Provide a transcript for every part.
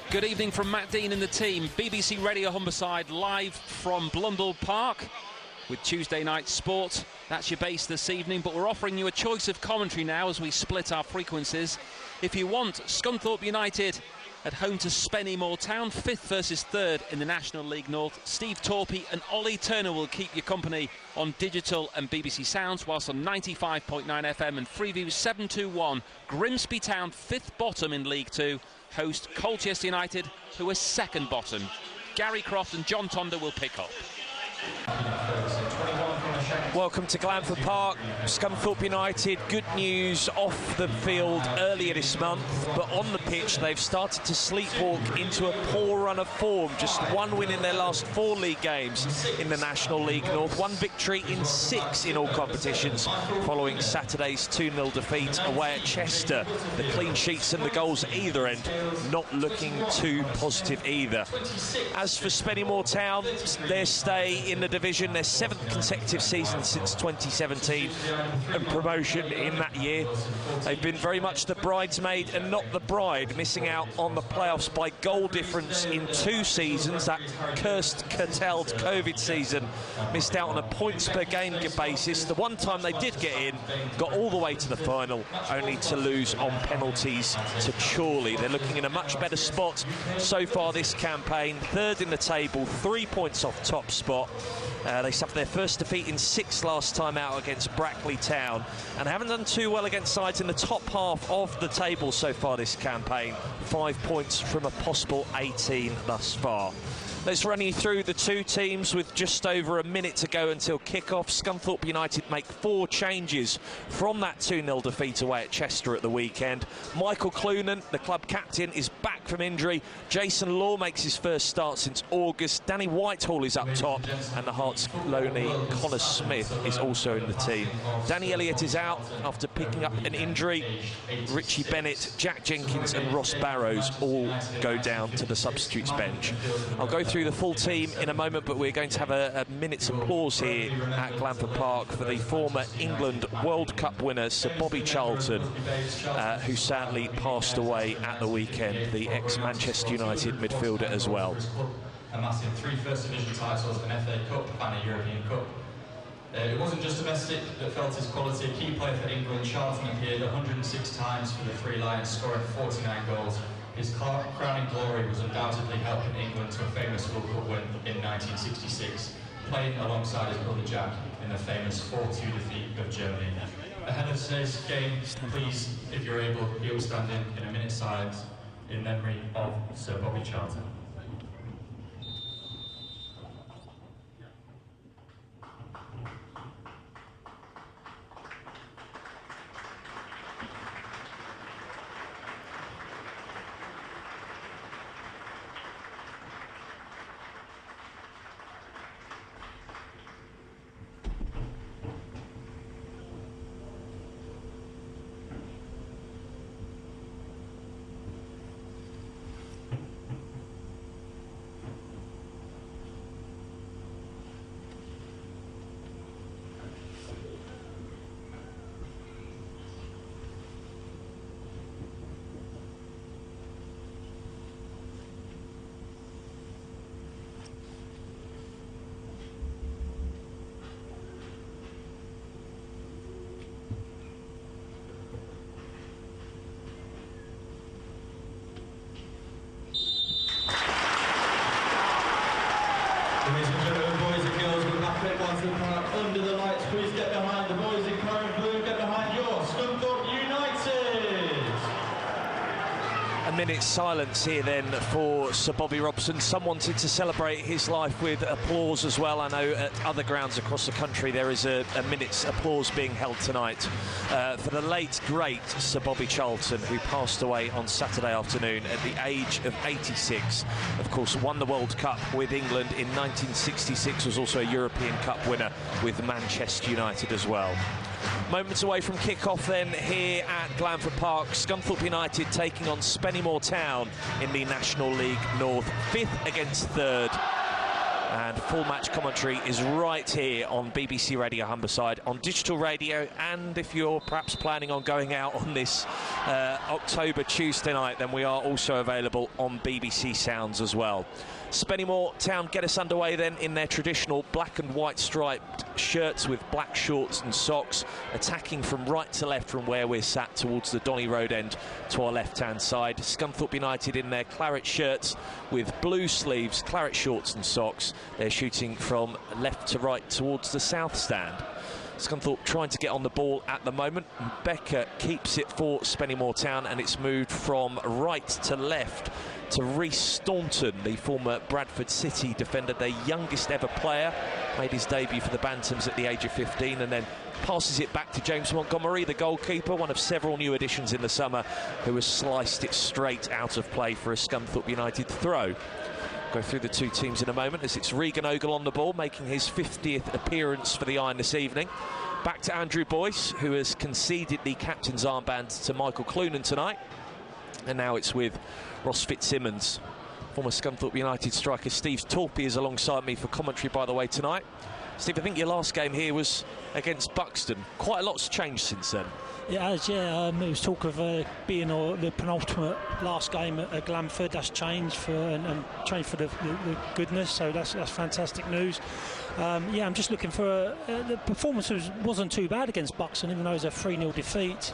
Good evening from Matt Dean and the team. BBC Radio Humberside live from Blundell Park with Tuesday night sport. That's your base this evening, but we're offering you a choice of commentary now as we split our frequencies. If you want Scunthorpe United at home to Spennymoor Town, 5th versus 3rd in the National League North, Steve Torpey and Ollie Turner will keep you company on digital and BBC Sounds, whilst on 95.9 FM and Freeview 721, Grimsby Town, 5th bottom in League 2, host Colchester United, who are 2nd bottom. Gary Croft and John Tonda will pick up. Welcome to Glanford Park. Scunthorpe United, good news off the field earlier this month, but on the pitch they've started to sleepwalk into a poor run of form. Just one win in their last 4 league games in the National League North, 1 victory in 6 in all competitions following Saturday's 2-0 defeat away at Chester. The clean sheets and the goals at either end not looking too positive either. As for Spennymoor Town, their stay in the division, their 7th consecutive season since 2017 and promotion in that year. They've been very much the bridesmaid and not the bride, missing out on the playoffs by goal difference in 2 seasons. That cursed, curtailed COVID season, missed out on a points per game basis. The one time they did get in, got all the way to the final, only to lose on penalties to Chorley. They're looking in a much better spot so far this campaign, 3rd in the table, 3 points off top spot. They suffered their first defeat in 6 last time out against Brackley Town, and haven't done too well against sides in the top half of the table so far this campaign. 5 points from a possible 18 thus far. Let's run you through the 2 teams with just over a minute to go until kick-off. Scunthorpe United make 4 changes from that 2-0 defeat away at Chester at the weekend. Michael Clunan, the club captain, is back from injury. Jason Law makes his first start since August. Danny Whitehall is up top, and the Hearts loanee Connor Smith is also in the team. Danny Elliott is out after picking up an injury. Richie Bennett, Jack Jenkins and Ross Barrows all go down to the substitutes bench. I'll go through the full team in a moment, but we're going to have a minute's applause here at Glanford Park for the former England World Cup winner Sir Bobby Charlton, who sadly passed away at the weekend, the ex-Manchester United midfielder as well. A massive 3 First Division titles, an FA Cup and a European Cup. It wasn't just domestic that felt his quality. A key player for England, Charlton appeared 106 times for the Three Lions, scoring 49 goals. His crowning glory was undoubtedly helping England to a famous World Cup win in 1966, playing alongside his brother Jack in the famous 4-2 defeat of Germany. Ahead of today's game, please, if you're able, be upstanding in a minute's silence in memory of Sir Bobby Charlton. Ladies and gentlemen, boys and girls, we're back at Glanford Park under the lights. Please get behind the boys in current blue. Get behind your Scunthorpe United. A minute's silence here then for Sir Bobby Robson. Some wanted to celebrate his life with applause as well. I know at other grounds across the country there is a minute's applause being held tonight for the late, great Sir Bobby Charlton, who passed away on Saturday afternoon at the age of 86. Of course, won the World Cup with England in 1966, was also a European Cup winner with Manchester United as well. Moments away from kick-off then here at Glanford Park. Scunthorpe United taking on Spennymoor Town in the National League North, 5th against 3rd. And full match commentary is right here on BBC Radio Humberside, on digital radio, and if you're perhaps planning on going out on this October Tuesday night, then we are also available on BBC Sounds as well. Spennymoor Town get us underway then in their traditional black and white striped shirts with black shorts and socks, attacking from right to left from where we're sat towards the Donny Road end to our left-hand side. Scunthorpe United in their claret shirts with blue sleeves, claret shorts and socks. They're shooting from left to right towards the south stand. Scunthorpe trying to get on the ball at the moment. Becker keeps it for Spennymoor Town, and it's moved from right to left to Rhys Staunton, the former Bradford City defender, their youngest ever player. Made his debut for the Bantams at the age of 15, and then passes it back to James Montgomery, the goalkeeper, one of several new additions in the summer, who has sliced it straight out of play for a Scunthorpe United throw. Go through the two teams in a moment, as it's Regan Ogle on the ball, making his 50th appearance for the Iron this evening. Back to Andrew Boyce, who has conceded the captain's armband to Michael Clunan tonight. And now it's with Ross Fitzsimmons. Former Scunthorpe United striker Steve Torpey is alongside me for commentary, by the way, tonight. Steve, I think your last game here was against Buxton. Quite a lot's changed since then. It has, yeah. It was talk of being the penultimate last game at Glanford. That's changed and changed for the goodness. So that's fantastic news. Yeah, I'm just looking for the performance wasn't too bad against Buxton, even though it was a 3-0 defeat.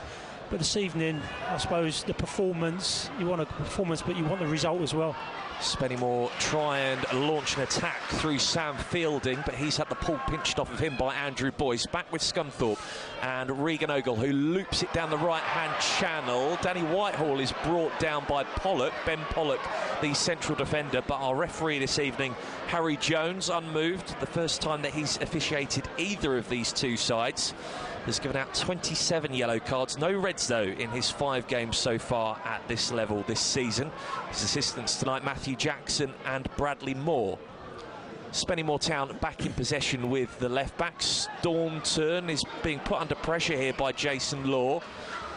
But this evening, I suppose the performance, you want a performance, but you want the result as well. Spennymoor try and launch an attack through Sam Fielding, but he's had the ball pinched off of him by Andrew Boyce. Back with Scunthorpe and Regan Ogle, who loops it down the right-hand channel. Danny Whitehall is brought down by Pollock, Ben Pollock, the central defender, but our referee this evening, Harry Jones, unmoved. The first time that he's officiated either of these two sides. Has given out 27 yellow cards, no reds though in his 5 games so far at this level this season. His assistants tonight, Matthew Jackson and Bradley Moore. Spennymoor Town back in possession with the left back. Staunton is being put under pressure here by Jason Law.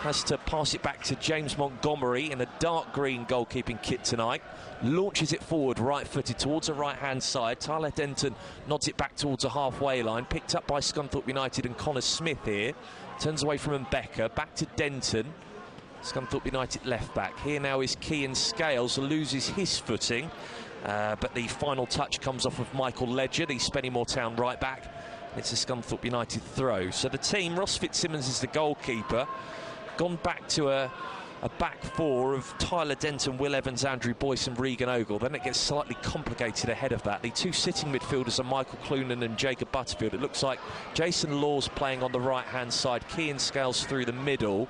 Has to pass it back to James Montgomery in a dark green goalkeeping kit tonight. Launches it forward right-footed towards the right-hand side. Tyler Denton nods it back towards the halfway line. Picked up by Scunthorpe United and Connor Smith here. Turns away from Mbeka. Back to Denton. Scunthorpe United left-back. Here now is Kean Scales. Loses his footing. But the final touch comes off of Michael Ledger, the Spennymoor Town right-back. It's a Scunthorpe United throw. So the team, Ross Fitzsimmons is the goalkeeper. Gone back to a back four of Tyler Denton, Will Evans, Andrew Boyce and Regan Ogle. Then it gets slightly complicated ahead of that. The two sitting midfielders are Michael Clunan and Jacob Butterfield. It looks like Jason Law's playing on the right-hand side, Kean Scales through the middle,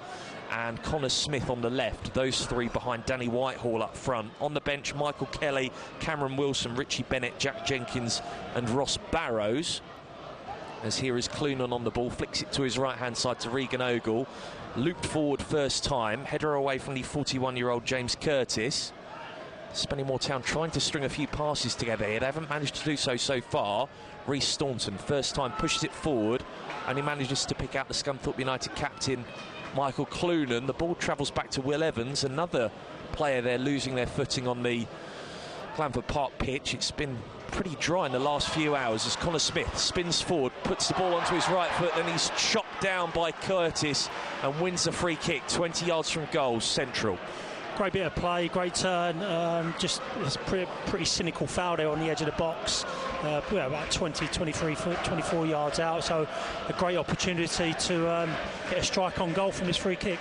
and Connor Smith on the left. Those three behind Danny Whitehall up front. On the bench, Michael Kelly, Cameron Wilson, Richie Bennett, Jack Jenkins and Ross Barrows. As here is Clunan on the ball, flicks it to his right-hand side to Regan Ogle. Looped forward first time, header away from the 41-year-old James Curtis. Spennymoor Town trying to string a few passes together here. They haven't managed to do so far. Rhys Staunton, first time, pushes it forward. Only manages to pick out the Scunthorpe United captain, Michael Clunan. The ball travels back to Will Evans, another player there losing their footing on the Glanford Park pitch. It's been pretty dry in the last few hours as Connor Smith spins forward, puts the ball onto his right foot, then he's chopped down by Curtis and wins the free kick 20 yards from goal, central. Great bit of play, great turn. Just it's pretty cynical foul there on the edge of the box. About 20, 23 foot, 24 yards out. So a great opportunity to get a strike on goal from this free kick.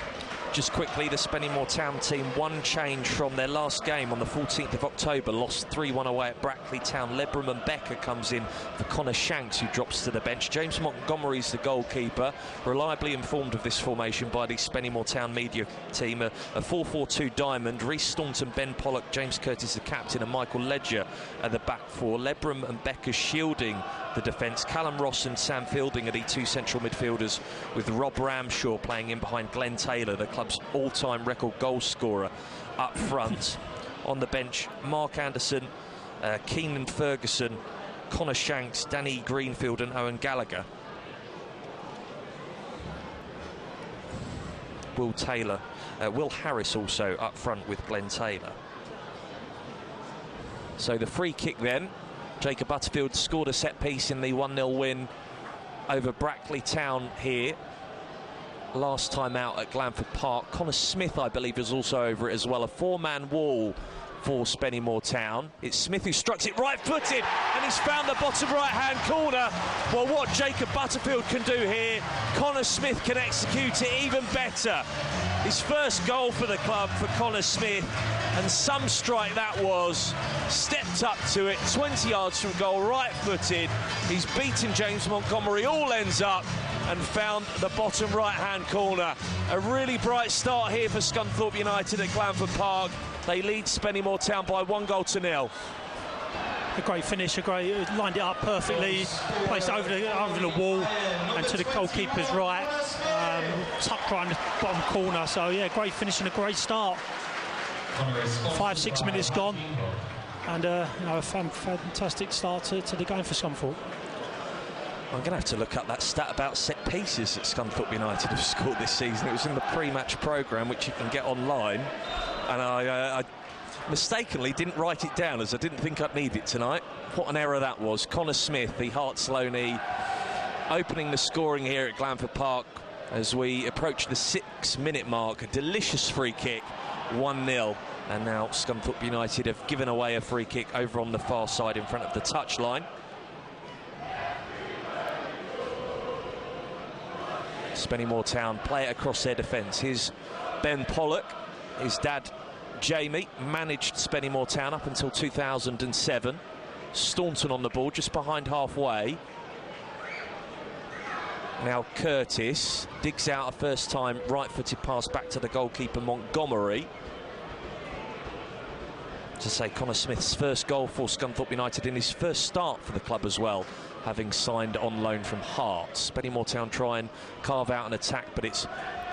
Just quickly, the Spennymoor Town team, one change from their last game on the 14th of October, lost 3-1 away at Brackley Town. Lebram and Becker comes in for Connor Shanks, who drops to the bench. James Montgomery's the goalkeeper, reliably informed of this formation by the Spennymoor Town media team. A 4-4-2 diamond. Rhys Staunton, Ben Pollock, James Curtis the captain, and Michael Ledger at the back four. Lebram and Becker shielding the defence. Callum Ross and Sam Fielding are the two central midfielders, with Rob Ramshaw playing in behind Glenn Taylor, the club's all-time record goal scorer, up front. On the bench, Mark Anderson, Keenan Ferguson, Connor Shanks, Danny Greenfield and Owen Gallagher. Will Harris also up front with Glenn Taylor. So the free kick then Jacob Butterfield scored a set piece in the 1-0 win over Brackley Town here last time out at Glanford Park. Connor Smith, I believe, is also over it as well. A 4-man wall for Spennymoor Town. It's Smith who strikes it right-footed, and he's found the bottom right-hand corner. Well, what Jacob Butterfield can do here, Connor Smith can execute it even better. His first goal for the club for Connor Smith, and some strike that was. Stepped up to it, 20 yards from goal, right-footed. He's beaten James Montgomery, all ends up, and found the bottom right-hand corner. A really bright start here for Scunthorpe United at Glanford Park. They lead Spennymoor Town by 1-0. A great finish, lined it up perfectly, placed it over the wall and to the goalkeeper's right, tucked right in the bottom corner. So yeah, great finish and a great start. 5-6 minutes gone, and a fantastic start to the game for Scunthorpe. I'm going to have to look up that stat about set pieces that Scunthorpe United have scored this season. It was in the pre-match programme, which you can get online, and I mistakenly didn't write it down as I didn't think I'd need it tonight. What an error that was. Connor Smith, the Hearts loanee, opening the scoring here at Glanford Park as we approach the 6-minute mark. A delicious free kick, 1-0. And now Scunthorpe United have given away a free kick over on the far side in front of the touchline. Spennymoor Town play it across their defence. Here's Ben Pollock. His dad, Jamie, managed Spennymoor Town up until 2007. Staunton on the ball, just behind halfway. Now Curtis digs out a first-time right-footed pass back to the goalkeeper, Montgomery. To say Connor Smith's first goal for Scunthorpe United in his first start for the club as well, having signed on loan from Hearts. Spennymoor Town try and carve out an attack, but it's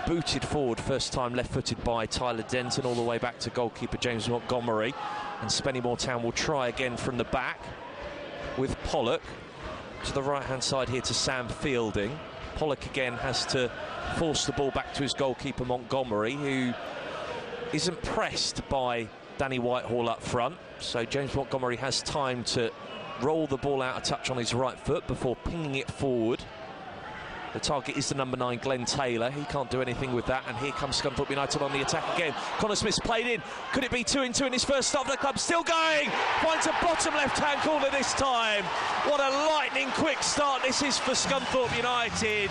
booted forward, first time left-footed by Tyler Denton, all the way back to goalkeeper James Montgomery. And Spennymoor Town will try again from the back with Pollock to the right-hand side here to Sam Fielding. Pollock again has to force the ball back to his goalkeeper Montgomery, who isn't pressed by Danny Whitehall up front, so James Montgomery has time to roll the ball out a touch on his right foot before pinging it forward. The target is the number 9, Glenn Taylor. He can't do anything with that, and here comes Scunthorpe United on the attack again. Connor Smith's played in. Could it be 2-2 in his first start for the club? Still going! Finds a bottom left-hand corner this time. What a lightning-quick start this is for Scunthorpe United.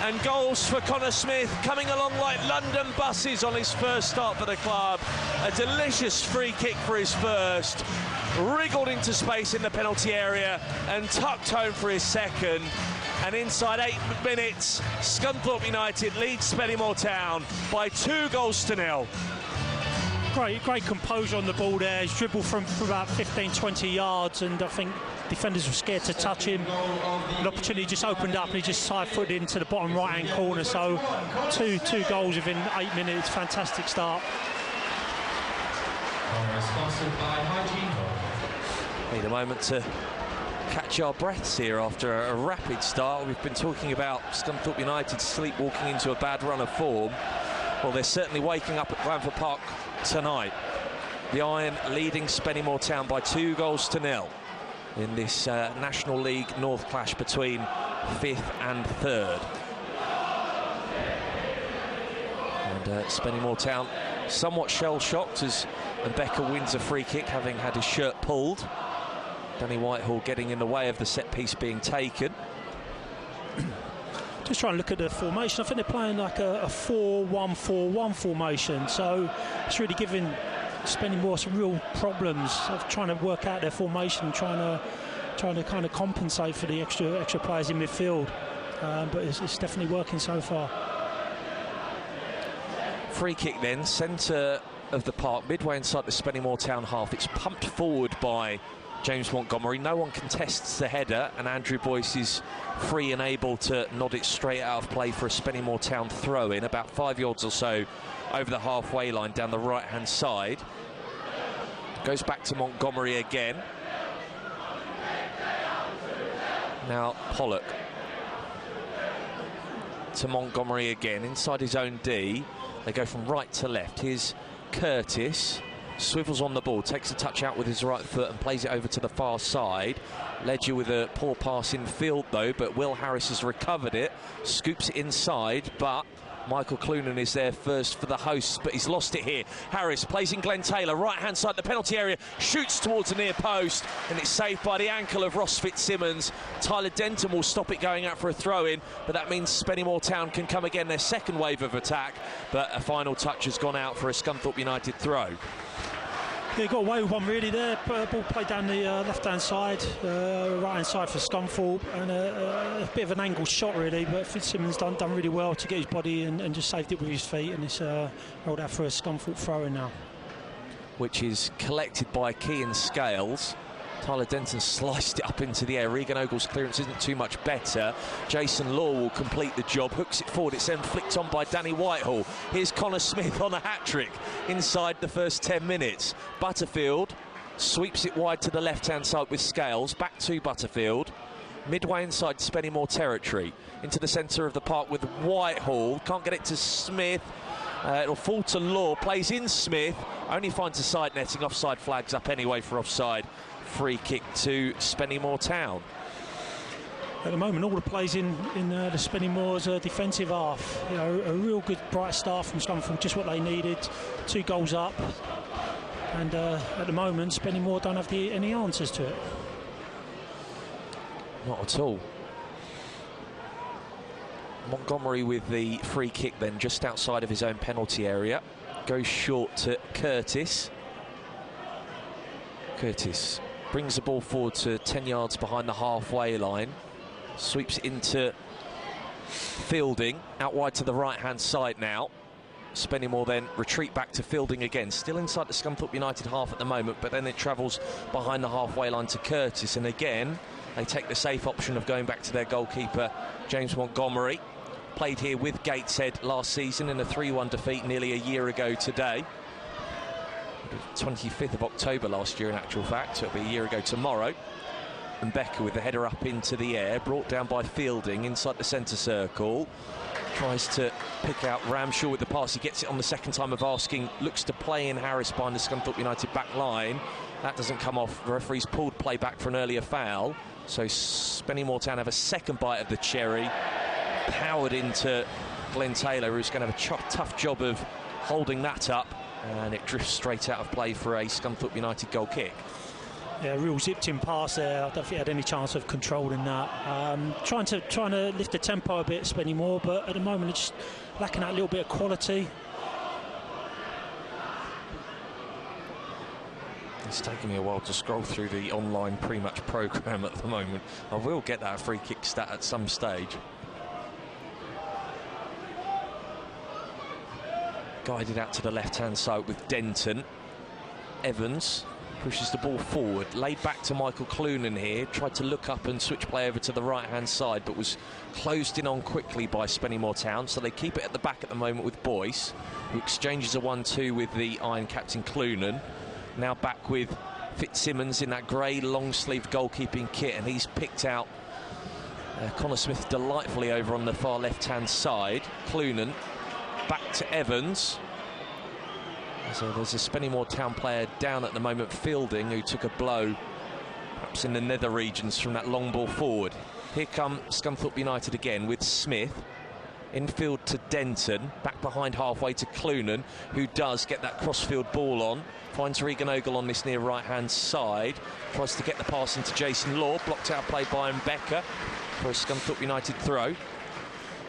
And goals for Connor Smith coming along like London buses on his first start for the club. A delicious free kick for his first. Wriggled into space in the penalty area and tucked home for his second. And inside 8 minutes, Scunthorpe United leads Spennymoor Town by 2-0. Great composure on the ball there. He's dribbled from about 15-20 yards, and I think defenders were scared to touch him. An opportunity just opened up, and he just side-footed into the bottom right-hand corner. So two goals within 8 minutes. Fantastic start. Sponsored by Hygiene. Need a moment to catch our breaths here after a rapid start. We've been talking about Scunthorpe United sleepwalking into a bad run of form. Well, they're certainly waking up at Glanford Park tonight. The Iron leading Spennymoor Town by 2-0 in this National League North clash between 5th and 3rd. And Spennymoor Town somewhat shell-shocked as Mbeka wins a free kick, having had his shirt pulled. Danny Whitehall getting in the way of the set piece being taken. Just trying to look at the formation. I think they're playing like a 4-1-4-1 formation, so it's really giving Spennymoor some real problems of trying to work out their formation, trying to kind of compensate for the extra players in midfield. But it's definitely working so far. Free kick then, centre of the park, midway inside the Spennymoor Town half. It's pumped forward by James Montgomery. No one contests the header, and Andrew Boyce is free and able to nod it straight out of play for a Spennymoor Town throw-in, about 5 yards or so over the halfway line down the right-hand side. Goes back to Montgomery again. Now Pollock to Montgomery again, inside his own D. They go from right to left. Here's Curtis. swivels on the ball, takes a touch out with his right foot and plays it over to the far side. Ledger with a poor pass in field though, but Will Harris has recovered it, scoops it inside, but Michael Clunan is there first for the hosts, but he's lost it here. Harris plays in Glenn Taylor, right-hand side, the penalty area, shoots towards the near post, and it's saved by the ankle of Ross Fitzsimmons. Tyler Denton will stop it going out for a throw-in, but that means Spennymoor Town can come again, their second wave of attack, but a final touch has gone out for a Scunthorpe United throw. Yeah, got away with one really there. Ball played down the left-hand side, right-hand side for Scunthorpe, and a bit of an angled shot really, but Fitzsimmons done really well to get his body and just saved it with his feet, and it's rolled out for a Scunthorpe throw-in now. Which is collected by Kean Scales. Tyler Denton sliced it up into the air. Regan Ogle's clearance isn't too much better. Jason Law will complete the job, hooks it forward. It's then flicked on by Danny Whitehall. Here's Connor Smith on a hat-trick inside the first 10 minutes. Butterfield sweeps it wide to the left-hand side with Scales. Back to Butterfield. Midway inside Spennymoor territory. Into the centre of the park with Whitehall. Can't get it to Smith. It'll fall to Law. Plays in Smith. Only finds a side netting. Offside flags up anyway for offside. Free kick to Spennymoor Town. At the moment, all the plays in the Spennymoor's defensive half. You know, a real good bright start from Scunthorpe, just what they needed. 2 goals up, and at the moment, Spennymoor don't have any answers to it. Not at all. Montgomery with the free kick then, just outside of his own penalty area. Goes short to Curtis. Curtis brings the ball forward to 10 yards behind the halfway line. Sweeps into Fielding, out wide to the right-hand side now. Spennymoor then retreat back to Fielding again, still inside the Scunthorpe United half at the moment, but then it travels behind the halfway line to Curtis, and again they take the safe option of going back to their goalkeeper, James Montgomery. Played here with Gateshead last season in a 3-1 defeat nearly a year ago today. 25th of October last year in actual fact, so it'll be a year ago tomorrow. And Becker with the header up into the air, brought down by Fielding inside the centre circle. Tries to pick out Ramshaw with the pass, he gets it on the second time of asking, looks to play in Harris behind the Scunthorpe United back line. That doesn't come off, the referee's pulled play back for an earlier foul. So Spennymoor Town have a second bite of the cherry, powered into Glenn Taylor, who's going to have a tough job of holding that up. And it drifts straight out of play for a Scunthorpe United goal kick. Yeah, real zipped-in pass there. I don't think he had any chance of controlling that. Trying to lift the tempo a bit, Spennymoor, but at the moment it's just lacking that little bit of quality. It's taking me a while to scroll through the online pre-match programme at the moment. I will get that free kick stat at some stage. Guided out to the left-hand side with Denton. Evans pushes the ball forward, laid back to Michael Clunan here, tried to look up and switch play over to the right-hand side, but was closed in on quickly by Spennymoor Town, so they keep it at the back at the moment with Boyce, who exchanges a 1-2 with the Iron captain Clunan. Now back with Fitzsimmons in that grey long-sleeved goalkeeping kit, and he's picked out Connor Smith delightfully over on the far left-hand side. Clunan back to Evans. So there's a Spennymoor Town player down at the moment, Fielding, who took a blow perhaps in the nether regions from that long ball forward. Here come Scunthorpe United again with Smith. Infield to Denton, back behind halfway to Clunan, who does get that crossfield ball on. Finds Regan Ogle on this near right-hand side. Tries to get the pass into Jason Law, blocked out play by Becker for a Scunthorpe United throw.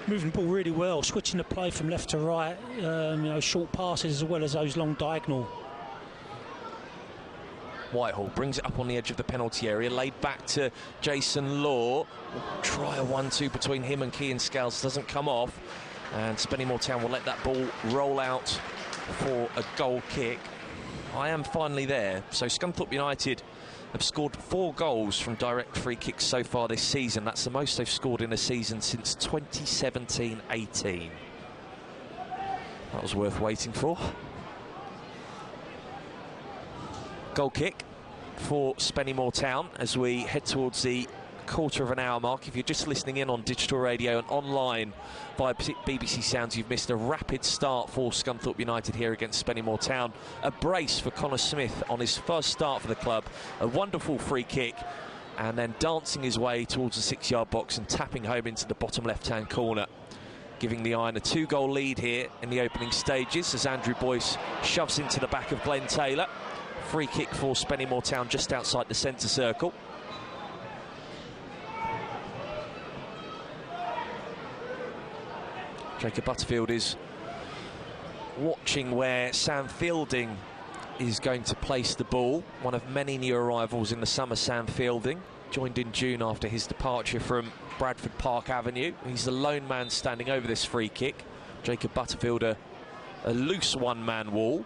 Moving the ball really well, switching the play from left to right, you know, short passes as well as those long diagonal. Whitehall brings it up on the edge of the penalty area, laid back to Jason Law. Try a 1-2 between him and Kean Scales, doesn't come off, and Spennymoor Town will let that ball roll out for a goal kick. I am finally there. So Scunthorpe United have scored 4 goals from direct free kicks so far this season. That's the most they've scored in a season since 2017-18. That was worth waiting for. Goal kick for Spennymoor Town as we head towards the quarter of an hour mark. If you're just listening in on digital radio and online via BBC Sounds, you've missed a rapid start for Scunthorpe United here against Spennymoor Town. A brace for Connor Smith on his first start for the club. A wonderful free kick, and then dancing his way towards the 6-yard box and tapping home into the bottom left-hand corner, giving the Iron a 2-goal lead here in the opening stages as Andrew Boyce shoves into the back of Glenn Taylor. Free kick for Spennymoor Town just outside the centre circle. Jacob Butterfield is watching where Sam Fielding is going to place the ball. One of many new arrivals in the summer, Sam Fielding. Joined in June after his departure from Bradford Park Avenue. He's the lone man standing over this free kick. Jacob Butterfield a loose one-man wall.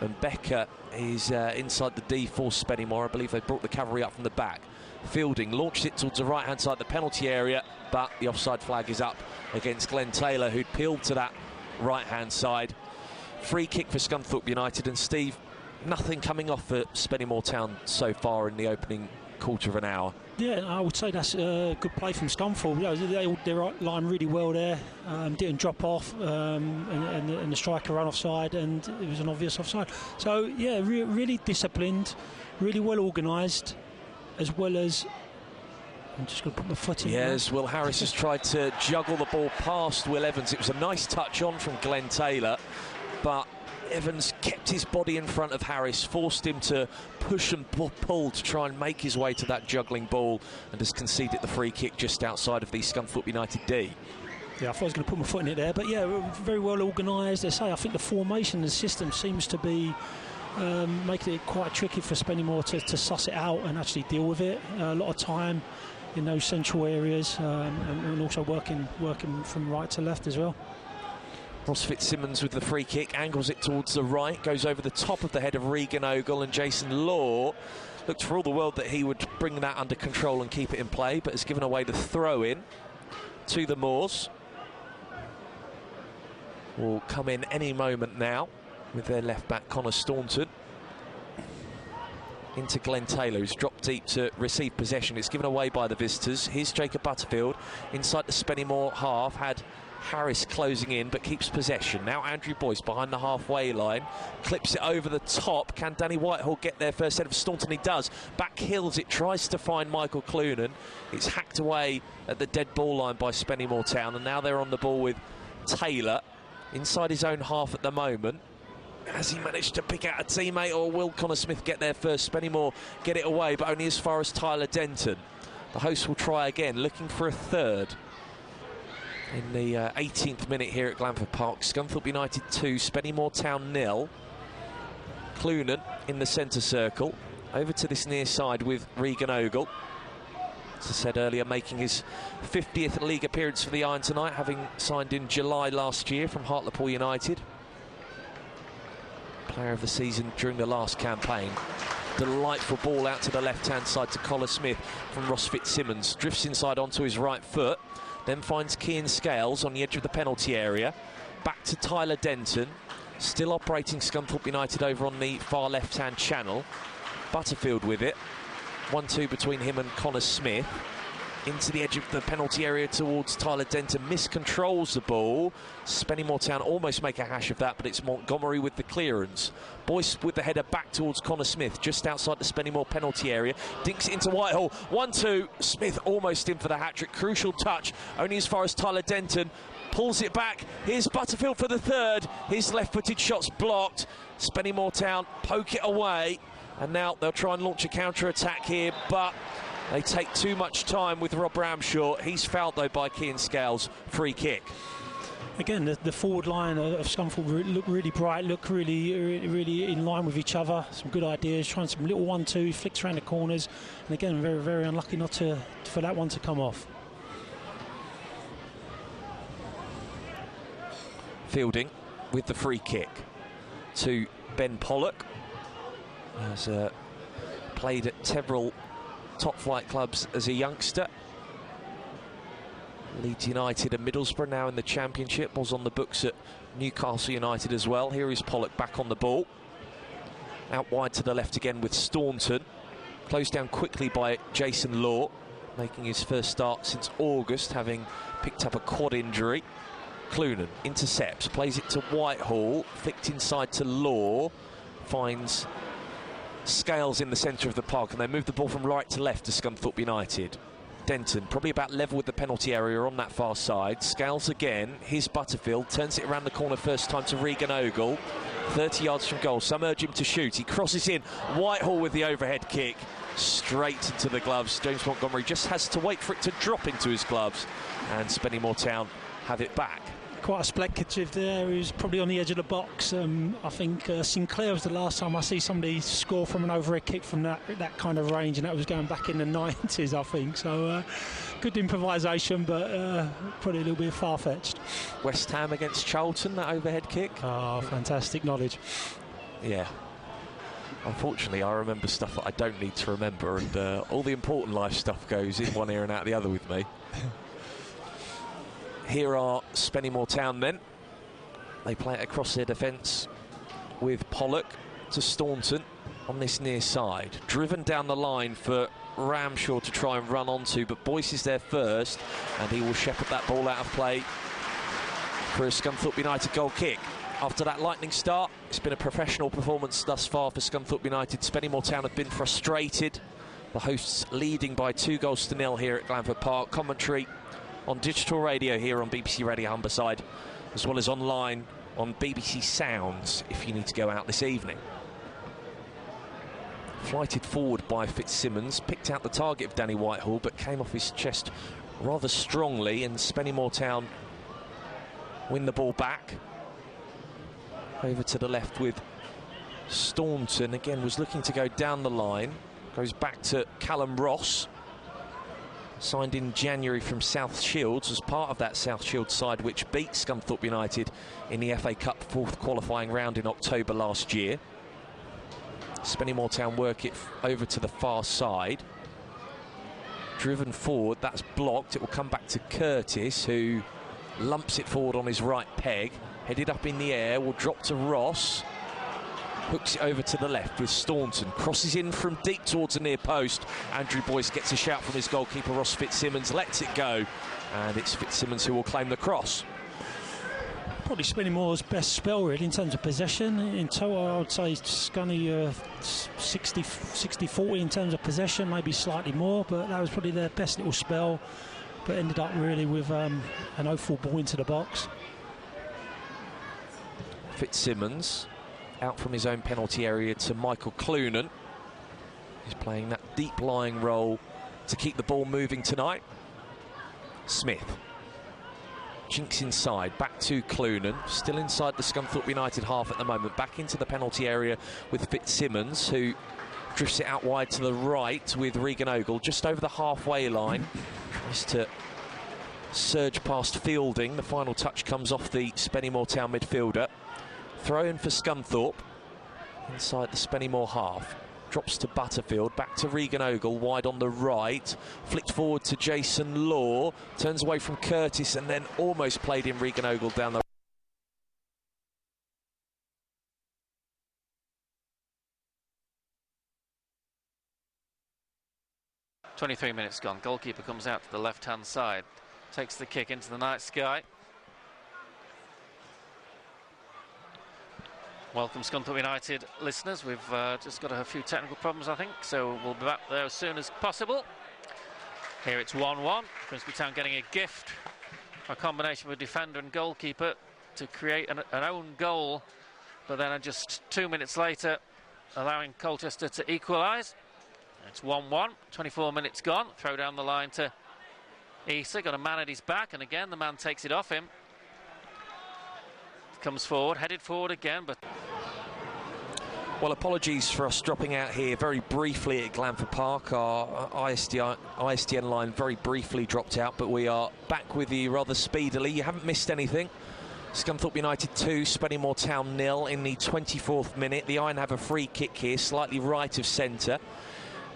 And Becker is inside the D for Spennymoor. I believe they brought the cavalry up from the back. Fielding launched it towards the right-hand side of the penalty area, but the offside flag is up against Glenn Taylor, who'd peeled to that right-hand side. Free kick for Scunthorpe United, and Steve, nothing coming off for Spennymoor Town so far in the opening quarter of an hour. Yeah, I would say that's a good play from Scunthorpe. You know, they line really well there, didn't drop off, and the striker ran offside, and it was an obvious offside. So, yeah, really disciplined, really well organised, as well as... I'm just going to put my foot in. Yes, Will Harris has tried to juggle the ball past Will Evans. It was a nice touch on from Glenn Taylor, but Evans kept his body in front of Harris, forced him to push and pull to try and make his way to that juggling ball, and has conceded the free kick just outside of the Scunthorpe United D. Yeah, I thought I was going to put my foot in it there, but yeah, very well organised. They say I think the formation, the system seems to be making it quite tricky for Spennymoor to suss it out and actually deal with it. A lot of time in those central areas, and also working from right to left as well. Ross Fitzsimmons with the free kick, angles it towards the right, goes over the top of the head of Regan Ogle, and Jason Law looked for all the world that he would bring that under control and keep it in play, but has given away the throw-in to the Moors. Will come in any moment now with their left-back Connor Staunton. Into Glenn Taylor, who's dropped deep to receive possession. It's given away by the visitors. Here's Jacob Butterfield inside the Spennymoor half. Had Harris closing in, but keeps possession. Now Andrew Boyce behind the halfway line, clips it over the top. Can Danny Whitehall get there first head of Staunton? He does. Back heels it, tries to find Michael Clunan. It's hacked away at the dead ball line by Spennymoor Town, and now they're on the ball with Taylor inside his own half at the moment. Has he managed to pick out a teammate, or will Connor Smith get there first? Spennymoor get it away, but only as far as Tyler Denton. The hosts will try again, looking for a third. In the 18th minute here at Glanford Park, Scunthorpe United 2, Spennymoor Town 0. Clunan in the centre circle. Over to this near side with Regan Ogle. As I said earlier, making his 50th league appearance for the Iron tonight, having signed in July last year from Hartlepool United. Player of the season during the last campaign. Delightful ball out to the left-hand side to Collar Smith from Ross Fitzsimmons. Drifts inside onto his right foot, then finds Cian Scales on the edge of the penalty area. Back to Tyler Denton. Still operating Scunthorpe United over on the far left-hand channel. Butterfield with it. 1-2 between him and Connor Smith. Into the edge of the penalty area towards Tyler Denton. Miscontrols the ball. Spennymoor Town almost make a hash of that, but it's Montgomery with the clearance. Boyce with the header back towards Connor Smith, just outside the Spennymoor penalty area. Dinks it into Whitehall. 1-2. Smith almost in for the hat-trick. Crucial touch, only as far as Tyler Denton. Pulls it back. Here's Butterfield for the third. His left-footed shot's blocked. Spennymoor Town poke it away. And now they'll try and launch a counter-attack here, but they take too much time with Rob Ramshaw. He's fouled, though, by Cian Scales. Free kick. Again, the forward line of Scunthorpe look really bright, look really in line with each other. Some good ideas, trying some little 1-2, flicks around the corners. And again, very, very unlucky not for that one to come off. Fielding with the free kick to Ben Pollock. Has played at several top-flight clubs as a youngster. Leeds United and Middlesbrough now in the Championship. Was on the books at Newcastle United as well. Here is Pollock back on the ball. Out wide to the left again with Staunton. Closed down quickly by Jason Law. making his first start since August, having picked up a quad injury. Clunan intercepts, plays it to Whitehall, flicked inside to Law, finds Scales in the centre of the park, and they move the ball from right to left to Scunthorpe United. Denton probably about level with the penalty area on that far side. Scales again, here's Butterfield, turns it around the corner first time to Regan Ogle, 30 yards from goal. Some urge him to shoot, he crosses in, Whitehall with the overhead kick, straight into the gloves. James Montgomery just has to wait for it to drop into his gloves, and Spennymoor Town have it back. Quite a speculative there. He was probably on the edge of the box. I think Sinclair was the last time I see somebody score from an overhead kick from that kind of range, and that was going back in the 90s, I think. So good improvisation, but probably a little bit far-fetched. West Ham against Charlton, that overhead kick. Oh, fantastic knowledge. Yeah. Unfortunately, I remember stuff that I don't need to remember, and all the important life stuff goes in one ear and out the other with me. Here are Spennymoor Town then. They play it across their defence with Pollock to Staunton on this near side. Driven down the line for Ramshaw to try and run onto, but Boyce is there first, and he will shepherd that ball out of play for a Scunthorpe United goal kick. After that lightning start, it's been a professional performance thus far for Scunthorpe United. Spennymoor Town have been frustrated. The hosts leading by 2-0 here at Glanford Park. Commentary on digital radio here on BBC Radio Humberside, as well as online on BBC Sounds if you need to go out this evening. Flighted forward by Fitzsimmons, picked out the target of Danny Whitehall, but came off his chest rather strongly, and Spennymoor Town win the ball back. Over to the left with Staunton, again was looking to go down the line, goes back to Callum Ross, signed in January from South Shields, as part of that South Shields side which beat Scunthorpe United in the FA Cup 4th qualifying round in October last year. Spennymoor Town work it over to the far side. Driven forward, that's blocked. It will come back to Curtis, who lumps it forward on his right peg. Headed up in the air, will drop to Ross. Hooks it over to the left with Staunton. Crosses in from deep towards the near post. Andrew Boyce gets a shout from his goalkeeper, Ross Fitzsimmons, lets it go. And it's Fitzsimmons who will claim the cross. Probably Spennymoor's best spell, really, in terms of possession. In total, I would say Scunny 60-40 in terms of possession, maybe slightly more, but that was probably their best little spell. But ended up really with an awful ball into the box. Fitzsimmons out from his own penalty area to Michael Clunan. He's playing that deep lying role to keep the ball moving tonight. Smith jinks inside, back to Clunan, still inside the Scunthorpe United half at the moment, back into the penalty area with Fitzsimmons, who drifts it out wide to the right with Regan Ogle, just over the halfway line. Tries to surge past Fielding. The final touch comes off the Spennymoor Town midfielder. Throw in for Scunthorpe inside the Spennymoor half. Drops to Butterfield, back to Regan Ogle, wide on the right. Flicked forward to Jason Law, turns away from Curtis, and then almost played in Regan Ogle down the 23 minutes gone. Goalkeeper comes out to the left-hand side, takes the kick into the night sky. Welcome, Scunthorpe United listeners. We've just got a few technical problems, I think, so we'll be back there as soon as possible. Here it's 1-1. Grimsby Town getting a gift, a combination of a defender and goalkeeper to create an own goal, but then just 2 minutes later allowing Colchester to equalise. It's 1-1, 24 minutes gone. Throw down the line to Issa, got a man at his back, and again the man takes it off him. Comes forward, headed forward again, but... Well, apologies for us dropping out here very briefly at Glanford Park. Our ISDN line very briefly dropped out, but we are back with you rather speedily. You haven't missed anything. Scunthorpe United 2, Spennymoor Town 0 in the 24th minute. The Iron have a free kick here, slightly right of centre,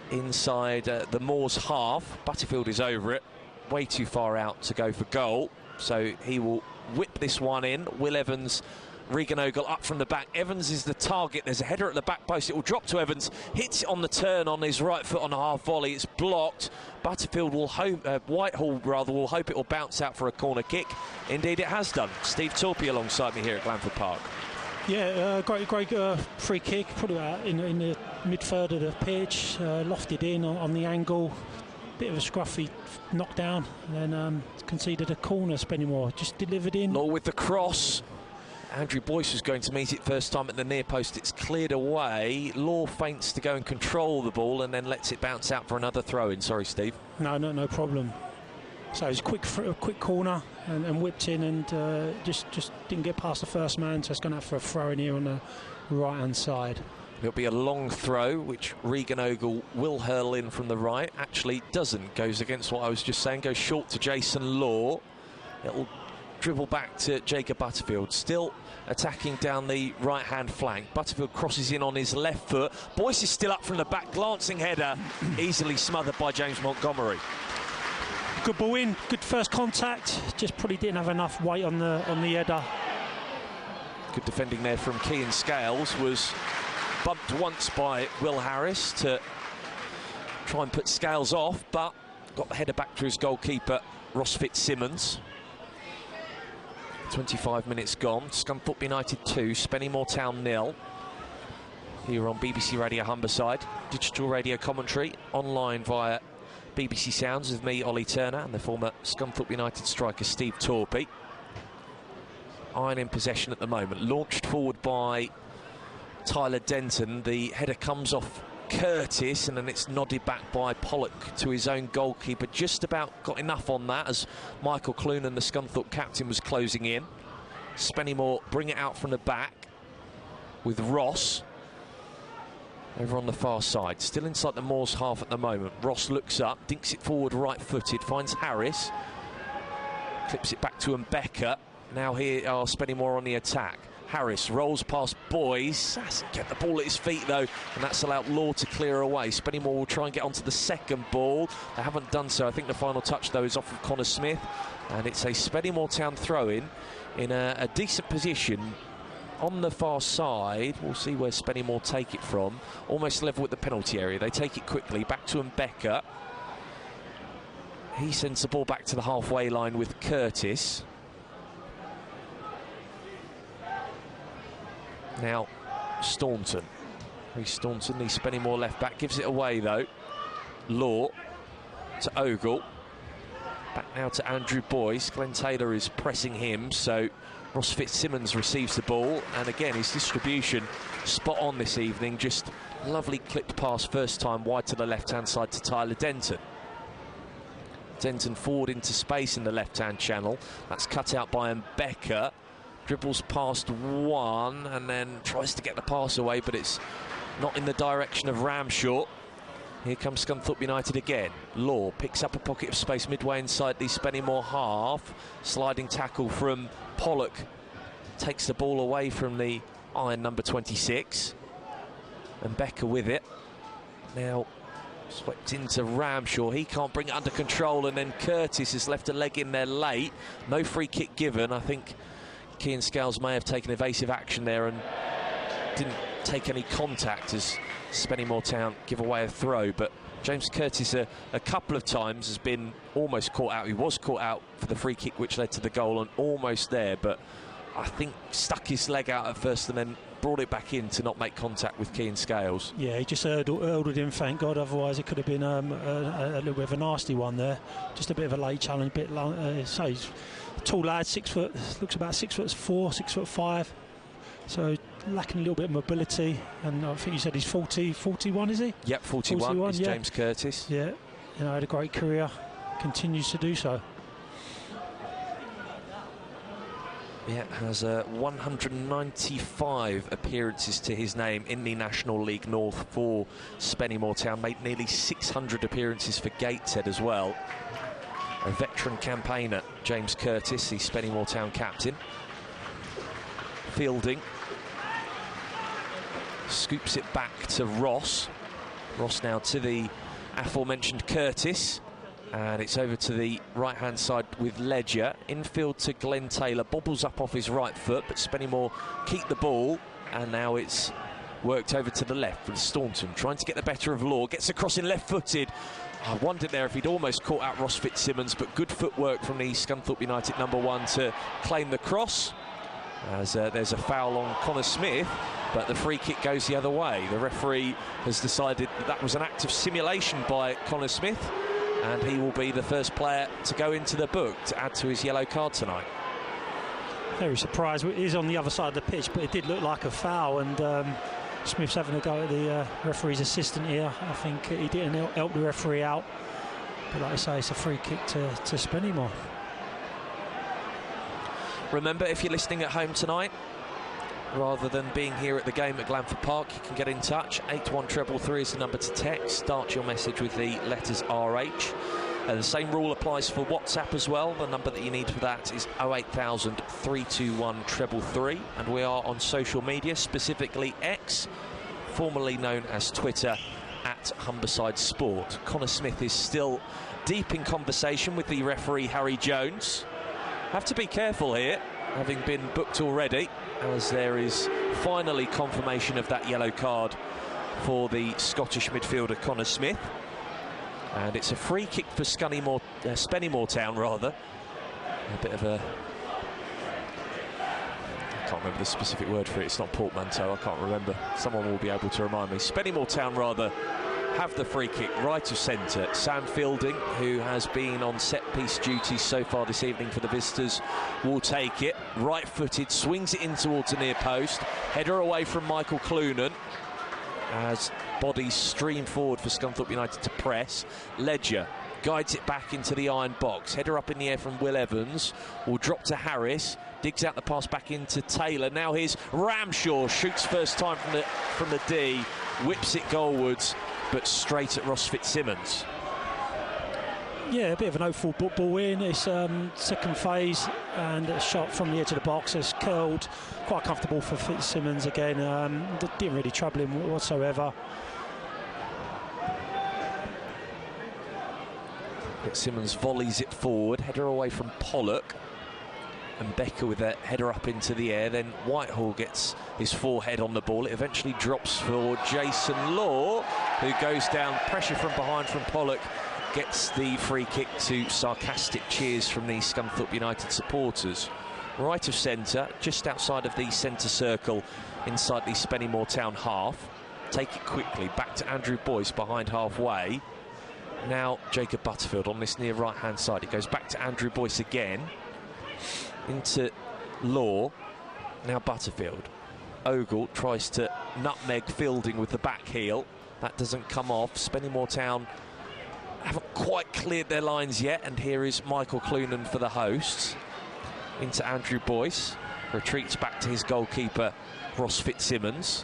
inside the Moors half. Butterfield is over it, way too far out to go for goal, so he will whip this one in. Will Evans Regan Ogle up from the back. Evans is the target. There's a header at the back post. It will drop to Evans. Hits it on the turn on his right foot on a half volley. It's blocked. Butterfield will hope, Whitehall rather, will hope it will bounce out for a corner kick. Indeed, it has done. Steve Torpey alongside me here at Glanford Park. Yeah, great free kick. Probably in the mid-third of the pitch. Lofted in on the angle. Bit of a scruffy knockdown. And then conceded a corner, Spennymoor. Just delivered in. Law with the cross. Andrew Boyce was going to meet it first time at the near post. It's cleared away. Law feints to go and control the ball and then lets it bounce out for another throw-in. Sorry, Steve. No problem. So it's a quick corner and whipped in and just didn't get past the first man. So it's going to have for a throw-in here on the right-hand side. It'll be a long throw, which Regan Ogle will hurl in from the right. Actually doesn't. Goes against what I was just saying. Goes short to Jason Law. It'll dribble back to Jacob Butterfield. Still attacking down the right-hand flank. Butterfield crosses in on his left foot. Boyce is still up from the back. Glancing header. Easily smothered by James Montgomery. Good ball in. Good first contact. Just probably didn't have enough weight on the header. Good defending there from Kean Scales. Was bumped once by Will Harris to try and put Scales off, but got the header back to his goalkeeper, Ross Fitzsimmons. 25 minutes gone. Scunthorpe United 2, Spennymoor Town 0. Here on BBC Radio Humberside. Digital radio commentary online via BBC Sounds with me, Ollie Turner, and the former Scunthorpe United striker Steve Torpey. Iron in possession at the moment. Launched forward by Tyler Denton. The header comes off Curtis and then it's nodded back by Pollock to his own goalkeeper. Just about got enough on that as Michael Clunan, the Scunthorpe captain, was closing in. Spennymoor bring it out from the back with Ross over on the far side. Still inside the Moors half at the moment. Ross looks up, dinks it forward right-footed, finds Harris. Clips it back to Mbeka. Now here are Spennymoor on the attack. Harris rolls past Boyce, hasn't kept the ball at his feet though, and that's allowed Law to clear away. Spennymoor will try and get onto the second ball. They haven't done so. I think the final touch though is off of Connor Smith, and it's a Spennymoor Town throw-in in a decent position on the far side. We'll see where Spennymoor take it from. Almost level with the penalty area. They take it quickly back to Mbeka. He sends the ball back to the halfway line with Curtis. Now Staunton. Reece Staunton, the Spennymoor left back, gives it away though. Law to Ogle. Back now to Andrew Boyce. Glenn Taylor is pressing him, so Ross Fitzsimmons receives the ball, and again his distribution spot on this evening. Just lovely clipped pass first time wide to the left hand side to Tyler Denton. Denton forward into space in the left hand channel. That's cut out by Mbeka. Dribbles past one and then tries to get the pass away, but it's not in the direction of Ramshaw. Here comes Scunthorpe United again. Law picks up a pocket of space midway inside the Spennymoor half. Sliding tackle from Pollock. Takes the ball away from the iron number 26. And Mbeka with it. Now swept into Ramshaw. He can't bring it under control, and then Curtis has left a leg in there late. No free kick given. I think Kean Scales may have taken evasive action there and didn't take any contact as Spennymoor Town give away a throw, but James Curtis a couple of times has been almost caught out. He was caught out for the free kick which led to the goal and almost there, but I think stuck his leg out at first and then brought it back in to not make contact with Kean Scales. Yeah, he just hurdled him, thank God, otherwise it could have been a little bit of a nasty one there. Just a bit of a late challenge, a bit long. So he's a tall lad, 6 foot, looks about 6'4", 6'5", so lacking a little bit of mobility, and I think you said he's 41, is he? Yep, 41 is yeah. James Curtis. Yeah, you know, had a great career, continues to do so. Yeah, has 195 appearances to his name in the National League North for Spennymoor Town. Made nearly 600 appearances for Gateshead as well. A veteran campaigner, James Curtis, the Spennymoor Town captain. Fielding. Scoops it back to Ross. Ross now to the aforementioned Curtis. And it's over to the right-hand side with Ledger. Infield to Glenn Taylor. Bobbles up off his right foot, but Spennymoor keep the ball. And now it's worked over to the left with Staunton, trying to get the better of Law. Gets across in left-footed. I wondered there if he'd almost caught out Ross Fitzsimmons, but good footwork from the Scunthorpe United #1 to claim the cross. As there's a foul on Connor Smith, but the free kick goes the other way. The referee has decided that was an act of simulation by Connor Smith, and he will be the first player to go into the book to add to his yellow card tonight. Very surprised. It is on the other side of the pitch, but it did look like a foul, and Smith's having a go at the referee's assistant here. I think he didn't help the referee out, but like I say, it's a free kick to Spennymoor. Remember, if you're listening at home tonight, rather than being here at the game at Glanford Park, you can get in touch. 81333 is the number to text. Start your message with the letters RH. And the same rule applies for WhatsApp as well. The number that you need for that is 08000 321 333. And we are on social media, specifically X, formerly known as Twitter, at Humberside Sport. Connor Smith is still deep in conversation with the referee, Harry Jones. Have to be careful here, having been booked already, as there is finally confirmation of that yellow card for the Scottish midfielder Connor Smith. And it's a free kick for Spennymoor Town, rather. A bit of a... I can't remember the specific word for it. It's not portmanteau, I can't remember. Someone will be able to remind me. Spennymoor Town, rather, have the free kick right of centre. Sam Fielding, who has been on set-piece duty so far this evening for the visitors, will take it. Right-footed, swings it in towards the near post. Header away from Michael Clunan, as bodies stream forward for Scunthorpe United to press. Ledger guides it back into the iron box. Header up in the air from Will Evans. Will drop to Harris. Digs out the pass back into Taylor. Now here's Ramshaw. Shoots first time from the D. Whips it goalwards, but straight at Ross Fitzsimmons. Yeah, a bit of an awful ball in. It's second phase, and a shot from the edge of the box. It's curled, quite comfortable for Fitzsimmons again. Didn't really trouble him whatsoever. Fitzsimmons volleys it forward. Header away from Pollock. And Becker with a header up into the air. Then Whitehall gets his forehead on the ball. It eventually drops for Jason Law, who goes down. Pressure from behind from Pollock. Gets the free kick to sarcastic cheers from the Scunthorpe United supporters. Right of centre, just outside of the centre circle, inside the Spennymoor Town half. Take it quickly, back to Andrew Boyce behind halfway. Now Jacob Butterfield on this near right-hand side. It goes back to Andrew Boyce again. Into Law. Now Butterfield. Ogle tries to nutmeg Fielding with the back heel. That doesn't come off. Spennymoor Town haven't quite cleared their lines yet, and here is Michael Clunan for the hosts. Into Andrew Boyce, retreats back to his goalkeeper Ross Fitzsimmons,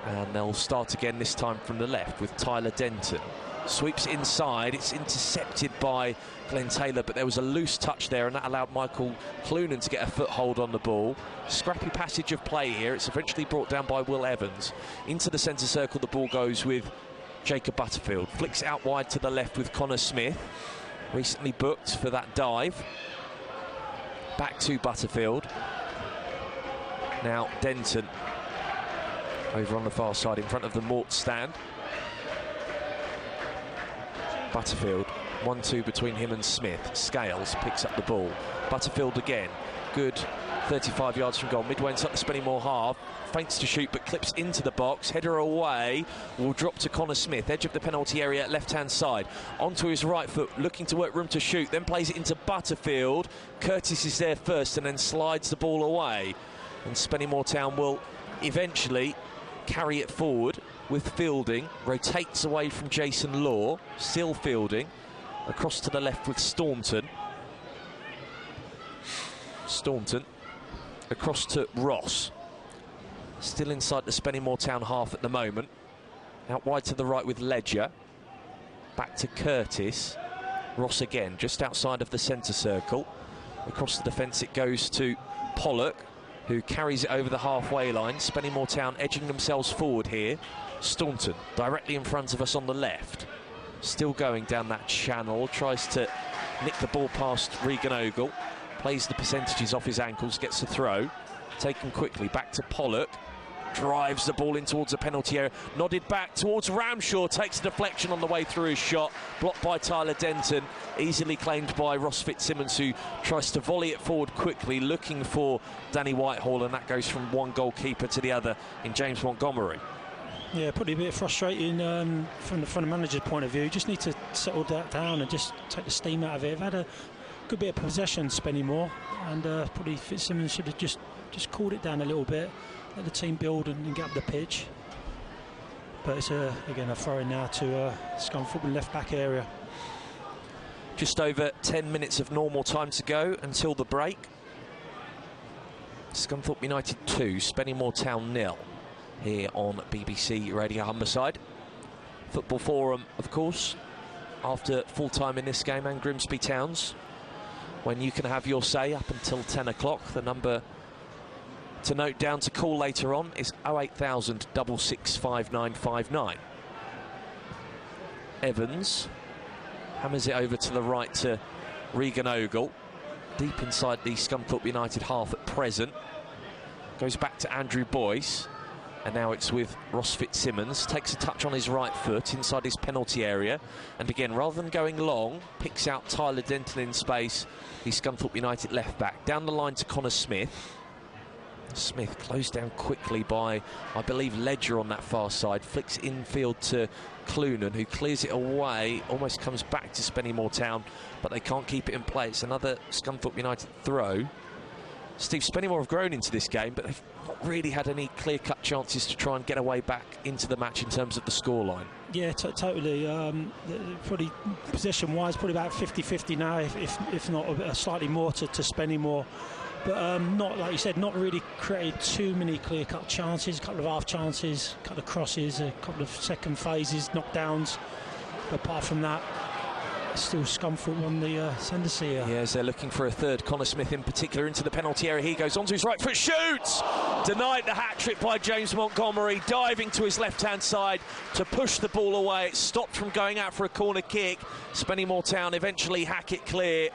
and they'll start again, this time from the left with Tyler Denton. Sweeps inside, it's intercepted by Glenn Taylor, but there was a loose touch there, and that allowed Michael Clunan to get a foothold on the ball. Scrappy passage of play here. It's eventually brought down by Will Evans. Into the centre circle the ball goes with Jacob Butterfield. Flicks out wide to the left with Connor Smith, recently booked for that dive. Back to Butterfield. Now Denton over on the far side in front of the Mort stand. Butterfield, 1-2 between him and Smith. Scales picks up the ball. Butterfield again. Good 35 yards from goal. Midway inside the Spennymoor half. Feints to shoot, but clips into the box. Header away. Will drop to Connor Smith. Edge of the penalty area, left-hand side. Onto his right foot, looking to work room to shoot. Then plays it into Butterfield. Curtis is there first and then slides the ball away. And Spennymoor Town will eventually carry it forward with Fielding. Rotates away from Jason Law. Still Fielding. Across to the left with Staunton. Across to Ross. Still inside the Spennymoor Town half at the moment. Out wide to the right with Ledger. Back to Curtis. Ross again, just outside of the centre circle. Across the defence it goes to Pollock, who carries it over the halfway line. Spennymoor Town edging themselves forward here. Staunton directly in front of us on the left. still going down that channel, tries to nick the ball past Regan Ogle, plays the percentages off his ankles, gets the throw, taken quickly, back to Pollock, drives the ball in towards the penalty area, nodded back towards Ramshaw, takes a deflection on the way through his shot, blocked by Tyler Denton, easily claimed by Ross Fitzsimmons, who tries to volley it forward quickly, looking for Danny Whitehall, and that goes from one goalkeeper to the other in James Montgomery. Yeah, probably a bit frustrating from the manager's point of view. You just need to settle that down and just take the steam out of it. They've had a good bit of possession, Spennymoor, and probably Fitzsimmons should have just cooled it down a little bit, let the team build and get up the pitch. But it's again a throw in now to Scunthorpe left back area. Just over 10 minutes of normal time to go until the break. Scunthorpe United 2, Spennymoor Town 0. Here on BBC Radio Humberside. Football Forum, of course, after full time in this game, and Grimsby Towns, when you can have your say up until 10 o'clock. The number to note down to call later on is 08000 665959. Evans hammers it over to the right to Regan Ogle, deep inside the Scunthorpe United half at present. Goes back to Andrew Boyce. And now it's with Ross Fitzsimmons, takes a touch on his right foot inside his penalty area, and again, rather than going long, picks out Tyler Denton in space, the Scunthorpe United left back. Down the line to Connor Smith. Smith closed down quickly by, I believe, Ledger on that far side, flicks infield to Clunan, who clears it away, almost comes back to Spennymoor Town, but they can't keep it in play. It's another Scunthorpe United throw. Steve, Spennymoor have grown into this game, but they've not really had any clear-cut chances to try and get away back into the match in terms of the scoreline. Yeah, totally. Probably possession-wise, probably about 50-50 now, if not slightly more to Spennymoor. But not, like you said, not really created too many clear-cut chances. A couple of half chances, a couple of crosses, a couple of second phases, knockdowns. But apart from that, still Scunthorpe on the ascendancy here. Yes, they're looking for a third. Connor Smith in particular into the penalty area. He goes onto his right foot, shoots! Denied the hat-trick by James Montgomery, diving to his left-hand side to push the ball away. It's stopped from going out for a corner kick. Spennymoor Town eventually hack it clear.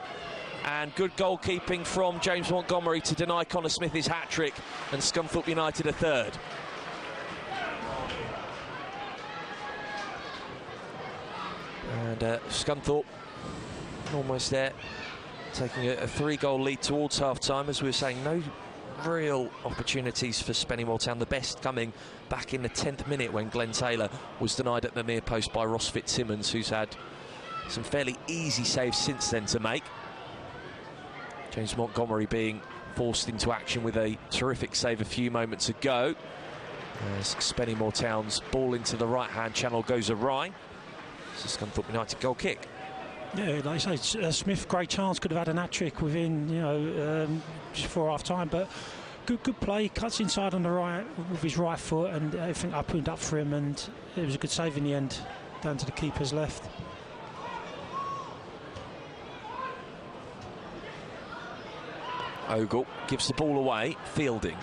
And good goalkeeping from James Montgomery to deny Connor Smith his hat-trick, and Scunthorpe United a third. And Scunthorpe almost there, taking a 3-goal lead towards half-time. As we were saying, no real opportunities for Spennymoor Town, the best coming back in the 10th minute when Glenn Taylor was denied at the near post by Ross Fitzsimmons, who's had some fairly easy saves since then to make. James Montgomery being forced into action with a terrific save a few moments ago, as Spennymoor Town's ball into the right-hand channel goes awry. It's a Scunthorpe United goal kick. Yeah, like I say, Smith, great chance, could have had an hat-trick within, just before half-time, but good play, cuts inside on the right with his right foot, and everything opened up for him, and it was a good save in the end, down to the keeper's left. Ogle gives the ball away, fielding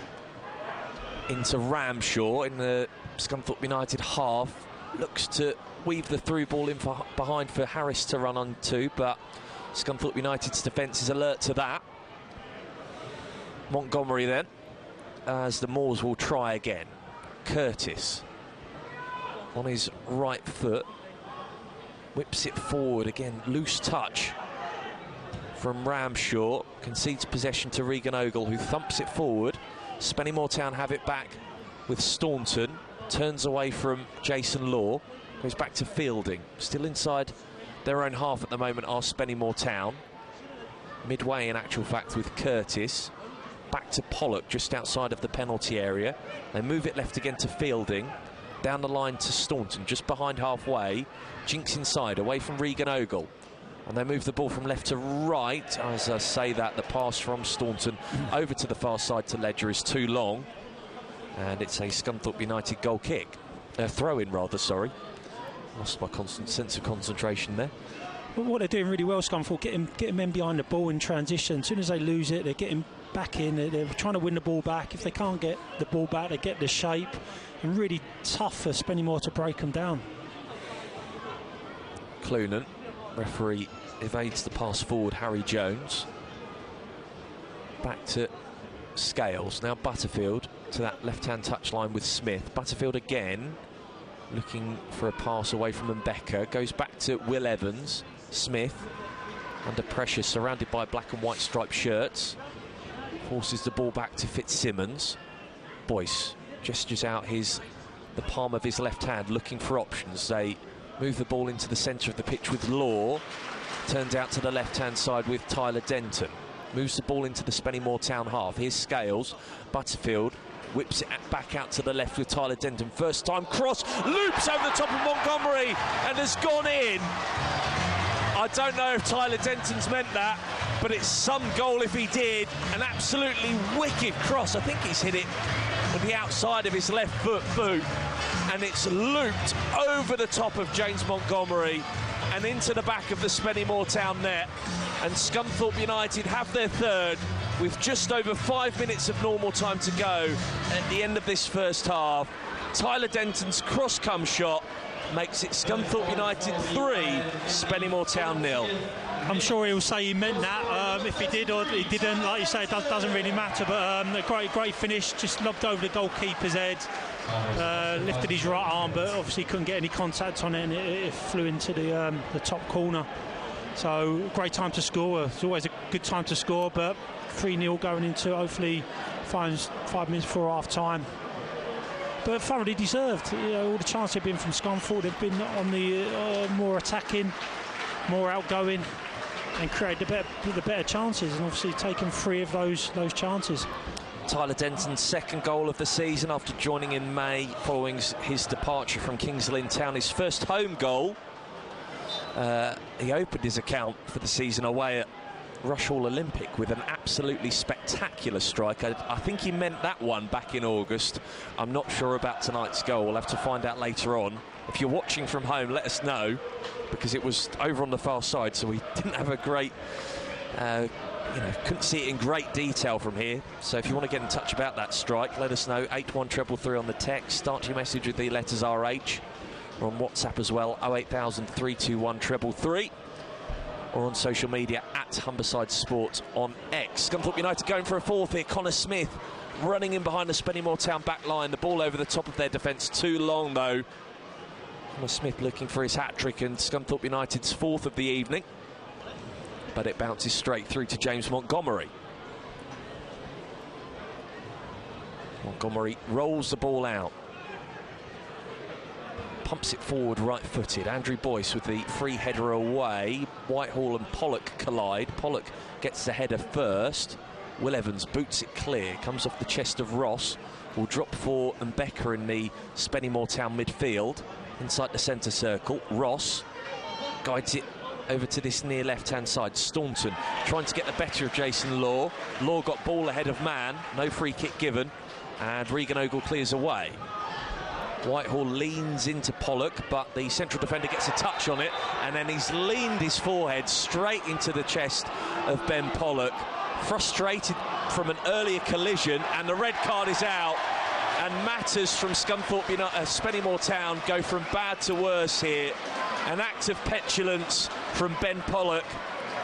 into Ramshaw in the Scunthorpe United half, looks to weave the through ball in behind for Harris to run onto, but Scunthorpe United's defence is alert to that. Montgomery then, as the Moors will try again. Curtis on his right foot, whips it forward again, loose touch from Ramshaw, concedes possession to Regan Ogle, who thumps it forward. Spennymoor Town have it back with Staunton, turns away from Jason Law, goes back to fielding. Still inside their own half at the moment are Spennymoor Town. Midway in actual fact with Curtis. Back to Pollock just outside of the penalty area. They move it left again to fielding. Down the line to Staunton, just behind halfway. Jinks inside, away from Regan Ogle. And they move the ball from left to right. As I say that, the pass from Staunton over to the far side to Ledger is too long. And it's a Scunthorpe United goal kick. Throw-in, rather, sorry. Lost my sense of concentration there. Well, what they're doing really well, Scunthorpe, getting men behind the ball in transition. As soon as they lose it, they're getting back in. They're trying to win the ball back. If they can't get the ball back, they get the shape. And really tough for Spennymoor to break them down. Clunan. Referee evades the pass forward, Harry Jones. Back to Scales. Now Butterfield to that left-hand touchline with Smith. Butterfield again looking for a pass away from Mbeka. Goes back to Will Evans. Smith under pressure, surrounded by black and white striped shirts. Forces the ball back to Fitzsimmons. Boyce gestures out the palm of his left hand, looking for options. They move the ball into the centre of the pitch with Law. Turns out to the left-hand side with Tyler Denton. Moves the ball into the Spennymoor Town half. Here's Scales. Butterfield whips it back out to the left with Tyler Denton. First time cross, loops over the top of Montgomery and has gone in. I don't know if Tyler Denton's meant that, but it's some goal if he did. An absolutely wicked cross. I think he's hit it with the outside of his left boot, and it's looped over the top of James Montgomery and into the back of the Spennymoor Town net. And Scunthorpe United have their third with just over 5 minutes of normal time to go at the end of this first half. Tyler Denton's cross-come shot makes it Scunthorpe United 3, Spennymoor Town 0. I'm sure he'll say he meant that. If he did or he didn't, like you say, it doesn't really matter. But a great finish, just lobbed over the goalkeeper's head, lifted his right arm, but obviously couldn't get any contact on it, and it flew into the top corner. So great time to score. It's always a good time to score, but 3-0 going into hopefully 5 minutes before half time. But thoroughly deserved. All the chances have been from Scunthorpe. They've been on the more attacking, more outgoing, and created the better chances, and obviously taken 3 of those chances. Tyler Denton's second goal of the season after joining in May following his departure from Kings Lynn Town. His first home goal. He opened his account for the season away at Rushall Olympic with an absolutely spectacular strike. I think he meant that one back in August. I'm not sure about tonight's goal. We'll have to find out later on. If you're watching from home, let us know, because it was over on the far side, so we didn't have a great, couldn't see it in great detail from here. So if you want to get in touch about that strike, let us know. 81333 on the text. Start your message with the letters RH. Or on WhatsApp as well, 08000 321 333. Or on social media at Humberside Sport on X. Scunthorpe United going for a fourth here. Connor Smith running in behind the Spennymoor Town back line. The ball over the top of their defence. Too long though. Connor Smith looking for his hat-trick, and Scunthorpe United's fourth of the evening. But it bounces straight through to James Montgomery. Montgomery rolls the ball out. Pumps it forward right-footed. Andrew Boyce with the free header away. Whitehall and Pollock collide. Pollock gets the header first. Will Evans boots it clear. Comes off the chest of Ross. Will drop for Mbeka in the Spennymoor Town midfield. Inside the centre circle. Ross guides it over to this near left-hand side. Staunton trying to get the better of Jason Law. Law got ball ahead of man. No free kick given. And Regan Ogle clears away. Whitehall leans into Pollock, but the central defender gets a touch on it, and then he's leaned his forehead straight into the chest of Ben Pollock. Frustrated from an earlier collision, and the red card is out, and matters from Spennymoor Town go from bad to worse here. An act of petulance from Ben Pollock,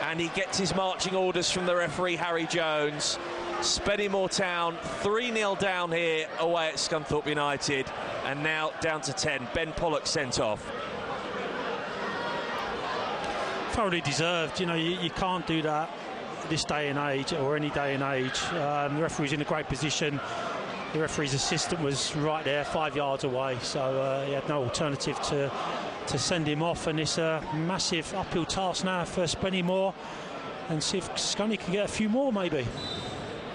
and he gets his marching orders from the referee Harry Jones. Spennymoor Town 3-0 down here away at Scunthorpe United, and now down to 10. Ben Pollock sent off. Thoroughly deserved. You can't do that this day and age, or any day and age. The referee's in a great position. The referee's assistant was right there, 5 yards away, so he had no alternative to send him off, and it's a massive uphill task now for Spennymoor, and see if Scunny can get a few more maybe.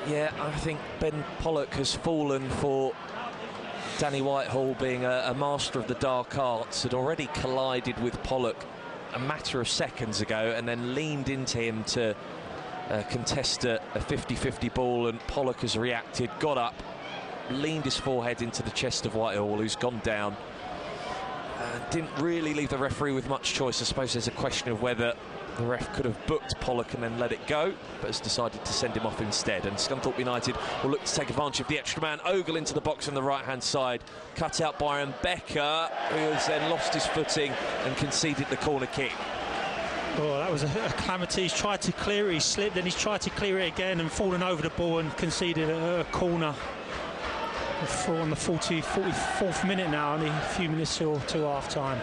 Yeah, I think Ben Pollock has fallen for Danny Whitehall being a master of the dark arts. Had already collided with Pollock a matter of seconds ago, and then leaned into him to contest a 50-50 ball, and Pollock has reacted, got up, leaned his forehead into the chest of Whitehall, who's gone down. Didn't really leave the referee with much choice. I suppose there's a question of whether The ref could have booked Pollock and then let it go, but has decided to send him off instead. And Scunthorpe United will look to take advantage of the extra man. Ogle into the box on the right-hand side. Cut out by Becker, who has then lost his footing and conceded the corner kick. Oh, that was a calamity. He's tried to clear it, he slipped, then he's tried to clear it again and fallen over the ball and conceded a corner. On the 44th minute now, only a few minutes till half-time.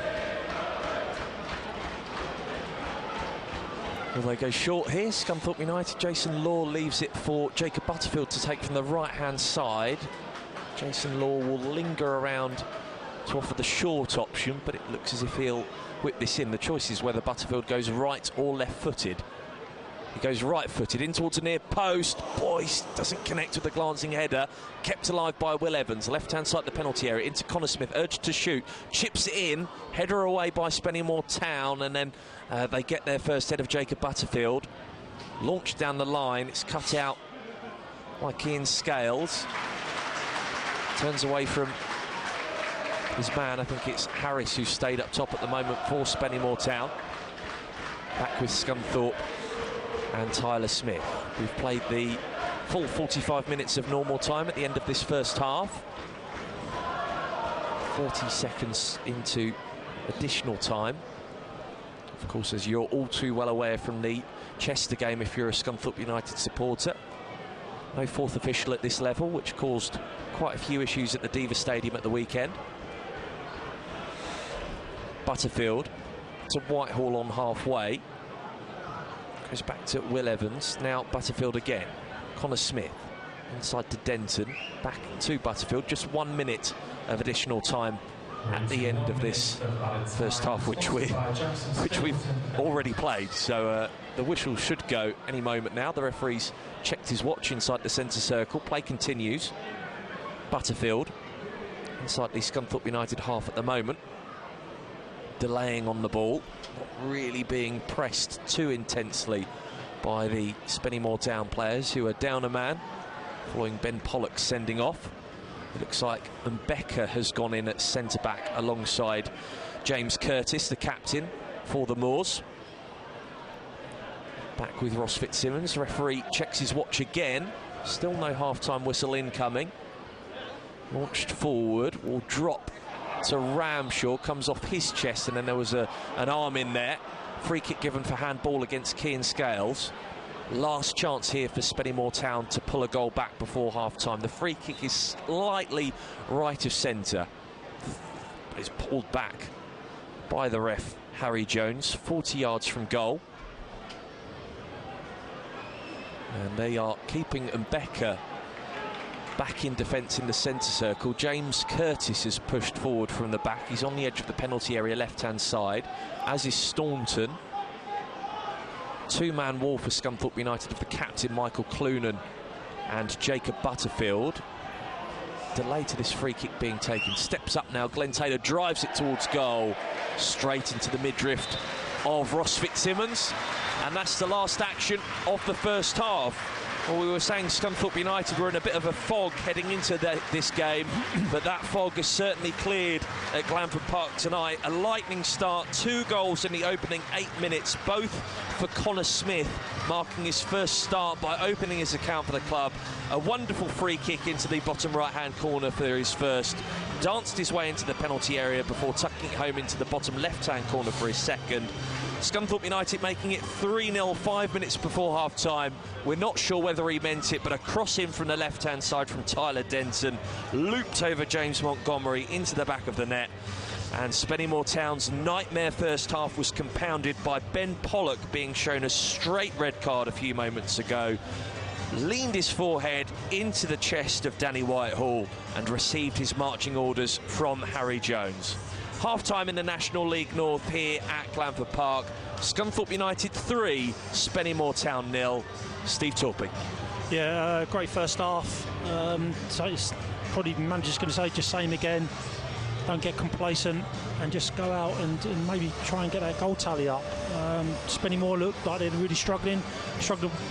Well, they go short here. Scunthorpe United. Jason Law leaves it for Jacob Butterfield to take from the right-hand side. Jason Law will linger around to offer the short option, but it looks as if he'll whip this in. The choice is whether Butterfield goes right or left-footed. He goes right-footed in towards the near post. Boyce doesn't connect with the glancing header. Kept alive by Will Evans. Left-hand side of the penalty area into Connor Smith. Urged to shoot. Chips it in. Header away by Spennymoor Town. And then they get their first head of Jacob Butterfield. Launched down the line. It's cut out by Cian Scales. Turns away from his man. I think it's Harris who stayed up top at the moment for Spennymoor Town. Back with Scunthorpe and Tyler Smith. We've played the full 45 minutes of normal time at the end of this first half. 30 seconds into additional time. Of course, as you're all too well aware from the Chester game, if you're a Scunthorpe United supporter, no fourth official at this level, which caused quite a few issues at the Diva Stadium at the weekend. Butterfield to Whitehall on halfway. Goes back to Will Evans. Now Butterfield again. Connor Smith inside to Denton. Back to Butterfield. Just 1 minute of additional time at the end of this first half, which we've already played. So the whistle should go any moment now. The referee's checked his watch inside the centre circle. Play continues. Butterfield inside the Scunthorpe United half at the moment. Delaying on the ball, not really being pressed too intensely by the Spennymoor Town players, who are down a man following Ben Pollock's sending off. It looks like Becker has gone in at centre-back alongside James Curtis, the captain for the Moors. Back with Ross Fitzsimmons. The referee checks his watch again. Still no half-time whistle incoming. Launched forward, will drop to Ramshaw, comes off his chest, and then there was an arm in there. Free kick given for handball against Cian Scales. Last chance here for Spennymoor Town to pull a goal back before half-time. The free kick is slightly right of centre. It's pulled back by the ref, Harry Jones, 40 yards from goal. And they are keeping Becker back in defence in the centre circle. James Curtis has pushed forward from the back. He's on the edge of the penalty area, left-hand side, as is Staunton. Two-man wall for Scunthorpe United of the captain, Michael Clunan, and Jacob Butterfield. Delay to this free kick being taken. Steps up now. Glenn Taylor drives it towards goal. Straight into the midriff of Ross Fitzsimmons. And that's the last action of the first half. Well, we were saying Scunthorpe United were in a bit of a fog heading into this game, but that fog has certainly cleared at Glanford Park tonight. A lightning start, 2 goals in the opening 8 minutes, both for Connor Smith, marking his first start by opening his account for the club. A wonderful free kick into the bottom right-hand corner for his first. Danced his way into the penalty area before tucking it home into the bottom left-hand corner for his second. Scunthorpe United making it 3-0 5 minutes before half-time. We're not sure whether he meant it, but a cross in from the left-hand side from Tyler Denton, looped over James Montgomery into the back of the net. And Spennymoor Town's nightmare first half was compounded by Ben Pollock being shown a straight red card a few moments ago. Leaned his forehead into the chest of Danny Whitehall and received his marching orders from Harry Jones. Half-time in the National League North here at Glanford Park. Scunthorpe United 3, Spennymoor Town 0. Steve Torping. Yeah, great first half. So it's probably the manager's going to say just same again. Don't get complacent and just go out and maybe try and get that goal tally up. Spennymoor looked like they're really struggling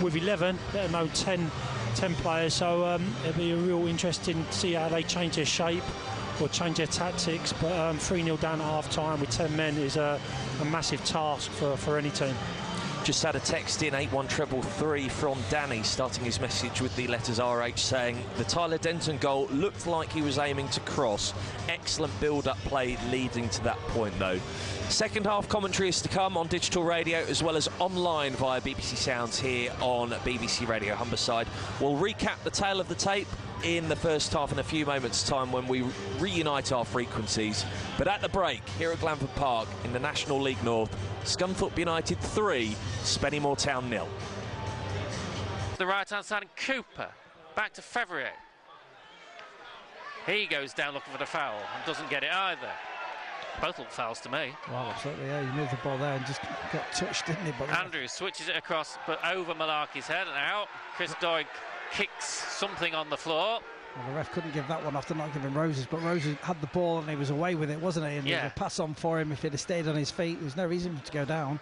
with 11, let alone 10 players. So it'll be a real interesting to see how they change their shape or change their tactics. But 3-0 down at half-time with 10 men is a massive task for any team. Just had a text in 81333 from Danny, starting his message with the letters RH, saying the Tyler Denton goal looked like he was aiming to cross. Excellent build-up play leading to that point, though. Second half commentary is to come on digital radio as well as online via BBC Sounds here on BBC Radio Humberside. We'll recap the tale of the tape in the first half in a few moments' time when we reunite our frequencies. But at the break, here at Glanford Park in the National League North, Scunthorpe United 3, Spennymoor Town 0. The right-hand side, and Cooper back to Fevrier. He goes down looking for the foul and doesn't get it either. Both look fouls to me. Well, absolutely, yeah. He moved the ball there and just got touched, didn't he? But Andrews switches it across, but over Malarkey's head and out. Chris Doig kicks something on the floor. Well, the ref couldn't give that one after not giving Roses, but Roses had the ball and he was away with it, wasn't he? And yeah, there was a pass on for him if he'd have stayed on his feet. There's no reason to go down.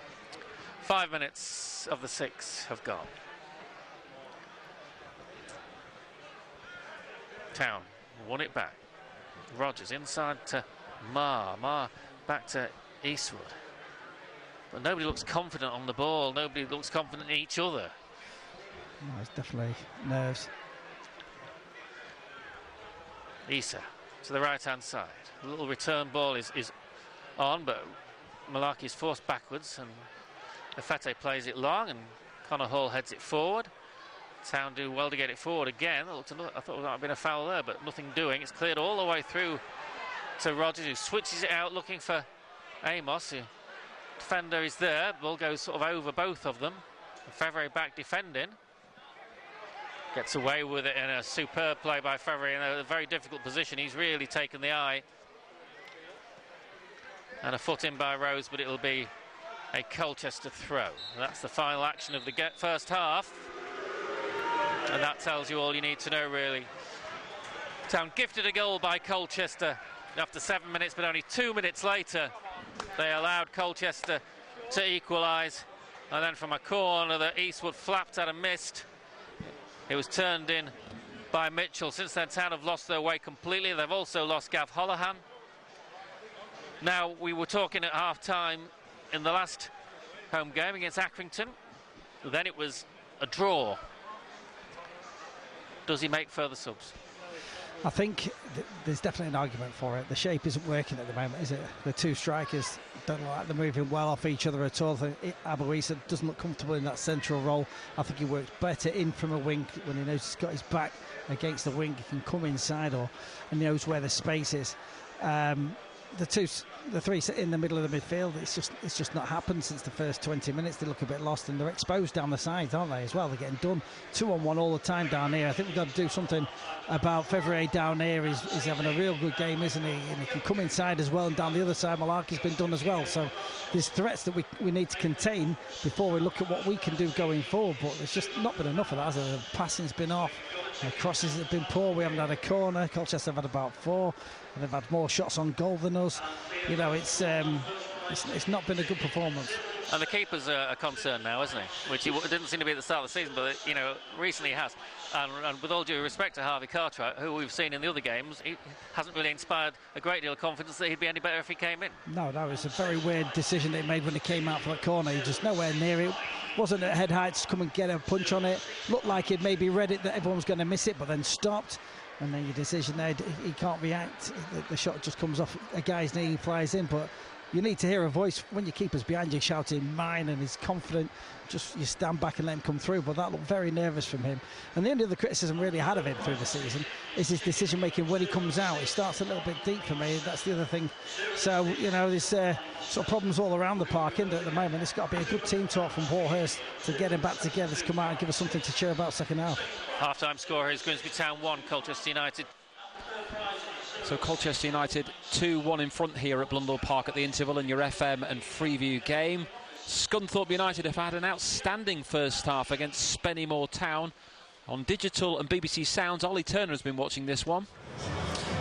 5 minutes of the 6 have gone. Town won it back. Rogers inside to Marr back to Eastwood. But nobody looks confident on the ball. Nobody looks confident in each other. No, it's definitely nerves. Issa to the right-hand side. A little return ball is on, but Malarkey is forced backwards, and Efete plays it long, and Connor Hall heads it forward. Town do well to get it forward again. I thought there might have been a foul there, but nothing doing. It's cleared all the way through to Rogers, who switches it out looking for Amos. The defender is there. Ball goes sort of over both of them. Fevrier back defending. Gets away with it in a superb play by Fevrier in a very difficult position. He's really taken the eye. And a foot in by Rose, but it'll be a Colchester throw. And that's the final action of the first half. And that tells you all you need to know, really. Town gifted a goal by Colchester after 7 minutes, but only 2 minutes later they allowed Colchester to equalise. And then from a corner that Eastwood flapped at and missed, it was turned in by Mitchell. Since then, Town have lost their way completely. They've also lost Gav Holohan. Now, we were talking at half-time in the last home game against Accrington. Then it was a draw. Does he make further subs? I think there's definitely an argument for it. The shape isn't working at the moment, is it? The two strikers don't look like they're moving well off each other at all. I think Abu Issa doesn't look comfortable in that central role. I think he works better in from a wing when he knows he's got his back against the wing. He can come inside and he knows where the space is. The three sit in the middle of the midfield. It's just not happened since the first 20 minutes. They look a bit lost and they're exposed down the sides, aren't they, as well? They're getting done 2-on-1 all the time down here. I think we've got to do something about Fevrier down here. He's having a real good game, isn't he? And he can come inside as well, and down the other side Malarkey's been done as well. So there's threats that we need to contain before we look at what we can do going forward, but there's just not been enough of that, has there? The passing's been off, the crosses have been poor. We haven't had a corner. Colchester have had about 4. And they've had more shots on goal than us. You know, it's not been a good performance. And the keeper's a concern now, isn't he? Which he didn't seem to be at the start of the season, but, you know, recently he has. And with all due respect to Harvey Cartwright, who we've seen in the other games, he hasn't really inspired a great deal of confidence that he'd be any better if he came in. No, it's a very weird decision that he made when he came out for the corner. He just nowhere near it. Wasn't at head height to come and get a punch on it. Looked like he'd maybe read it that everyone was going to miss it, but then stopped. And then your decision there, he can't react. The shot just comes off a guy's knee, he flies in. But you need to hear a voice when your keeper's behind you shouting mine, and he's confident. Just you stand back and let him come through. But that looked very nervous from him. And the only other criticism really had of him through the season is his decision making when he comes out. He starts a little bit deep for me. That's the other thing. So you know, there's sort of problems all around the park, isn't there, at the moment. It's got to be a good team talk from Paulhurst to get him back together to come out and give us something to cheer about second half. Half-time score is Grimsby Town 1, Colchester United. So Colchester United 2-1 in front here at Blundell Park at the interval in your FM and Freeview game. Scunthorpe United have had an outstanding first half against Spennymoor Town. On digital and BBC Sounds, Ollie Turner has been watching this one.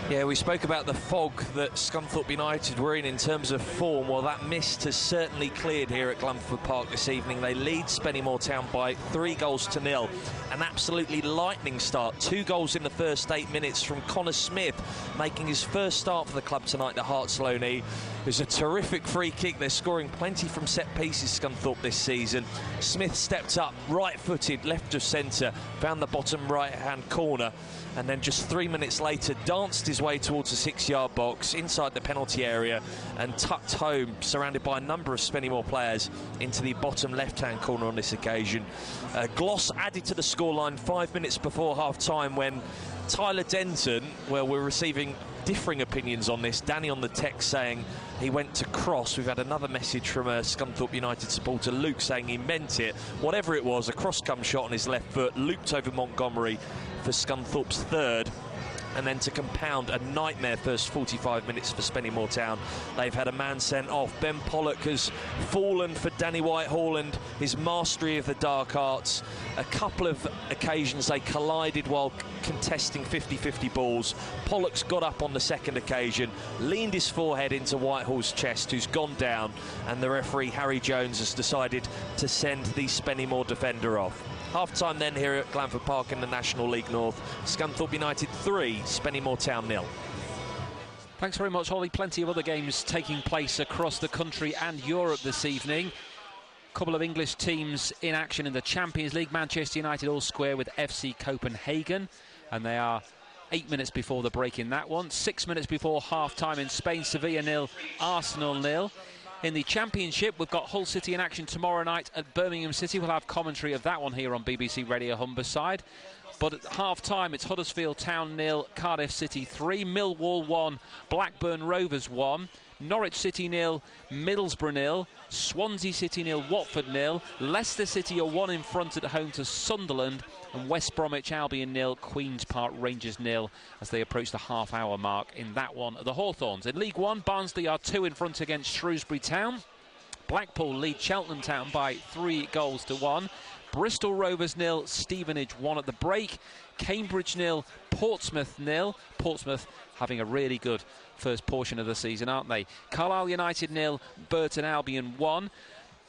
Yeah, we spoke about the fog that Scunthorpe United were in terms of form. Well, that mist has certainly cleared here at Glanford Park this evening. They lead Spennymoor Town by 3-0. An absolutely lightning start. 2 goals in the first 8 minutes from Connor Smith, making his first start for the club tonight, the Hearts low knee. It was a terrific free kick. They're scoring plenty from set pieces, Scunthorpe, this season. Smith stepped up, right-footed, left of centre, found the bottom right-hand corner, and then just 3 minutes later danced his way towards the 6-yard box inside the penalty area and tucked home, surrounded by a number of Spennymoor players, into the bottom left-hand corner on this occasion. Gloss added to the scoreline 5 minutes before half-time when Tyler Denton, well, we're receiving differing opinions on this. Danny on the text saying he went to cross. We've had another message from a Scunthorpe United supporter, Luke, saying he meant it. Whatever it was, a cross-come shot on his left foot, looped over Montgomery for Scunthorpe's third. And then to compound a nightmare first 45 minutes for Spennymoor Town, they've had a man sent off. Ben Pollock has fallen for Danny Whitehall and his mastery of the dark arts. A couple of occasions they collided while contesting 50-50 balls. Pollock's got up on the second occasion, leaned his forehead into Whitehall's chest, who's gone down, and the referee, Harry Jones, has decided to send the Spennymoor defender off. Half-time then here at Glanford Park in the National League North. Scunthorpe United 3, Spennymoor Town 0. Thanks very much, Holly. Plenty of other games taking place across the country and Europe this evening. A couple of English teams in action in the Champions League. Manchester United all square with FC Copenhagen, and they are 8 minutes before the break in that one. 6 minutes before half-time in Spain, Sevilla 0, Arsenal 0. In the Championship, we've got Hull City in action tomorrow night at Birmingham City. We'll have commentary of that one here on BBC Radio Humberside. But at half-time, it's Huddersfield Town 0, Cardiff City 3, Millwall 1, Blackburn Rovers 1, Norwich City 0, Middlesbrough 0, Swansea City 0, Watford 0, Leicester City are 1 in front at home to Sunderland, and West Bromwich Albion 0, Queen's Park Rangers 0 as they approach the half-hour mark in that one at the Hawthorns. In League One, Barnsley are 2 in front against Shrewsbury Town. Blackpool lead Cheltenham Town by 3-1. Bristol Rovers 0, Stevenage 1 at the break. Cambridge 0, Portsmouth 0. Portsmouth having a really good first portion of the season, aren't they? Carlisle United 0, Burton Albion 1.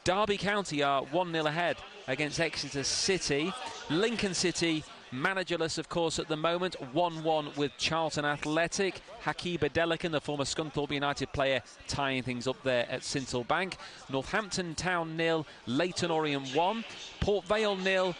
Derby County are 1-0 ahead against Exeter City. Lincoln City managerless, of course, at the moment, 1-1 with Charlton Athletic. Hakiba Delican, the former Scunthorpe United player, tying things up there at Sincil Bank. Northampton Town 0, Leyton Orient 1. Port Vale 0,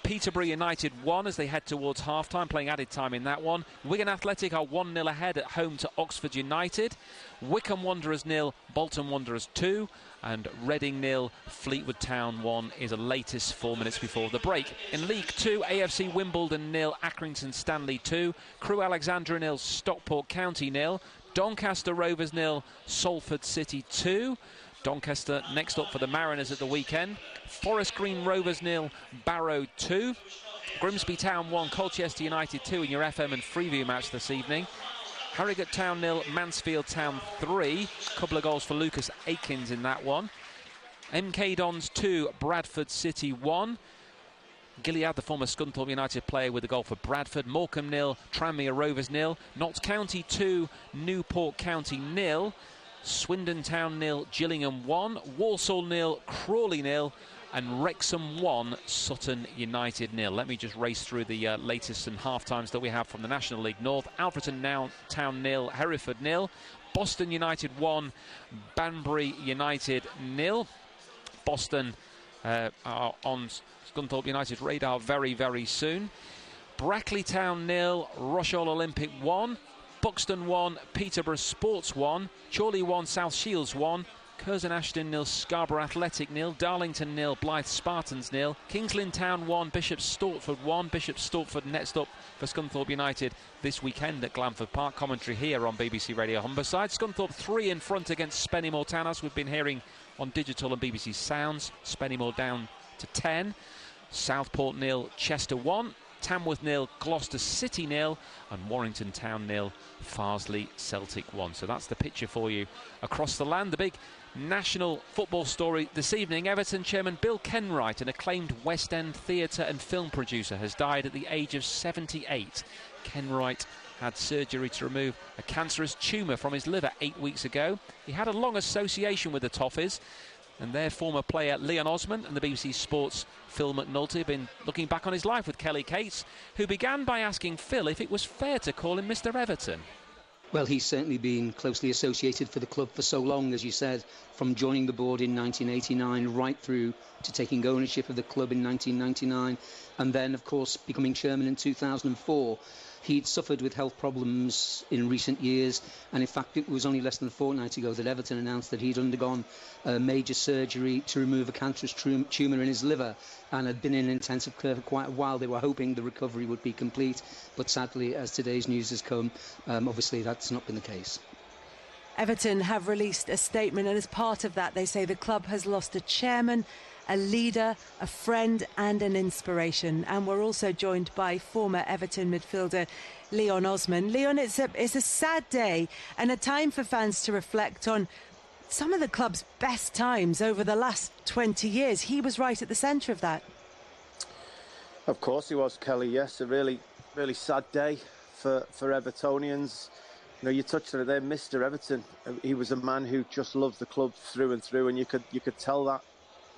Peterborough United 1 as they head towards half-time, playing added time in that one. Wigan Athletic are 1-0 ahead at home to Oxford United. Wycombe Wanderers 0, Bolton Wanderers 2. And Reading 0, Fleetwood Town 1 is the latest 4 minutes before the break. In League 2, AFC Wimbledon 0, Accrington Stanley 2. Crewe Alexandra 0, Stockport County 0. Doncaster Rovers 0, Salford City 2. Doncaster next up for the Mariners at the weekend. Forest Green Rovers 0, Barrow 2. Grimsby Town 1, Colchester United 2 in your FM and Freeview match this evening. Harrogate Town 0, Mansfield Town 3. Couple of goals for Lucas Akins in that one. MK Dons 2, Bradford City 1. Gilead, the former Scunthorpe United player, with a goal for Bradford. Morecambe 0, Tranmere Rovers 0. Notts County 2, Newport County 0. Swindon Town 0, Gillingham 1. Walsall 0, Crawley 0. And Wrexham 1, Sutton United 0. Let me just race through the latest and half-times that we have from the National League North. Alfreton Town 0, Hereford 0. Boston United 1, Banbury United 0. Boston are on Scunthorpe United's radar very, very soon. Brackley Town 0, Rochelle Olympic 1. Buxton 1, Peterborough Sports 1. Chorley 1, South Shields 1. Curzon Ashton 0, Scarborough Athletic 0, Darlington 0, Blythe Spartans 0, Kings Lynn Town 1, Bishop Stortford 1. Bishop Stortford next up for Scunthorpe United this weekend at Glanford Park. Commentary here on BBC Radio Humberside. Scunthorpe 3 in front against Spennymoor Town, as we've been hearing on digital and BBC Sounds. Spennymoor down to 10. Southport 0, Chester 1. Tamworth 0, Gloucester City 0, and Warrington Town 0, Farsley Celtic 1. So that's the picture for you across the land. The big national football story this evening: Everton chairman Bill Kenwright, an acclaimed West End theatre and film producer, has died at the age of 78. Kenwright had surgery to remove a cancerous tumour from his liver 8 weeks ago. He had a long association with the Toffees, and their former player Leon Osman and the BBC Sports Phil McNulty have been looking back on his life with Kelly Cates, who began by asking Phil if it was fair to call him Mr. Everton. Well, he's certainly been closely associated for the club for so long, as you said, from joining the board in 1989 right through to taking ownership of the club in 1999, and then, of course, becoming chairman in 2004. He'd suffered with health problems in recent years, and in fact it was only less than a fortnight ago that Everton announced that he'd undergone major surgery to remove a cancerous tumour in his liver and had been in intensive care for quite a while. They were hoping the recovery would be complete, but sadly, as today's news has come, obviously that's not been the case. Everton have released a statement, and as part of that they say the club has lost a chairman, a leader, a friend and an inspiration. And we're also joined by former Everton midfielder Leon Osman. Leon, it's a sad day and a time for fans to reflect on some of the club's best times over the last 20 years. He was right at the centre of that. Of course he was, Kelly, yes. A really, really sad day for Evertonians. You know, you touched on it there, Mr. Everton. He was a man who just loved the club through and through, and you could tell that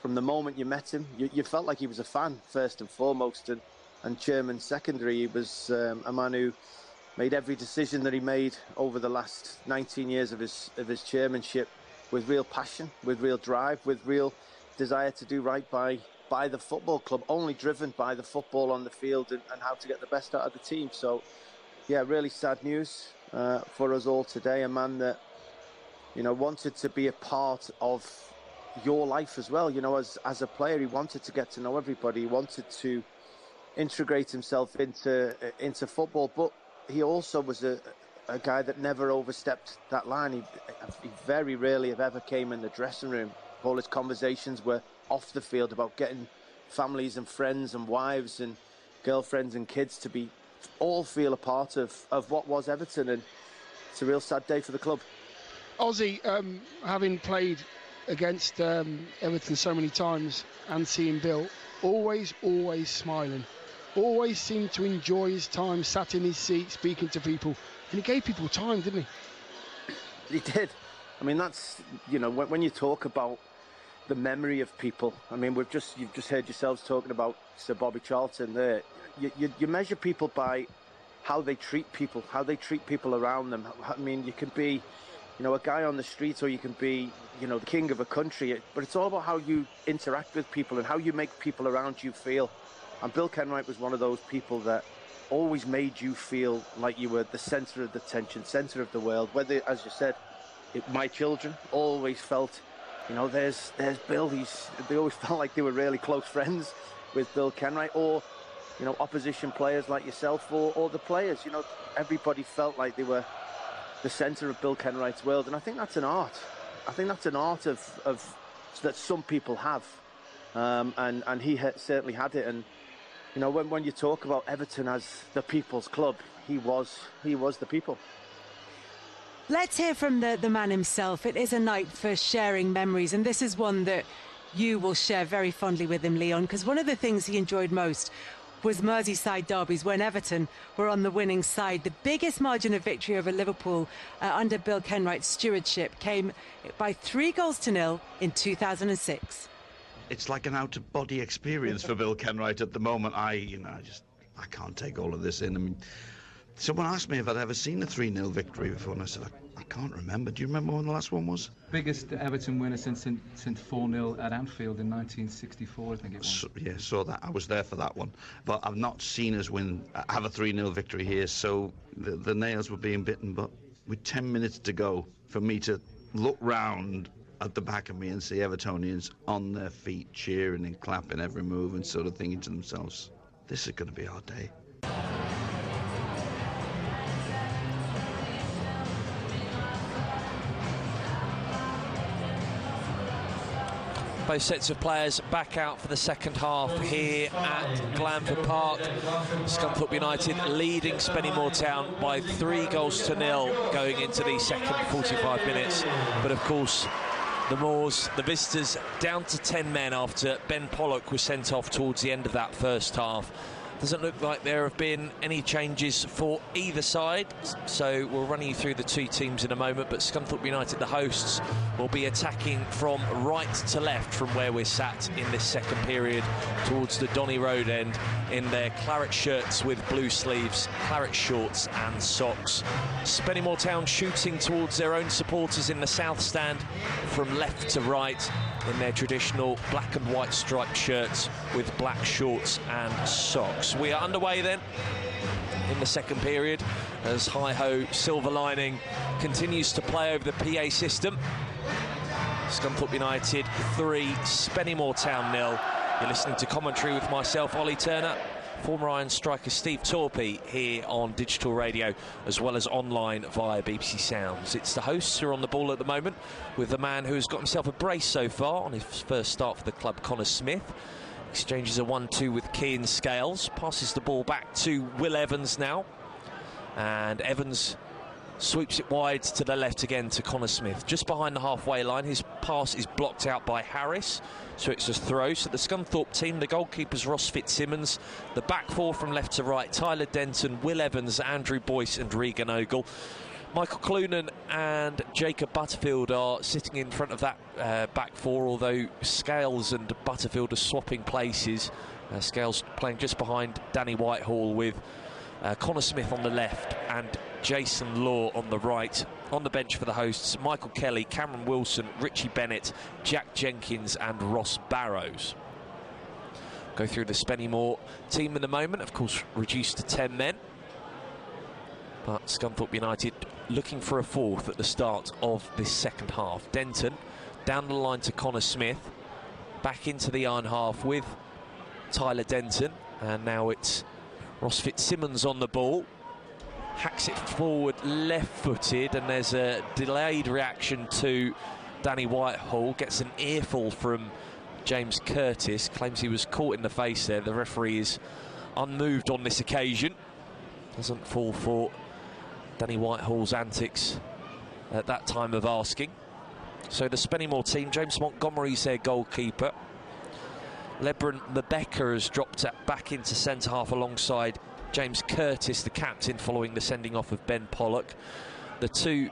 from the moment you met him. You felt like he was a fan first and foremost, and chairman secondary. He was a man who made every decision that he made over the last 19 years of his chairmanship with real passion, with real drive, with real desire to do right by the football club, only driven by the football on the field and how to get the best out of the team. So yeah, really sad news for us all today. A man that, you know, wanted to be a part of your life as well. You know, as a player, he wanted to get to know everybody. He wanted to integrate himself into football, but he also was a guy that never overstepped that line. He very rarely, if ever, came in the dressing room. All his conversations were off the field about getting families and friends and wives and girlfriends and kids to be all feel a part of what was Everton, and it's a real sad day for the club. Ozzy, having played against Everton so many times and seeing Bill, always smiling, always seemed to enjoy his time, sat in his seat speaking to people, and he gave people time, didn't he? He did. I mean, that's, you know, when you talk about the memory of people, I mean, you've just heard yourselves talking about Sir Bobby Charlton there. You measure people by how they treat people around them. I mean, you can be, you know, a guy on the street, or you can be, you know, the king of a country, but it's all about how you interact with people and how you make people around you feel. And Bill Kenwright was one of those people that always made you feel like you were the centre of the attention, centre of the world. Whether, as you said, my children always felt, you know, there's Bill. They always felt like they were really close friends with Bill Kenwright, or, you know, opposition players like yourself, or the players. You know, everybody felt like they were the centre of Bill Kenwright's world, and I think that's an art. I think that's an art of that some people have, and he certainly had it. And you know, when you talk about Everton as the people's club, he was the people. Let's hear from the man himself. It is a night for sharing memories, and this is one that you will share very fondly with him, Leon, because one of the things he enjoyed most was Merseyside derbies when Everton were on the winning side. The biggest margin of victory over Liverpool under Bill Kenwright's stewardship came by 3-0 in 2006. It's like an out-of-body experience for Bill Kenwright at the moment. I can't take all of this in. I mean, someone asked me if I'd ever seen a 3-0 victory before, and I said, I can't remember. Do you remember when the last one was? Biggest Everton winner since 4-0 at Anfield in 1964, I think it was. Yeah, saw that. I was there for that one. But I've not seen us have a 3-0 victory here, so the nails were being bitten. But with 10 minutes to go, for me to look round at the back of me and see Evertonians on their feet, cheering and clapping every move and sort of thinking to themselves, this is going to be our day. Both sets of players back out for the second half here at Glanford Park. Scunthorpe United leading Spennymoor Town by 3-0 going into the second 45 minutes. But of course, the Moors, the visitors, down to 10 men after Ben Pollock was sent off towards the end of that first half. Doesn't look like there have been any changes for either side, so we'll run you through the two teams in a moment. But Scunthorpe United, the hosts, will be attacking from right to left from where we're sat in this second period towards the Donny Road end in their claret shirts with blue sleeves, claret shorts and socks. Spennymoor Town shooting towards their own supporters in the south stand from left to right in their traditional black and white striped shirts with black shorts and socks. We are underway then in the second period as Hi-Ho Silver Lining continues to play over the PA system. Scunthorpe United 3, Spennymoor Town 0. You're listening to commentary with myself, Ollie Turner, former Iron striker Steve Torpey here on digital radio as well as online via BBC Sounds. It's the hosts who are on the ball at the moment with the man who has got himself a brace so far on his first start for the club, Connor Smith. Exchanges a 1-2 with Kean Scales, passes the ball back to Will Evans now, and Evans sweeps it wide to the left again to Connor Smith. Just behind the halfway line, his pass is blocked out by Harris, so it's a throw. So the Scunthorpe team, the goalkeepers Ross Fitzsimmons, the back four from left to right, Tyler Denton, Will Evans, Andrew Boyce and Regan Ogle. Michael Clunan and Jacob Butterfield are sitting in front of that back four, although Scales and Butterfield are swapping places. Scales playing just behind Danny Whitehall with Connor Smith on the left and Jason Law on the right. On the bench for the hosts, Michael Kelly, Cameron Wilson, Richie Bennett, Jack Jenkins and Ross Barrows. Go through the Spennymoor team in a moment, of course reduced to 10 men. But Scunthorpe United looking for a fourth at the start of this second half. Denton down the line to Connor Smith, back into the iron half with Tyler Denton, and now it's Ross Fitzsimmons on the ball. Hacks it forward left-footed, and there's a delayed reaction to Danny Whitehall. Gets an earful from James Curtis, claims he was caught in the face there. The referee is unmoved on this occasion. Doesn't fall for Danny Whitehall's antics at that time of asking. So the Spennymoor team, James Montgomery's their goalkeeper. Lebron Mbeka has dropped back into centre-half alongside James Curtis, the captain, following the sending off of Ben Pollock. The two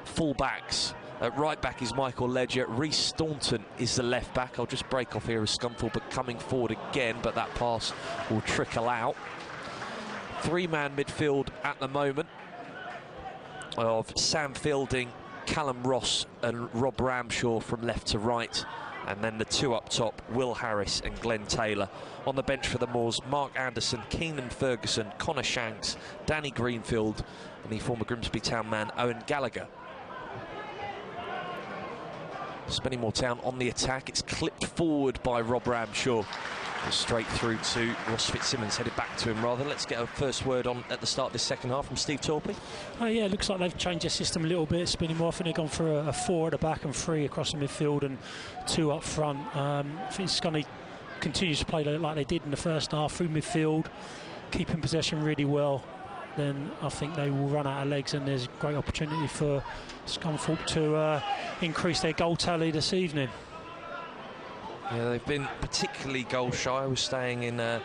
full-backs, at right-back is Michael Ledger. Rhys Staunton is the left-back. I'll just break off here as Scunthorpe are coming forward again, but that pass will trickle out. Three-man midfield at the moment of Sam Fielding, Callum Ross and Rob Ramshaw from left to right, and then the two up top, Will Harris and Glenn Taylor. On the bench for the Moors, Mark Anderson, Keenan Ferguson, Connor Shanks, Danny Greenfield and the former Grimsby Town man Owen Gallagher. Spennymoor Town on the attack. It's clipped forward by Rob Ramshaw. Straight through to Ross Fitzsimmons, headed back to him rather. Let's get a first word on at the start of this second half from Steve Torpey. Oh yeah, it looks like they've changed their system a little bit. Spennymoor, I think they've gone for a four at the back and three across the midfield and two up front. I think Scunny continues to play like they did in the first half through midfield, keeping possession really well. Then I think they will run out of legs, and there's a great opportunity for Scunthorpe to increase their goal tally this evening. Yeah, they've been particularly goal shy. I was staying in our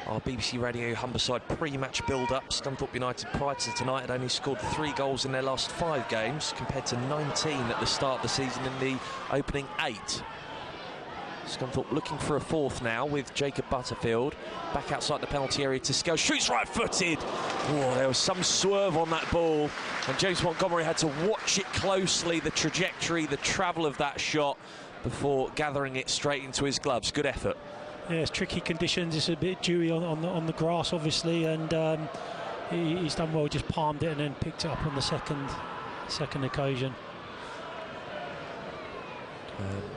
BBC Radio Humberside pre-match build-up. Scunthorpe United prior to tonight had only scored 3 goals in their last 5 games, compared to 19 at the start of the season in the opening 8. Scunthorpe looking for a fourth now with Jacob Butterfield back outside the penalty area to Scales. Shoots right-footed. Oh, there was some swerve on that ball, and James Montgomery had to watch it closely, the trajectory, the travel of that shot, before gathering it straight into his gloves. Good effort. Yeah, it's tricky conditions. It's a bit dewy on the grass, obviously, and he's done well. Just palmed it and then picked it up on the second occasion.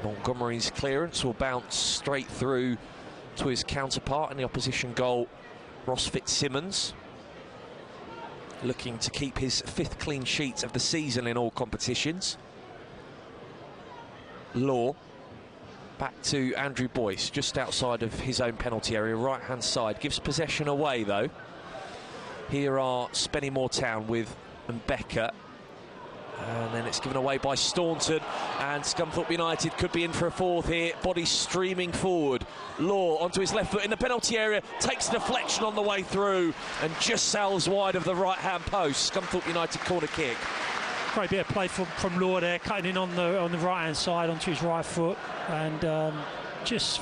Montgomery's clearance will bounce straight through to his counterpart in the opposition goal, Ross Fitzsimmons, looking to keep his 5th clean sheet of the season in all competitions. Law back to Andrew Boyce, just outside of his own penalty area, right hand side. Gives possession away though. Here are Spennymoor Town with Mbeka And then it's given away by Staunton, and Scunthorpe United could be in for a fourth here. Body streaming forward. Law onto his left foot in the penalty area, takes a deflection on the way through and just sails wide of the right-hand post. Scunthorpe United corner kick. Great bit of play from Law there, cutting in on the right-hand side onto his right foot, and just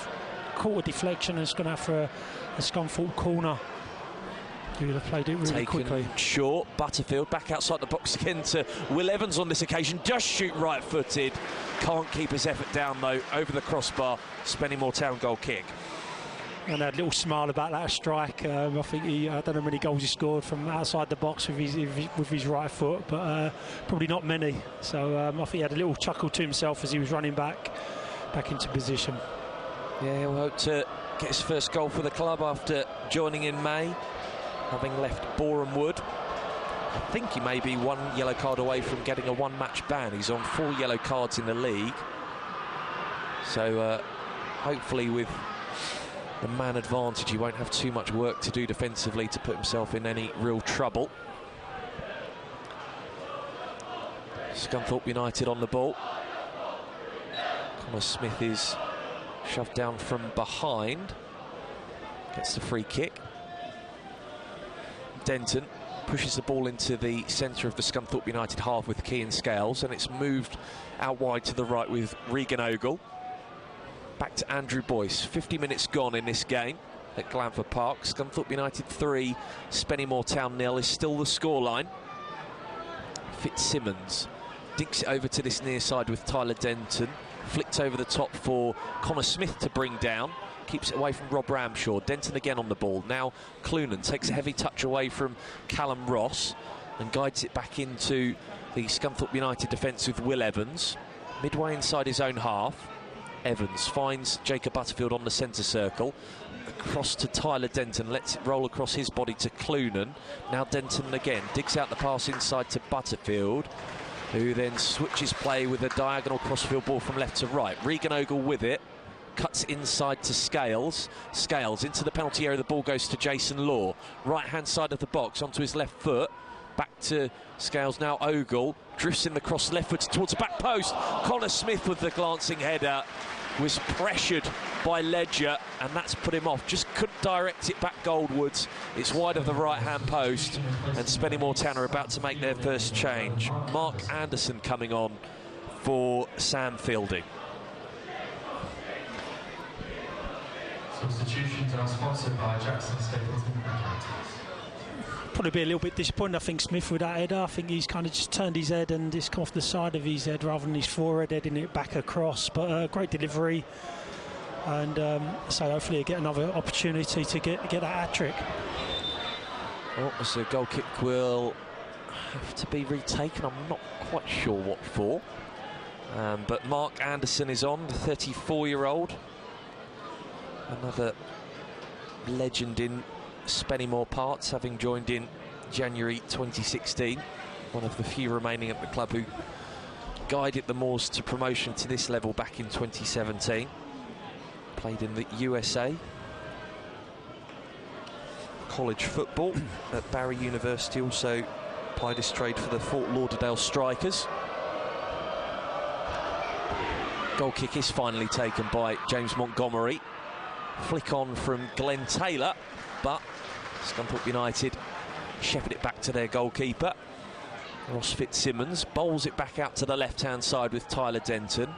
caught a deflection, and it's going out for a Scunthorpe corner. He would have played it really quickly. Short. Butterfield back outside the box again to Will Evans on this occasion. Does shoot right-footed. Can't keep his effort down though. Over the crossbar. Spennymoor Town goal kick. And had a little smile about that strike. I think I don't know how many goals he scored from outside the box with his right foot, but probably not many. So I think he had a little chuckle to himself as he was running back into position. Yeah, he'll hope to get his first goal for the club after joining in May, having left Boreham Wood. I think he may be one yellow card away from getting a one-match ban. He's on 4 yellow cards in the league. So hopefully with the man advantage, he won't have too much work to do defensively to put himself in any real trouble. Scunthorpe United on the ball. Connor Smith is shoved down from behind. Gets the free kick. Denton pushes the ball into the centre of the Scunthorpe United half with Kean Scales, and it's moved out wide to the right with Regan Ogle. Back to Andrew Boyce. 50 minutes gone in this game at Glanford Park. Scunthorpe United 3, Spennymoor Town 0 is still the scoreline. Fitzsimmons dinks it over to this near side with Tyler Denton. Flicked over the top for Connor Smith to bring down. Keeps it away from Rob Ramshaw. Denton again on the ball. Now Clunan takes a heavy touch away from Callum Ross and guides it back into the Scunthorpe United defence with Will Evans. Midway inside his own half. Evans finds Jacob Butterfield on the centre circle. Across to Tyler Denton, lets it roll across his body to Clunan. Now Denton again digs out the pass inside to Butterfield, who then switches play with a diagonal crossfield ball from left to right. Regan Ogle with it, cuts inside to Scales. Scales into the penalty area, the ball goes to Jason Law. Right-hand side of the box, onto his left foot. Back to Scales, now Ogle. Drifts in the cross leftwards towards the back post. Connor Smith with the glancing header. Was pressured by Ledger, and that's put him off. Just couldn't direct it back goalwards. It's wide of the right-hand post, and Spennymoor Town are about to make their first change. Mark Anderson coming on for Sam Fielding. Substitutions are sponsored by Jackson Stapleton. Probably be a little bit disappointed, I think, Smith with that header. I think he's kind of just turned his head and it's come off the side of his head rather than his forehead, heading it back across. But great delivery, and so hopefully he'll get another opportunity to get that hat-trick. Well, so goal kick will have to be retaken. I'm not quite sure what for. But Mark Anderson is on, the 34-year-old. Another legend in Spennymoor parts, having joined in January 2016. One of the few remaining at the club who guided the Moors to promotion to this level back in 2017. Played in the USA. College football at Barry University, also plied his trade for the Fort Lauderdale Strikers. Goal kick is finally taken by James Montgomery. Flick on from Glenn Taylor, but Scunthorpe United shepherd it back to their goalkeeper. Ross Fitzsimmons bowls it back out to the left-hand side with Tyler Denton.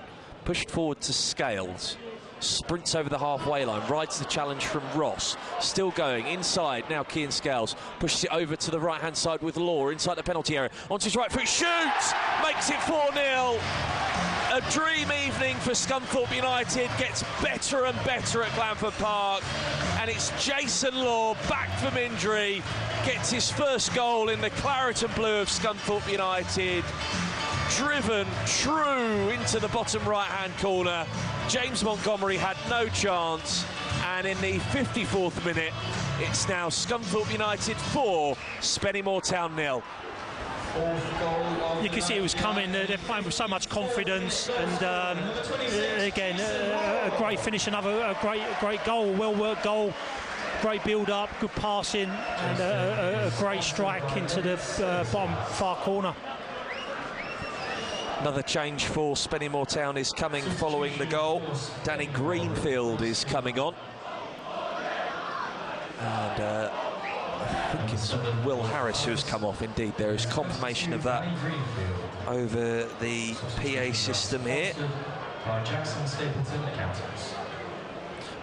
Pushed forward to Scales. Sprints over the halfway line, rides the challenge from Ross. Still going inside, now Kean Scales. Pushes it over to the right-hand side with Law inside the penalty area. Onto his right foot, shoots! Makes it 4-0. A dream evening for Scunthorpe United, gets better and better at Glanford Park, and it's Jason Law back from injury, gets his first goal in the claret and blue of Scunthorpe United. Driven true into the bottom right-hand corner. James Montgomery had no chance, and in the 54th minute, it's now Scunthorpe United 4, Spennymoor Town 0. You can see it was coming. They're playing with so much confidence, and again, a great finish, a great goal, well-worked goal, great build-up, good passing, and a great strike into the bottom far corner. Another change for Spennymoor Town is coming following the goal. Danny Greenfield is coming on. And I think it's Will Harris who has come off. Indeed, there is confirmation of that over the PA system here.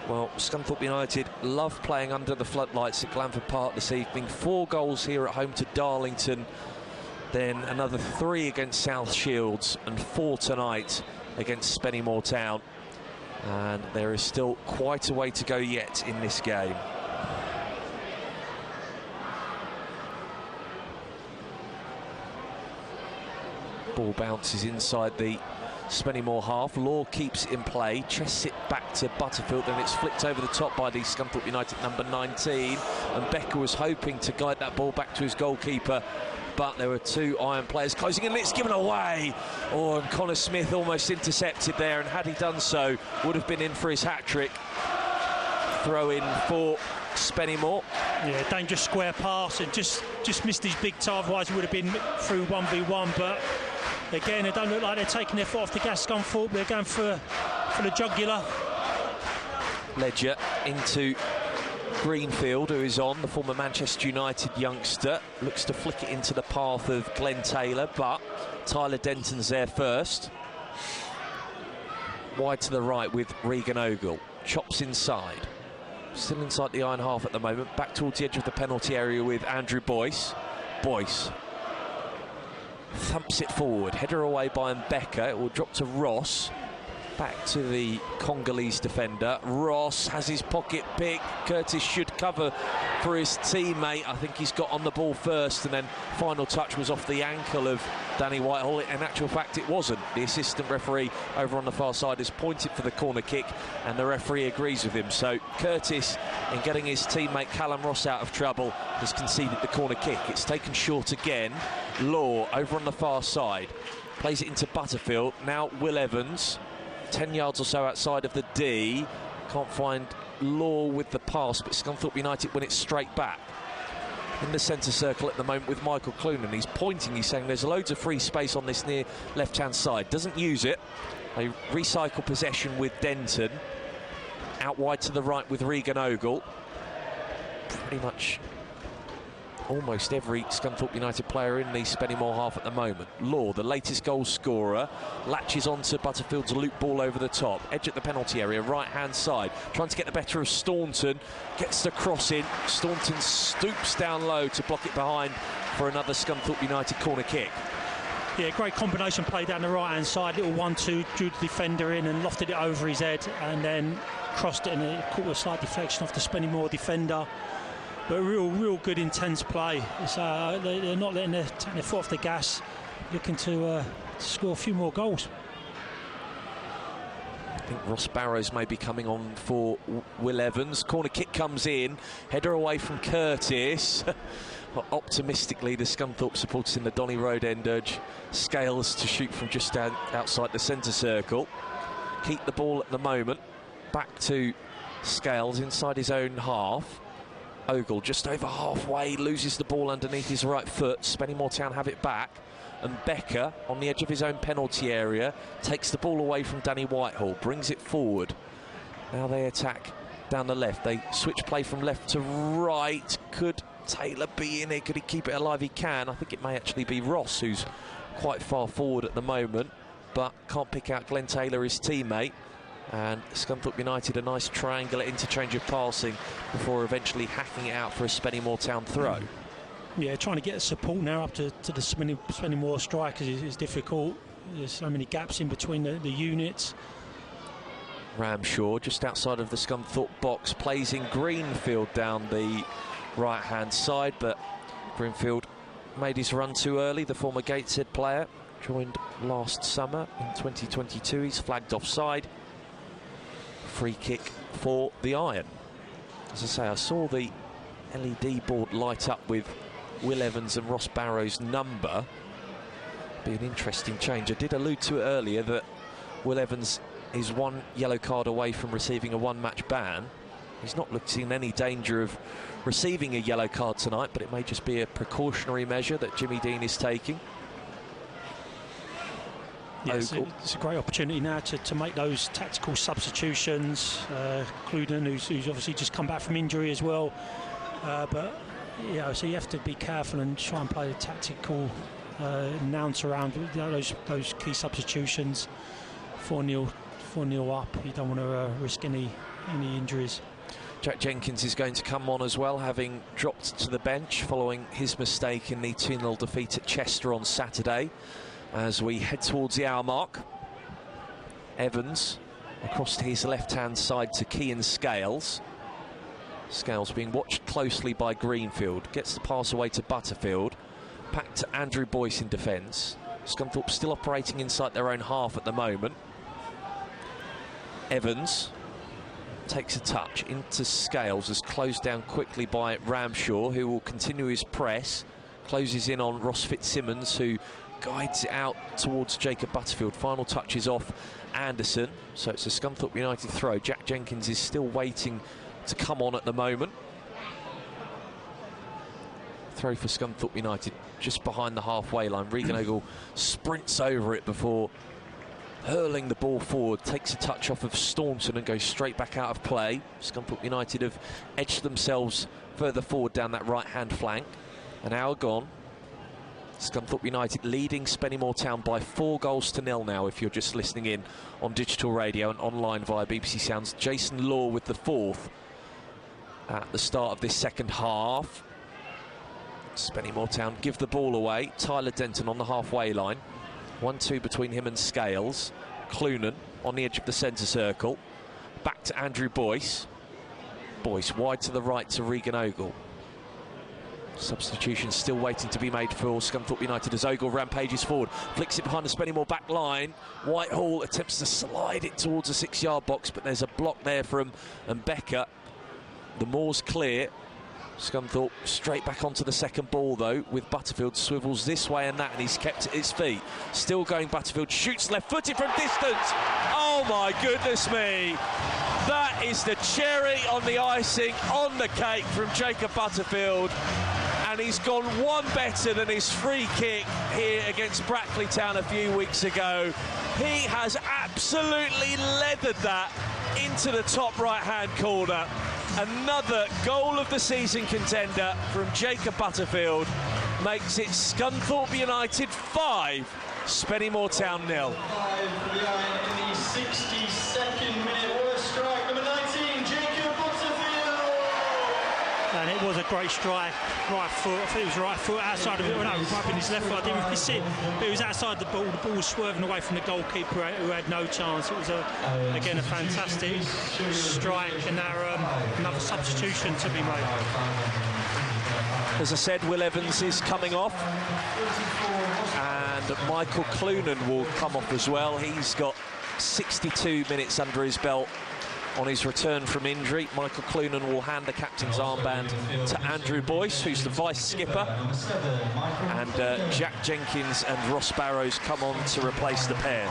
Well, Scunthorpe United love playing under the floodlights at Glanford Park this evening. 4 goals here at home to Darlington, then another 3 against South Shields, and 4 tonight against Spennymoor Town. And there is still quite a way to go yet in this game. Ball bounces inside the Spennymoor half. Law keeps it in play, chests it back to Butterfield, then it's flicked over the top by the Scunthorpe United number 19, and Becker was hoping to guide that ball back to his goalkeeper, but there were 2 Iron players closing in, and it's given away. Oh, and Connor Smith almost intercepted there, and had he done so, would have been in for his hat-trick. Throw in for Spennymoor. Yeah, dangerous square pass, and just missed his big tie, otherwise he would have been through 1v1, but again, it don't look like they're taking their foot off the gas. Scunthorpe, they're going for the jugular. Ledger into Greenfield, who is on, the former Manchester United youngster. Looks to flick it into the path of Glenn Taylor, but Tyler Denton's there first. Wide to the right with Regan Ogle. Chops inside. Still inside the Iron half at the moment. Back towards the edge of the penalty area with Andrew Boyce. Boyce thumps it forward, header away by Mbeka. It will drop to Ross, back to the Congolese defender. Ross has his pocket pick. Curtis should cover for his teammate. I think he's got on the ball first, and then final touch was off the ankle of Danny Whitehall. In actual fact, it wasn't. The assistant referee over on the far side has pointed for the corner kick, and the referee agrees with him. So Curtis, in getting his teammate Callum Ross out of trouble, has conceded the corner kick. It's taken short again. Law over on the far side plays it into Butterfield. Now Will Evans, 10 yards or so outside of the D. Can't find Law with the pass, but Scunthorpe United win it straight back. In the centre circle at the moment with Michael Clunan. He's pointing, he's saying there's loads of free space on this near left-hand side. Doesn't use it. They recycle possession with Denton. Out wide to the right with Regan Ogle. Pretty much almost every Scunthorpe United player in the Spennymoor half at the moment. Law, the latest goal scorer, latches onto Butterfield's loop ball over the top. Edge at the penalty area, right-hand side. Trying to get the better of Staunton. Gets the cross in. Staunton stoops down low to block it behind for another Scunthorpe United corner kick. Yeah, great combination play down the right-hand side. Little 1-2, drew the defender in and lofted it over his head, and then crossed it, and it caught a slight deflection off the Spennymoor defender. But real good, intense play. It's, they're not letting their foot off the gas, looking to score a few more goals. I think Ross Barrows may be coming on for Will Evans. Corner kick comes in, header away from Curtis. Optimistically, the Scunthorpe supporters in the Donny Road end urge Scales to shoot from just outside the centre circle. Keep the ball at the moment. Back to Scales inside his own half. Ogle just over halfway, loses the ball underneath his right foot. Spennymoor Town have it back, and Becker on the edge of his own penalty area takes the ball away from Danny Whitehall, brings it forward. Now they attack down the left. They switch play from left to right. Could Taylor be in here? Could he keep it alive? He can. I think it may actually be Ross, who's quite far forward at the moment, but can't pick out Glenn Taylor, his teammate. And Scunthorpe United a nice triangular interchange of passing before eventually hacking it out for a Spennymoor Town throw. Yeah, trying to get support now up to the Spennymoor strikers is difficult. There's so many gaps in between the units. Ramshaw just outside of the Scunthorpe box plays in Greenfield down the right hand side, but Greenfield made his run too early. The former Gateshead player joined last summer in 2022. He's flagged offside. Free kick for the Iron. As I say, I saw the LED board light up with Will Evans and Ross Barrows' number. Be an interesting change. I did allude to it earlier that Will Evans is 1 yellow card away from receiving a one-match ban. He's not looking in any danger of receiving a yellow card tonight, but it may just be a precautionary measure that Jimmy Dean is taking. Yes, it's a great opportunity now to make those tactical substitutions. Clunan, who's obviously just come back from injury as well, but so you have to be careful and try and play the tactical announce around those key substitutions. 4-0 up. You don't want to risk any injuries. Jack Jenkins is going to come on as well, having dropped to the bench following his mistake in the 2-0 defeat at Chester on Saturday. As we head towards the hour mark, Evans across to his left-hand side to Kean Scales. Scales being watched closely by Greenfield. Gets the pass away to Butterfield. Back to Andrew Boyce in defence. Scunthorpe still operating inside their own half at the moment. Evans takes a touch into Scales, is closed down quickly by Ramshaw, who will continue his press. Closes in on Ross Fitzsimmons, who guides it out towards Jacob Butterfield. Final touches off Anderson, so it's a Scunthorpe United throw. Jack Jenkins is still waiting to come on at the moment. Throw for Scunthorpe United just behind the halfway line. Regan Ogle sprints over it before hurling the ball forward, takes a touch off of Staunton and goes straight back out of play. Scunthorpe United have edged themselves further forward down that right-hand flank. An hour gone. Scunthorpe United leading Spennymoor Town by 4-0 now, if you're just listening in on digital radio and online via BBC Sounds. Jason Law with the fourth at the start of this second half. Spennymoor Town give the ball away. Tyler Denton on the halfway line. 1-2 between him and Scales. Clunan on the edge of the centre circle. Back to Andrew Boyce. Boyce wide to the right to Regan Ogle. Substitution still waiting to be made for Scunthorpe United as Ogle rampages forward. Flicks it behind the Spennymoor back line. Whitehall attempts to slide it towards the 6-yard box, but there's a block there from Becker. The Moor's clear. Scunthorpe straight back onto the second ball though, with Butterfield swivels this way and that, and he's kept at his feet. Still going, Butterfield shoots left-footed from distance. Oh my goodness me! That is the cherry on the icing on the cake from Jacob Butterfield, and he's gone one better than his free kick here against Brackley Town a few weeks ago. He has absolutely leathered that into the top right-hand corner. Another goal of the season contender from Jacob Butterfield makes it Scunthorpe United 5, Spennymoor Town 0. In the 62nd minute, worst strike, number 19, Jacob Butterfield. And it was a great strike, right foot. I think it was right foot outside of it. Well, no, it might have been his left foot. I didn't really see it, but it was outside the ball. The ball was swerving away from the goalkeeper, who had no chance. It was again a fantastic strike, and now another substitution to be made. As I said, Will Evans is coming off, and Michael Clunan will come off as well. He's got 62 minutes under his belt on his return from injury. Michael Clunan will hand the captain's armband to Andrew Boyce, who's the vice skipper, and Jack Jenkins and Ross Barrows come on to replace the pair.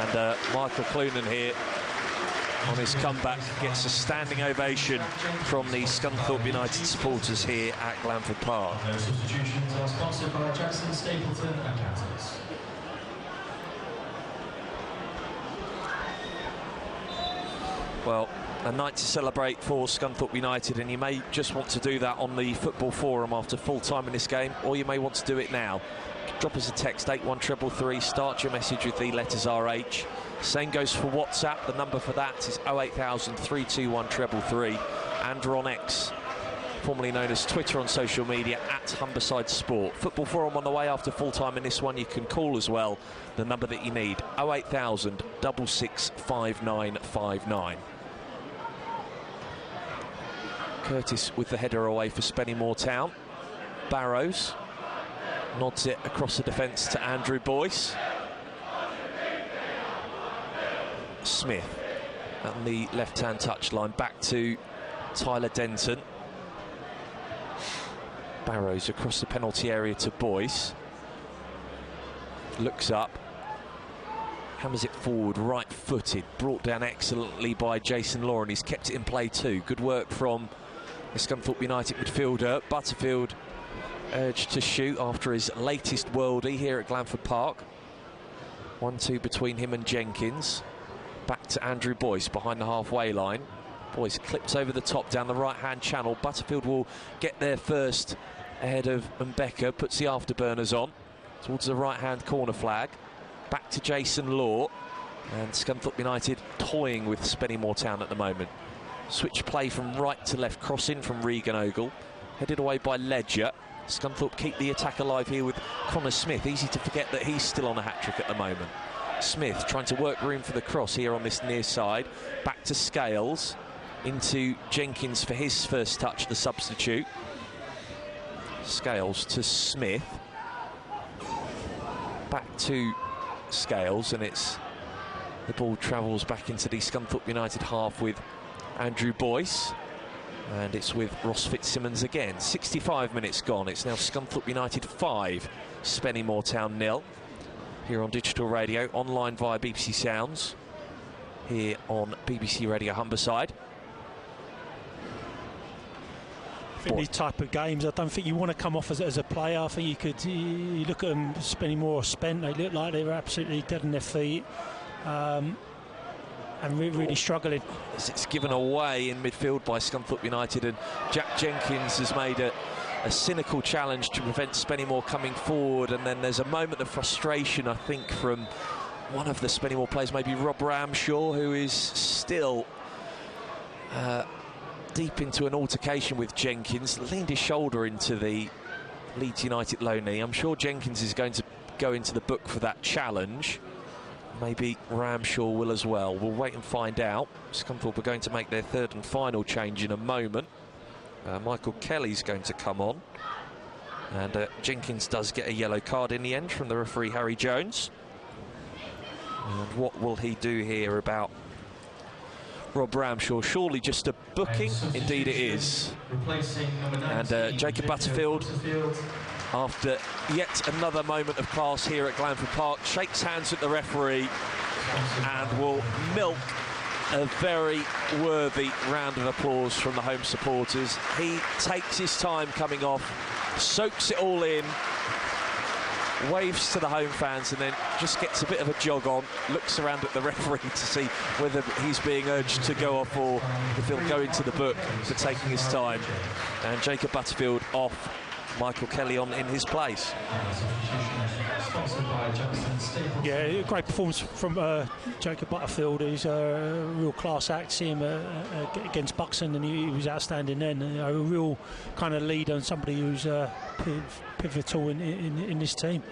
And Michael Clunan here on his comeback gets a standing ovation from the Scunthorpe United supporters here at Glanford Park. Those substitutions are sponsored by Jackson, Stapleton and Catters. Well, a night to celebrate for Scunthorpe United, and you may just want to do that on the football forum after full time in this game, or you may want to do it now. Drop us a text, 81333, start your message with the letters RH. Same goes for WhatsApp. The number for that is 08000 321 333, and we're on X, formerly known as Twitter, on social media at Humberside Sport. Football forum on the way after full time in this one. You can call as well. The number that you need, 08000 665959. Curtis with the header away for Spennymoor Town. Barrows nods it across the defence to Andrew Boyce. Smith on the left-hand touchline, back to Tyler Denton. Barrows across the penalty area to Boyce. Looks up. Hammers it forward, right-footed, brought down excellently by Jason Law, and he's kept it in play too. Good work from the Scunthorpe United midfielder. Butterfield urged to shoot after his latest worldie here at Glanford Park. 1-2 between him and Jenkins. Back to Andrew Boyce behind the halfway line. Boyce clips over the top down the right-hand channel. Butterfield will get there first ahead of Mbeka, puts the afterburners on towards the right-hand corner flag. Back to Jason Law, and Scunthorpe United toying with Spennymoor Town at the moment. Switch play from right to left, crossing from Regan Ogle, headed away by Ledger. Scunthorpe keep the attack alive here with Connor Smith. Easy to forget that he's still on a hat-trick at the moment. Smith trying to work room for the cross here on this near side. Back to Scales, into Jenkins for his first touch, the substitute. Scales to Smith. Back to Scales, and it's the ball travels back into the Scunthorpe United half with Andrew Boyce, and it's with Ross Fitzsimmons again. 65 minutes gone. It's now Scunthorpe United 5, Spennymoor Town 0. Here on digital radio, online via BBC Sounds, here on BBC Radio Humberside. I think these type of games, I don't think you want to come off as a player. I think you look at them, Spennymoor or Spent, they look like they were absolutely dead on their feet and really struggling. It's given away in midfield by Scunthorpe United, and Jack Jenkins has made a cynical challenge to prevent Spennymoor coming forward, and then there's a moment of frustration, I think, from one of the Spennymoor players, maybe Rob Ramshaw, who is still deep into an altercation with Jenkins, leaned his shoulder into the Leeds United low knee. I'm sure Jenkins is going to go into the book for that challenge. Maybe Ramshaw will as well. We'll wait and find out. Scunthorpe are going to make their third and final change in a moment. Michael Kelly's going to come on. And Jenkins does get a yellow card in the end from the referee, Harry Jones. And what will he do here about Rob Ramshaw? Surely just a booking. Indeed it is. And Jacob Butterfield, after yet another moment of class here at Glanford Park, shakes hands with the referee and will milk a very worthy round of applause from the home supporters. He takes his time coming off, soaks it all in, waves to the home fans, and then just gets a bit of a jog on, looks around at the referee to see whether he's being urged to go off or if he'll go into the book for taking his time. And Jacob Butterfield off, Michael Kelly on in his place. Yeah, great performance from Jacob Butterfield. He's a real class act. See him against Buxton, and he was outstanding then. A real kind of leader and somebody who's pivotal in this team.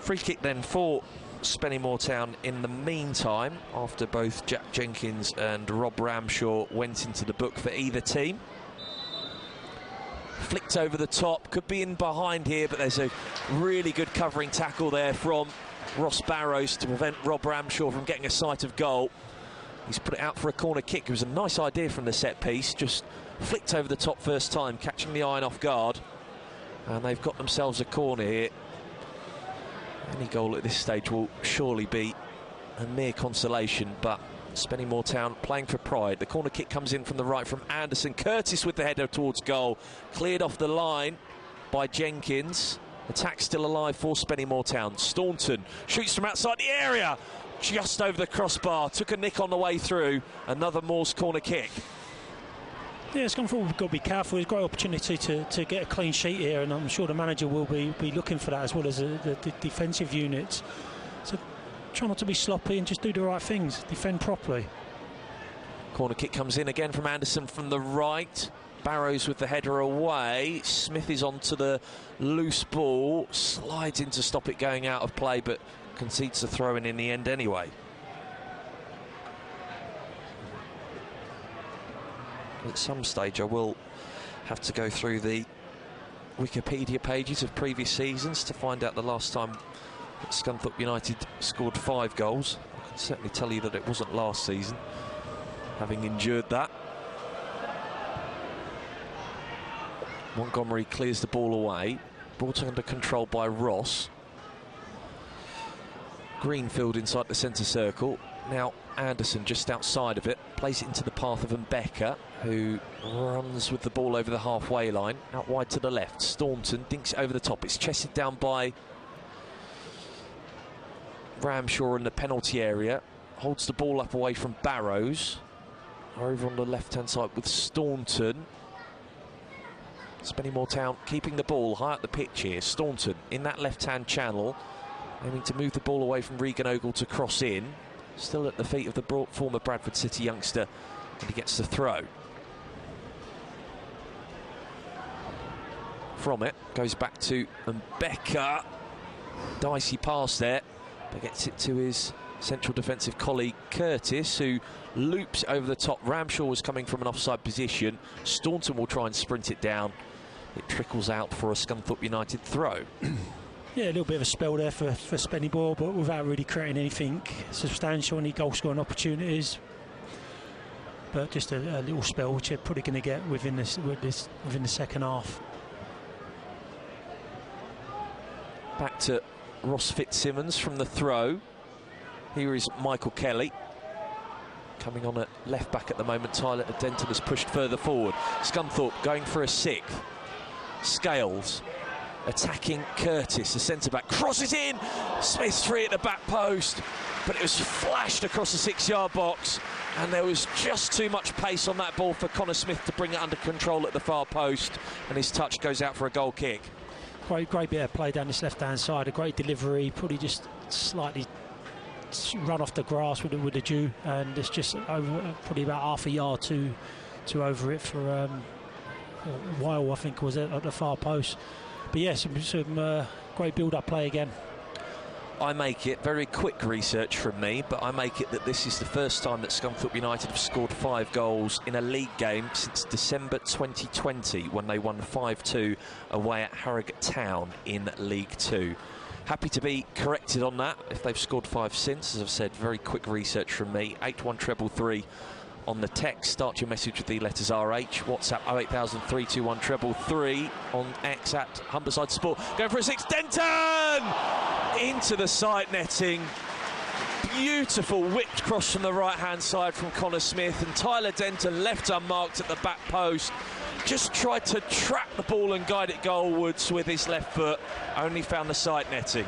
Free kick then for Spennymoor Town in the meantime, after both Jack Jenkins and Rob Ramshaw went into the book for either team. Flicked over the top, could be in behind here, but there's a really good covering tackle there from Ross Barrows to prevent Rob Ramshaw from getting a sight of goal. He's put it out for a corner kick. It was a nice idea from the set piece, just flicked over the top first time, catching the iron off guard, and they've got themselves a corner here. Any goal at this stage will surely be a mere consolation, but Spennymoor Town playing for pride. The corner kick comes in from the right from Anderson. Curtis with the header towards goal. Cleared off the line by Jenkins. Attack still alive for Spennymoor Town. Staunton shoots from outside the area. Just over the crossbar. Took a nick on the way through. Another Moors corner kick. Yeah, it's gone forward. We've got to be careful. It's a great opportunity to get a clean sheet here, and I'm sure the manager will be looking for that, as well as the defensive units. So try not to be sloppy and just do the right things. Defend properly. Corner kick comes in again from Anderson from the right. Barrows with the header away. Smith is onto the loose ball. Slides in to stop it going out of play, but concedes the throw-in in the end anyway. At some stage I will have to go through the Wikipedia pages of previous seasons to find out the last time that Scunthorpe United scored 5 goals. I can certainly tell you that it wasn't last season, having endured that. Montgomery clears the ball away, brought under control by Ross. Greenfield inside the centre circle. Now Anderson just outside of it, plays it into the path of Mbeka, who runs with the ball over the halfway line, out wide to the left. Staunton dinks it over the top. It's chested down by Ramshaw in the penalty area. Holds the ball up away from Barrows. Over on the left-hand side with Staunton. Spennymoor Town keeping the ball high up the pitch here. Staunton in that left-hand channel, aiming to move the ball away from Regan Ogle to cross in. Still at the feet of the former Bradford City youngster, and he gets the throw. From it, goes back to Mbeka. Dicey pass there, but gets it to his central defensive colleague Curtis, who loops over the top. Ramshaw was coming from an offside position. Staunton will try and sprint it down. It trickles out for a Scunthorpe United throw. Yeah, a little bit of a spell there for Spennymoor, but without really creating anything substantial, any goal scoring opportunities. But just a little spell, which they're probably going to get within the second half. Back to Ross Fitzsimmons from the throw. Here is Michael Kelly. Coming on at left back at the moment. Tyler Denton has pushed further forward. Scunthorpe going for a sixth. Scales attacking Curtis, the centre-back, crosses in. Smith's free at the back post, but it was flashed across the 6-yard box, and there was just too much pace on that ball for Connor Smith to bring it under control at the far post, and his touch goes out for a goal kick. Great bit of play down this left-hand side, a great delivery, probably just slightly run off the grass with the dew, and it's just over, probably about half a yard to over it for Weil, I think, was at the far post. But yes, some great build-up play again. I make it, very quick research from me, but I make it that this is the first time that Scunthorpe United have scored 5 goals in a league game since December 2020, when they won 5-2 away at Harrogate Town in League 2. Happy to be corrected on that if they've scored 5 since. As I've said, very quick research from me. 81333 on the text. Start your message with the letters RH. WhatsApp 08000 321 333 on X at Humberside Sport. Going for a 6. Denton! Into the side netting. Beautiful whipped cross from the right-hand side from Connor Smith, and Tyler Denton left unmarked at the back post. Just tried to trap the ball and guide it goalwards with his left foot. Only found the side netting.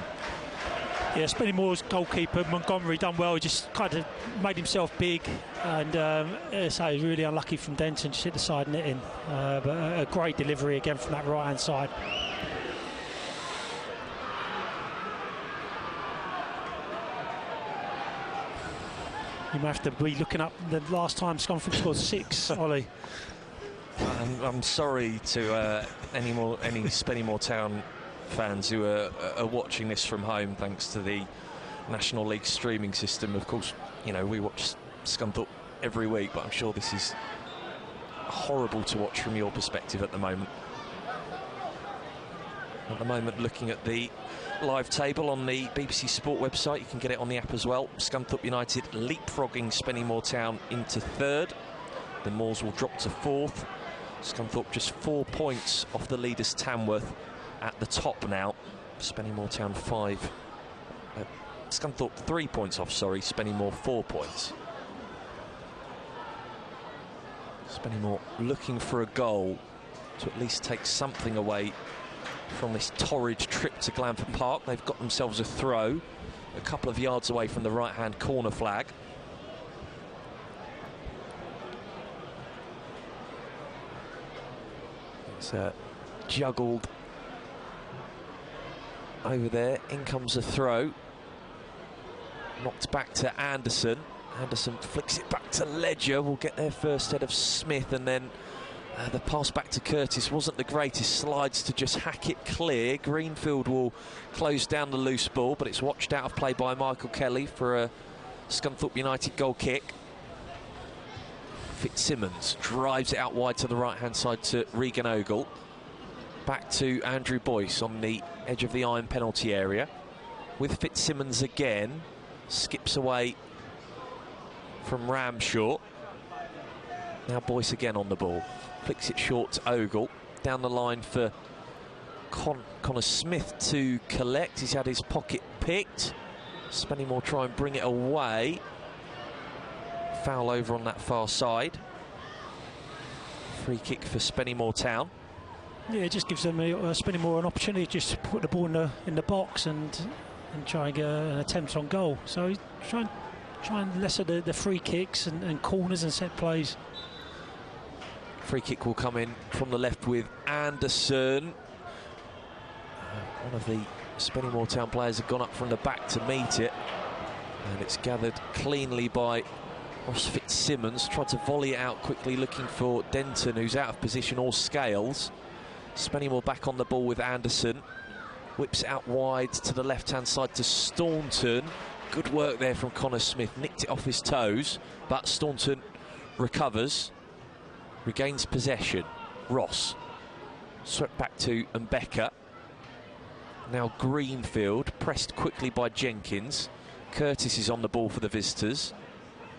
Yeah, Spennymoor's goalkeeper Montgomery done well. He just kind of made himself big, and so really unlucky from Denton, just hit the side netting. But a great delivery again from that right-hand side. You might have to be looking up the last time Scunthorpe scored 6, Ollie. I'm sorry to any Spennymoor Town fans who are watching this from home thanks to the National League streaming system. Of course, you know, we watch Scunthorpe every week, but I'm sure this is horrible to watch from your perspective at the moment. At the moment, looking at the live table on the BBC Sport website, you can get it on the app as well. Scunthorpe United leapfrogging Spennymoor Town into 3rd. The Moors will drop to 4th. Scunthorpe just 4 points off the leaders Tamworth at the top now. Spennymoor Town 5. Scunthorpe 3 points off, sorry. Spennymoor 4 points. Spennymoor looking for a goal to at least take something away from this torrid trip to Glanford Park. They've got themselves a throw a couple of yards away from the right-hand corner flag. It's juggled over there. In comes a throw. Knocked back to Anderson. Anderson flicks it back to Ledger. Will get their first head of Smith, and then the pass back to Curtis wasn't the greatest. Slides to just hack it clear. Greenfield will close down the loose ball, but it's watched out of play by Michael Kelly for a Scunthorpe United goal kick. Fitzsimmons drives it out wide to the right-hand side to Regan Ogle. Back to Andrew Boyce on the edge of the iron penalty area. With Fitzsimmons again. Skips away from Ramshaw. Now Boyce again on the ball. Flicks it short to Ogle. Down the line for Connor Smith to collect. He's had his pocket picked. Spennymoor try and bring it away. Foul over on that far side. Free kick for Spennymoor Town. Yeah, it just gives them Spennymoor an opportunity just to put the ball in the box and try and get an attempt on goal. So try and lesser the free kicks and corners and set plays. Free kick will come in from the left with Anderson. One of the Spennymoor Town players have gone up from the back to meet it, and it's gathered cleanly by Ross Fitzsimmons. Tried to volley it out quickly, looking for Denton, who's out of position, or Scales. Spennymoor back on the ball with Anderson. Whips it out wide to the left-hand side to Staunton. Good work there from Connor Smith. Nicked it off his toes, but Staunton recovers. Regains possession. Ross. Swept back to Mbeka. Now Greenfield. Pressed quickly by Jenkins. Curtis is on the ball for the visitors.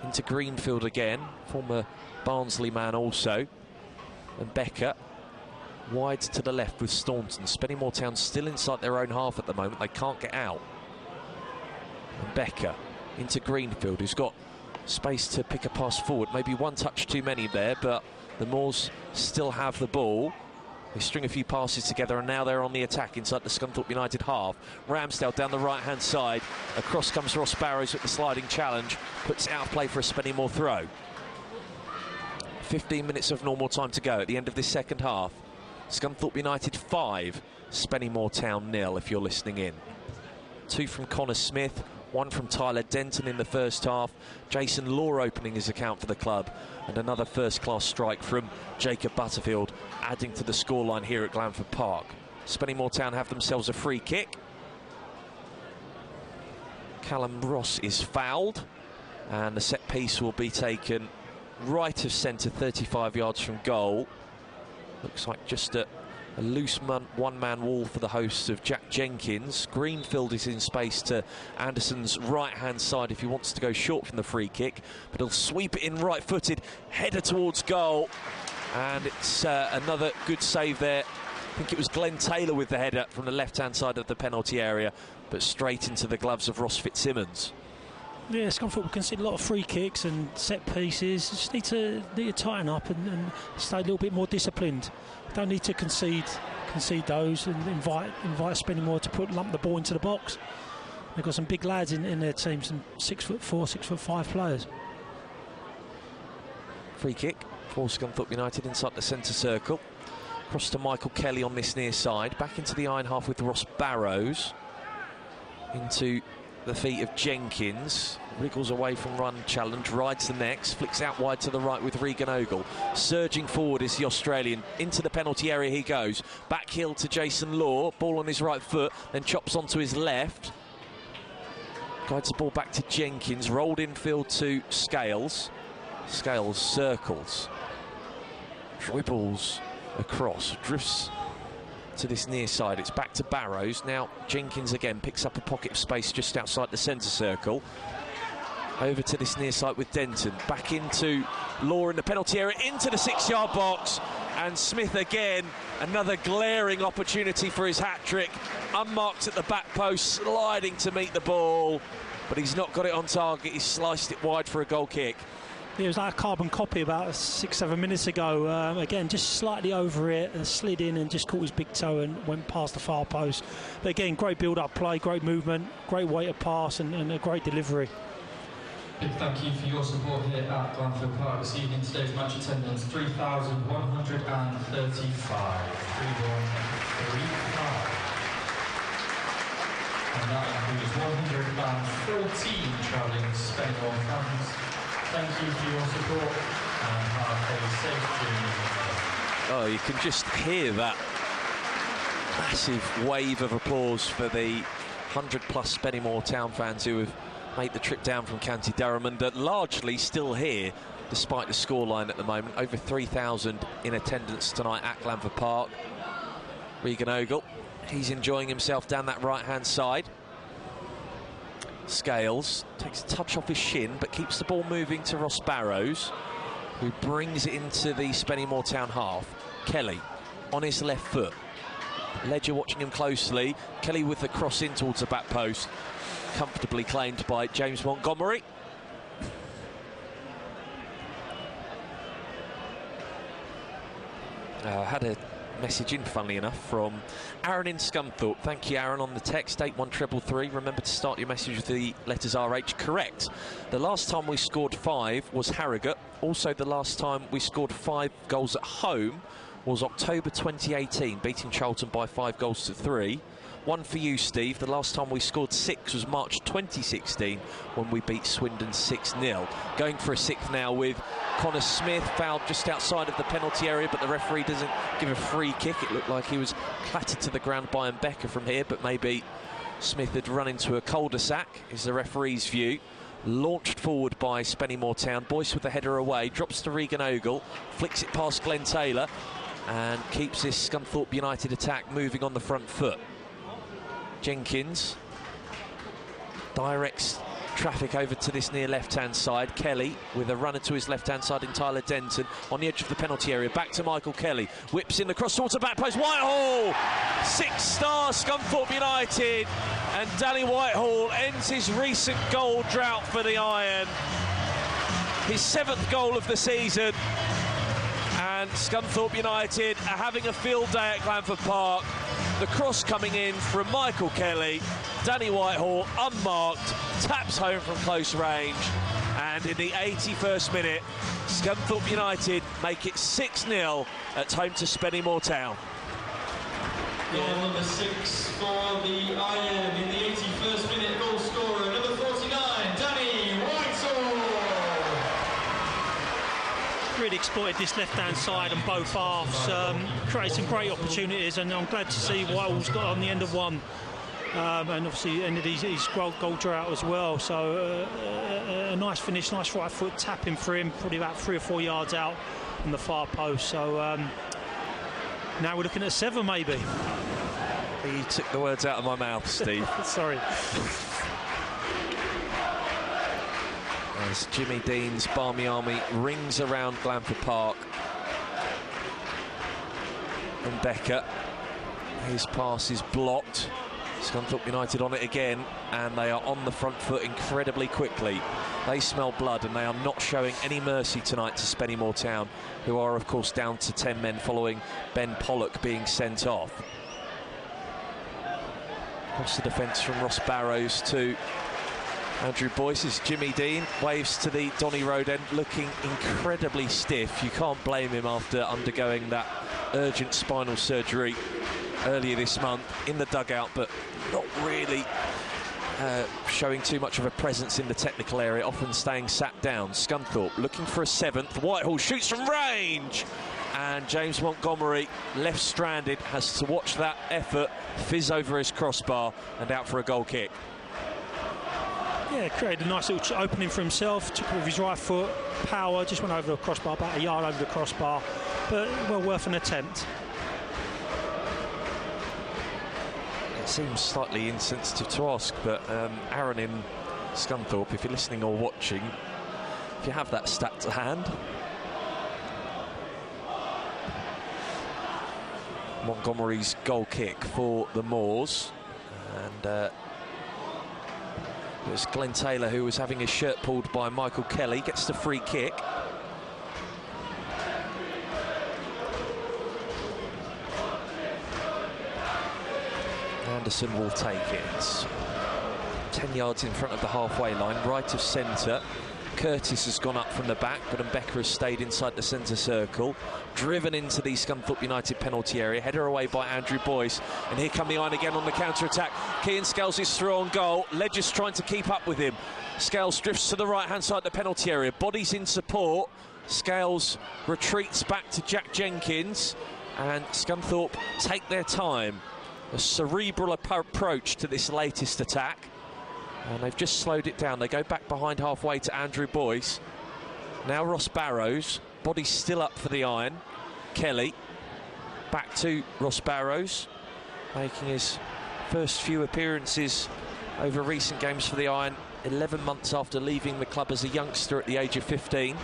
Into Greenfield again. Former Barnsley man also. Mbeka. Wide to the left with Staunton. Spennymoor Town still inside their own half at the moment. They can't get out. Mbeka into Greenfield, who's got space to pick a pass forward. Maybe one touch too many there, but the Moors still have the ball. They string a few passes together, and now they're on the attack inside the Scunthorpe United half. Ramsdale down the right-hand side. Across comes Ross Barrows with the sliding challenge. Puts it out of play for a Spennymoor throw. 15 minutes of normal time to go at the end of this second half. Scunthorpe United 5, Spennymoor Town 0, if you're listening in. 2 from Connor Smith, 1 from Tyler Denton in the first half. Jason Law opening his account for the club, and another first-class strike from Jacob Butterfield, adding to the scoreline here at Glanford Park. Spennymoor Town have themselves a free kick. Callum Ross is fouled, and the set piece will be taken right of centre, 35 yards from goal. Looks like just a loose one-man wall for the hosts of Jack Jenkins. Greenfield is in space to Anderson's right-hand side if he wants to go short from the free kick, but he'll sweep it in right-footed, header towards goal, and it's another good save there. I think it was Glenn Taylor with the header from the left-hand side of the penalty area, but straight into the gloves of Ross Fitzsimmons. Yeah, Scunthorpe concede a lot of free kicks and set pieces. Just need to tighten up and stay a little bit more disciplined. Don't need to concede those, and invite Spennymoor to lump the ball into the box. They've got some big lads in their team, some 6'4", 6'5" players. Free kick for Scunthorpe United inside the centre circle. Across to Michael Kelly on this near side. Back into the iron half with Ross Barrows. Into the feet of Jenkins. Wriggles away from run challenge, rides the next, flicks out wide to the right with Regan Ogle. Surging forward is the Australian. Into the penalty area he goes. Back heel to Jason Law. Ball on his right foot, then chops onto his left. Guides the ball back to Jenkins. Rolled infield to Scales. Scales circles. Dribbles across. Drifts to this near side. It's back to Barrows. Now Jenkins again picks up a pocket of space just outside the centre circle. Over to this near side with Denton. Back into Law in the penalty area, into the 6-yard box, and Smith again, another glaring opportunity for his hat-trick. Unmarked at the back post, sliding to meet the ball, but he's not got it on target. He's sliced it wide for a goal kick. It was like a carbon copy about 6-7 minutes ago. Again, just slightly over it and slid in and just caught his big toe and went past the far post. But again, great build-up play, great movement, great way to pass, and a great delivery. Big thank you for your support here at Glanford Park this evening. Today's match attendance 3,135. 3,135. And that includes 114 travelling Spennymoor fans. Thank you for your support and have a safe journey. Oh, you can just hear that massive wave of applause for the 100+ Spennymoor Town fans who have made the trip down from County Durham and are largely still here despite the scoreline at the moment. Over 3,000 in attendance tonight at Glanford Park. Regan Ogle, he's enjoying himself down that right-hand side. Scales takes a touch off his shin but keeps the ball moving to Ross Barrows, who brings it into the Spennymoor Town half. Kelly on his left foot. Ledger watching him closely. Kelly with the cross in towards the back post. comfortably claimed by James Montgomery. Had a message in, funnily enough, from Aaron in Scunthorpe. Thank you, Aaron, on the text 81333. Remember to start your message with the letters RH. Correct. The last time we scored 5 was Harrogate. Also, the last time we scored 5 goals at home was October 2018, beating Charlton by 5 goals to 3. One for you, Steve. The last time we scored 6 was March 2016 when we beat Swindon 6-0. Going for a 6th now with Connor Smith, fouled just outside of the penalty area, but the referee doesn't give a free kick. It looked like he was clattered to the ground by Mbeka from here, but maybe Smith had run into a cul-de-sac, is the referee's view. Launched forward by Spennymoor Town. Boyce with the header away, drops to Regan Ogle, flicks it past Glenn Taylor, and keeps this Scunthorpe United attack moving on the front foot. Jenkins directs traffic over to this near left-hand side. Kelly with a runner to his left-hand side in Tyler Denton on the edge of the penalty area. Back to Michael Kelly. Whips in the cross towards the back post. Whitehall! 6-star Scunthorpe United. And Danny Whitehall ends his recent goal drought for the Iron. His 7th goal of the season. And Scunthorpe United are having a field day at Glanford Park. The cross coming in from Michael Kelly. Danny Whitehall, unmarked, taps home from close range. And in the 81st minute, Scunthorpe United make it 6-0 at home to Spennymoor Town. Goal number 6 for the Iron in the 81st minute, goal scorer, number 49, Danny Whitehall. Really exploited this left-hand side and both halves, created some great opportunities, and I'm glad to see Whitehall's got on the end of one, and obviously ended his goal drought as well. So a nice finish, nice right foot tapping for him, probably about 3 or 4 yards out on the far post. So now we're looking at 7 maybe. You took the words out of my mouth, Steve. Sorry. As Jimmy Dean's Barmy Army rings around Glanford Park. And Becker, his pass is blocked. Scunthorpe United on it again, and they are on the front foot incredibly quickly. They smell blood, and they are not showing any mercy tonight to Spennymoor Town, who are, of course, down to 10 men following Ben Pollock being sent off. Across the defence from Ross Barrows to Andrew Boyce as Jimmy Dean waves to the Donny Road end, looking incredibly stiff. You can't blame him after undergoing that urgent spinal surgery earlier this month in the dugout, but not really showing too much of a presence in the technical area, often staying sat down. Scunthorpe looking for a 7th. Whitehall shoots from range, and James Montgomery, left stranded, has to watch that effort fizz over his crossbar and out for a goal kick. Yeah, created a nice little opening for himself, took it with his right foot, power, just went over the crossbar, about a yard over the crossbar, but well worth an attempt. It seems slightly insensitive to ask, but Aaron in Scunthorpe, if you're listening or watching, if you have that stat to hand. Montgomery's goal kick for the Moors, and it was Glenn Taylor who was having his shirt pulled by Michael Kelly, gets the free kick. Anderson will take it. 10 yards in front of the halfway line, right of centre. Curtis has gone up from the back, but Mbeka has stayed inside the centre circle. Driven into the Scunthorpe United penalty area. Header away by Andrew Boyce. And here come the Iron again on the counter-attack. Cian Scales is through on goal. Ledger's trying to keep up with him. Scales drifts to the right-hand side of the penalty area. Bodies in support. Scales retreats back to Jack Jenkins. And Scunthorpe take their time. A cerebral approach to this latest attack. And they've just slowed it down. They go back behind halfway to Andrew Boyce. Now Ross Barrows. Body still up for the Iron. Kelly. Back to Ross Barrows. Making his first few appearances over recent games for the Iron. 11 months after leaving the club as a youngster at the age of 15.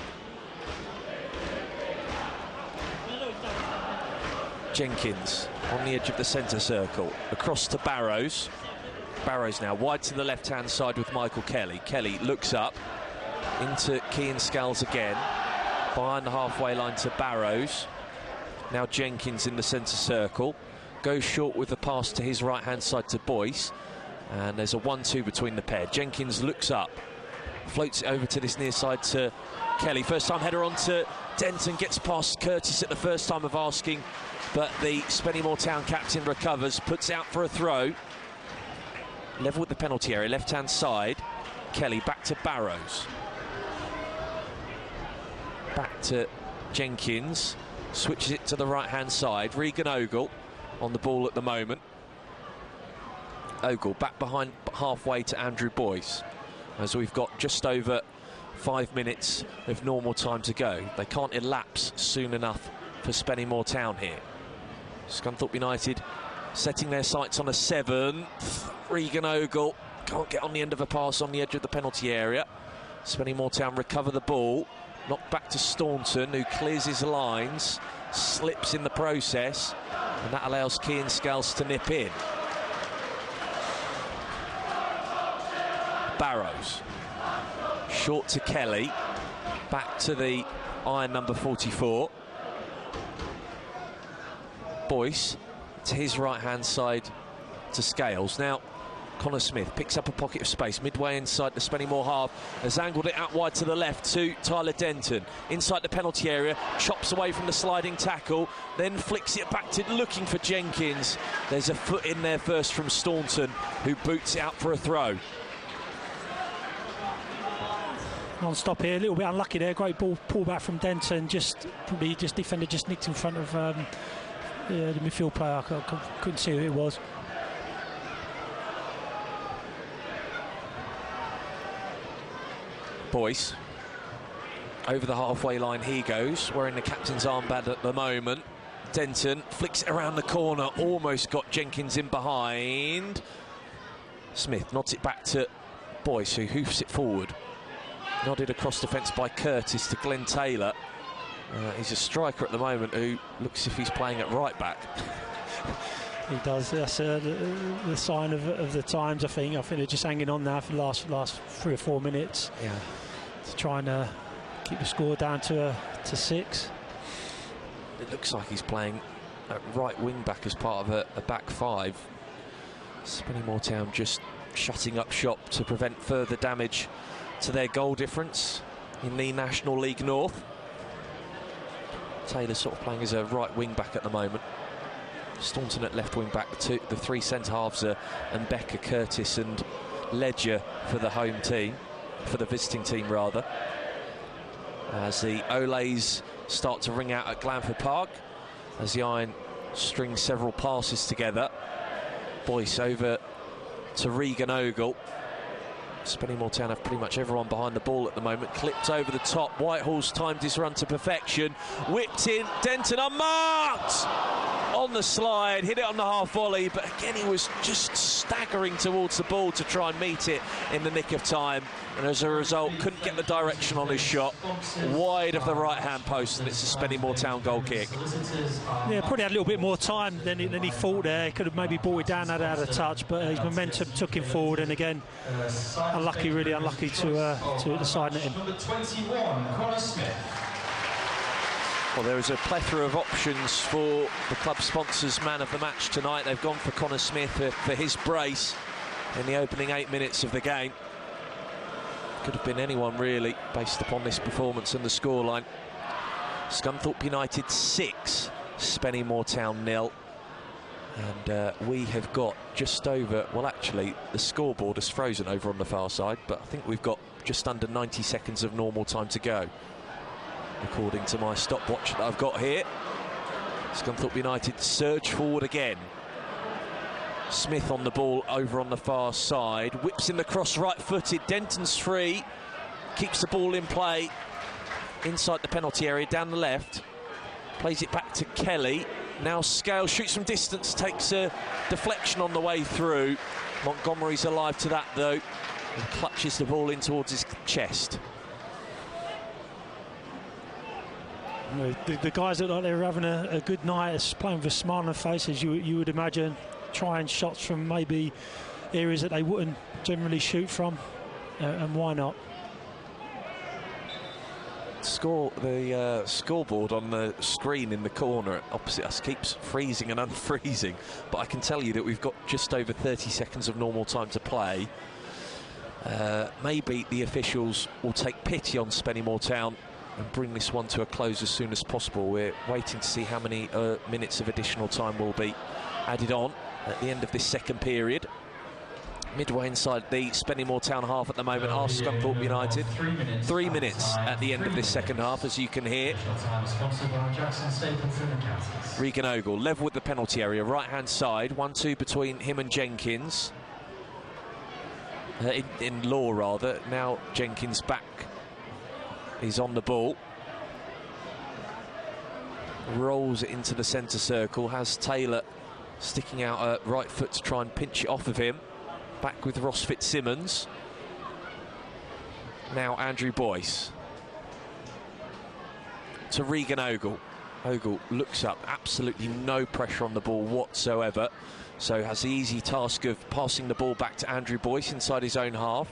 Jenkins on the edge of the centre circle. Across to Barrows. Barrows now, wide to the left-hand side with Michael Kelly. Kelly looks up into Cian Scales again, behind the halfway line to Barrows. Now Jenkins in the centre circle, goes short with the pass to his right-hand side to Boyce, and there's a 1-2 between the pair. Jenkins looks up, floats it over to this near side to Kelly. First time header on to Denton, gets past Curtis at the first time of asking, but the Spennymoor Town captain recovers, puts out for a throw. Level with the penalty area, left-hand side. Kelly back to Barrows. Back to Jenkins. Switches it to the right-hand side. Regan Ogle on the ball at the moment. Ogle back behind halfway to Andrew Boyce, as we've got just over 5 minutes of normal time to go. They can't elapse soon enough for Spennymoor Town here. Scunthorpe United setting their sights on a 7th. Regan Ogle can't get on the end of a pass on the edge of the penalty area. Spennymoor Town recover the ball. Knocked back to Staunton, who clears his lines, slips in the process, and that allows Cian Scales to nip in. Barrows, short to Kelly, back to the iron number 44. Boyce to his right-hand side to Scales. Now, Connor Smith picks up a pocket of space midway inside the Spennymoor half, has angled it out wide to the left to Tyler Denton. Inside the penalty area, chops away from the sliding tackle, then flicks it back to looking for Jenkins. There's a foot in there first from Staunton, who boots it out for a throw. Non-stop here, a little bit unlucky there. Great ball pull back from Denton. Defender just nicked in front of the midfield player. I couldn't see who it was. Boyce over the halfway line he goes, wearing the captain's armband at the moment. Denton flicks it around the corner, almost got Jenkins in behind. Smith nods it back to Boyce, who hoofs it forward. Nodded across defence by Curtis to Glenn Taylor. He's a striker at the moment who looks as if he's playing at right back. He does. That's the sign of the times, I think. I think they're just hanging on now for the last 3 or 4 minutes. Yeah. To try and keep the score down to 6. It looks like he's playing at right wing back as part of a back 5. Spennymoor Town just shutting up shop to prevent further damage to their goal difference in the National League North. Taylor sort of playing as a right wing back at the moment. Staunton at left wing back, to the 3 centre halves are Mbeka, Curtis and Ledger for the home team, for the visiting team rather. As the Olays start to ring out at Glanford Park, as the Iron strings several passes together. Boyce over to Regan Ogle. Spennymoor Town have pretty much everyone behind the ball at the moment. Clipped over the top. Whitehall's timed his run to perfection. Whipped in. Denton unmarked! On the slide, hit it on the half volley, but again he was just staggering towards the ball to try and meet it in the nick of time, and as a result couldn't get the direction on his shot, wide of the right hand post, and it's a Spennymoor Town goal kick. Yeah, probably had a little bit more time than he thought there. He could have maybe brought it down, had a touch, but his momentum took him forward, and again really unlucky to the side net him. Number 21, Connor Smith. Well, there is a plethora of options for the club sponsors' man of the match tonight. They've gone for Connor Smith for his brace in the opening 8 minutes of the game. Could have been anyone really, based upon this performance and the scoreline. Scunthorpe United 6, Spennymoor Town 0. And we have got just over, well actually the scoreboard is frozen over on the far side, but I think we've got just under 90 seconds of normal time to go, according to my stopwatch that I've got here. Scunthorpe United surge forward again. Smith on the ball over on the far side, whips in the cross right-footed. Denton's free, keeps the ball in play inside the penalty area down the left, plays it back to Kelly. Now Scales shoots from distance, takes a deflection on the way through. Montgomery's alive to that though, and clutches the ball in towards his chest. The guys look like they're having a good night, playing with a smile on their faces, you would imagine, trying shots from maybe areas that they wouldn't generally shoot from, and why not? The scoreboard on the screen in the corner opposite us keeps freezing and unfreezing, but I can tell you that we've got just over 30 seconds of normal time to play. Maybe the officials will take pity on Spennymoor Town and bring this one to a close as soon as possible. We're waiting to see how many minutes of additional time will be added on at the end of this second period. Midway inside the Spennymoor Town half at the moment are Scunthorpe United. 3 minutes at the end of this second half, as you can hear. Regan Ogle level with the penalty area, right-hand side. 1-2 between him and Jenkins. In Law, rather. Now Jenkins back. He's on the ball. Rolls it into the centre circle. Has Taylor sticking out a right foot to try and pinch it off of him. Back with Ross Fitzsimmons. Now Andrew Boyce. To Regan Ogle. Ogle looks up, absolutely no pressure on the ball whatsoever. So has the easy task of passing the ball back to Andrew Boyce inside his own half.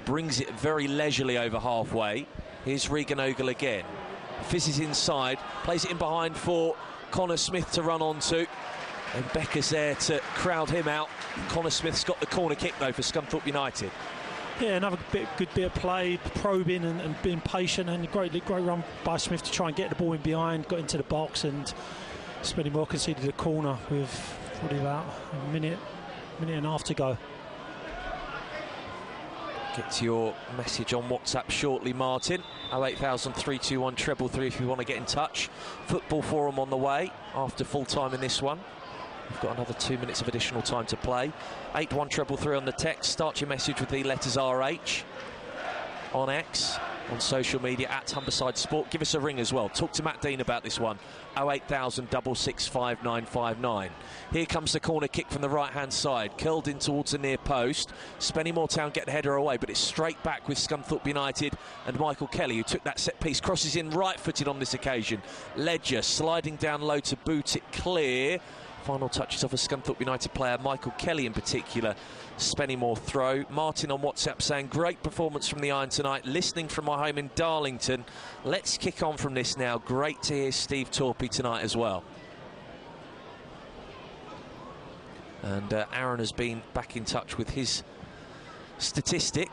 Brings it very leisurely over halfway. Here's Regan Ogle again. Fizzes inside, plays it in behind for Connor Smith to run onto. And Becker's there to crowd him out. Connor Smith's got the corner kick, though, for Scunthorpe United. Yeah, another good bit of play, probing and being patient, and a great run by Smith to try and get the ball in behind, got into the box, and Spennymoor conceded a corner with probably about a minute and a half to go. Get to your message on WhatsApp shortly, Martin. 08000 321 333 if you want to get in touch. Football Forum on the way after full time in this one. We've got another 2 minutes of additional time to play. 81333 on the text. Start your message with the letters RH. On X, on social media, at Humberside Sport. Give us a ring as well. Talk to Matt Dean about this one. 08000 665 959. Here comes the corner kick from the right-hand side. Curled in towards the near post. Spennymoor Town get the header away, but it's straight back with Scunthorpe United and Michael Kelly, who took that set piece. Crosses in right-footed on this occasion. Ledger sliding down low to boot it clear. Final touches off a Scunthorpe United player, Michael Kelly in particular. Spennymoor throw. Martin on WhatsApp saying, great performance from the Iron tonight. Listening from my home in Darlington. Let's kick on from this now. Great to hear Steve Torpey tonight as well. And Aaron has been back in touch with his statistic,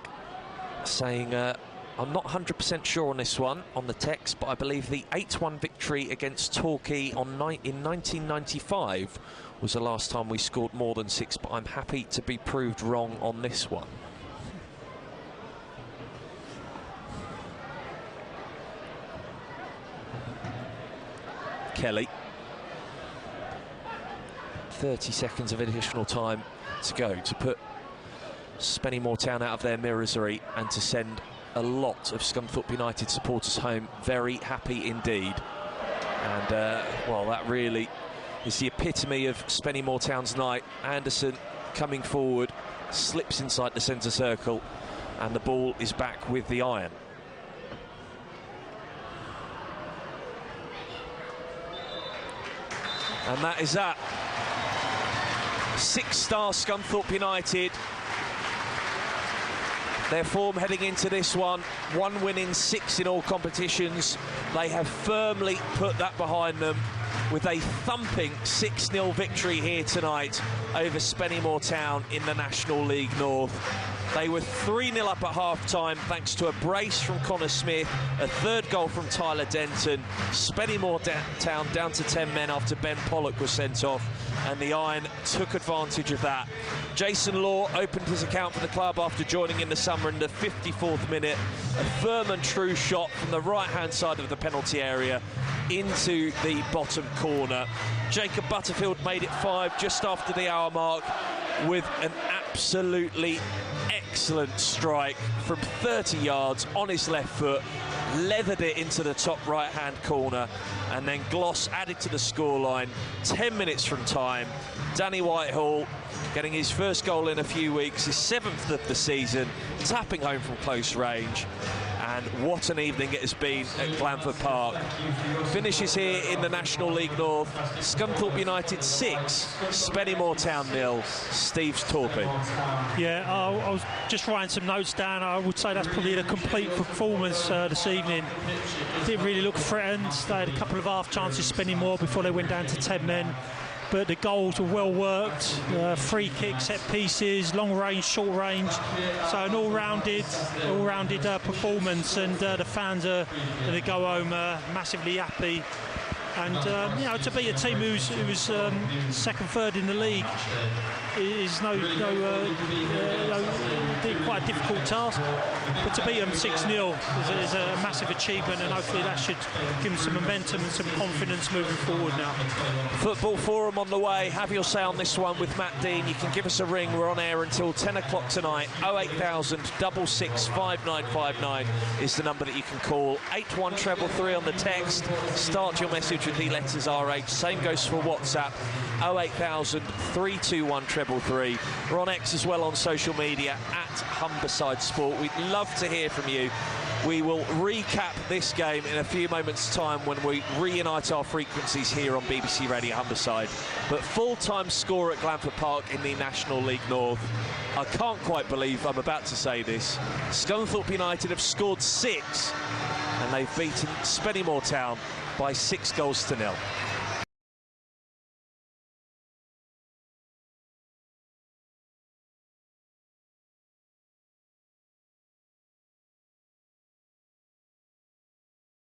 saying, I'm not 100% sure on this one, on the text, but I believe the 8-1 victory against Torquay in 1995 was the last time we scored more than 6, but I'm happy to be proved wrong on this one. Kelly. 30 seconds of additional time to go to put Spennymoor Town out of their misery and to send a lot of Scunthorpe United supporters home very happy indeed. And well, that really is the epitome of Spennymoor Town's night. Anderson coming forward, slips inside the centre circle, and the ball is back with the Iron. And that is that. 6-star Scunthorpe United. Their form heading into this one, 1 win in 6 in all competitions. They have firmly put that behind them with a thumping 6-0 victory here tonight over Spennymoor Town in the National League North. They were 3-0 up at half-time thanks to a brace from Connor Smith, a third goal from Tyler Denton. Spennymoor Town down to 10 men after Ben Pollock was sent off, and the Iron took advantage of that. Jason Law opened his account for the club after joining in the summer in the 54th minute. A firm and true shot from the right-hand side of the penalty area into the bottom corner. Jacob Butterfield made it 5 just after the hour mark with an absolutely excellent strike from 30 yards on his left foot, leathered it into the top right-hand corner, and then Gloss added to the scoreline 10 minutes from time. Danny Whitehall getting his first goal in a few weeks, his 7th of the season, tapping home from close range. And what an evening it has been at Glanford Park. Finishes here in the National League North. Scunthorpe United 6, Spennymoor Town 0, Steve's Torpy. Yeah, I was just writing some notes down. I would say that's probably the complete performance this evening. Didn't really look threatened. They had a couple of half chances, Spennymoor, before they went down to 10 men. But the goals were well worked, free kicks, set pieces, long range, short range. So an all-rounded performance, and the fans are going to go home massively happy. And you know, to beat a team who was second, third in the league is quite a difficult task. But to beat them 6-0 is a massive achievement, and hopefully that should give them some momentum and some confidence moving forward now. Football Forum on the way. Have your say on this one with Matt Dean. You can give us a ring. We're on air until 10 o'clock tonight. 08000 66 5959 is the number that you can call. 81333 on the text. Start your message with the letters RH. Same goes for WhatsApp. 08000 321 333. We're on X as well on social media at Humberside Sport. We'd love to hear from you. We will recap this game in a few moments' time when we reunite our frequencies here on BBC Radio Humberside. But full-time score at Glanford Park in the National League North. I can't quite believe I'm about to say this. Scunthorpe United have scored 6, and they've beaten Spennymoor Town by 6 goals to 0.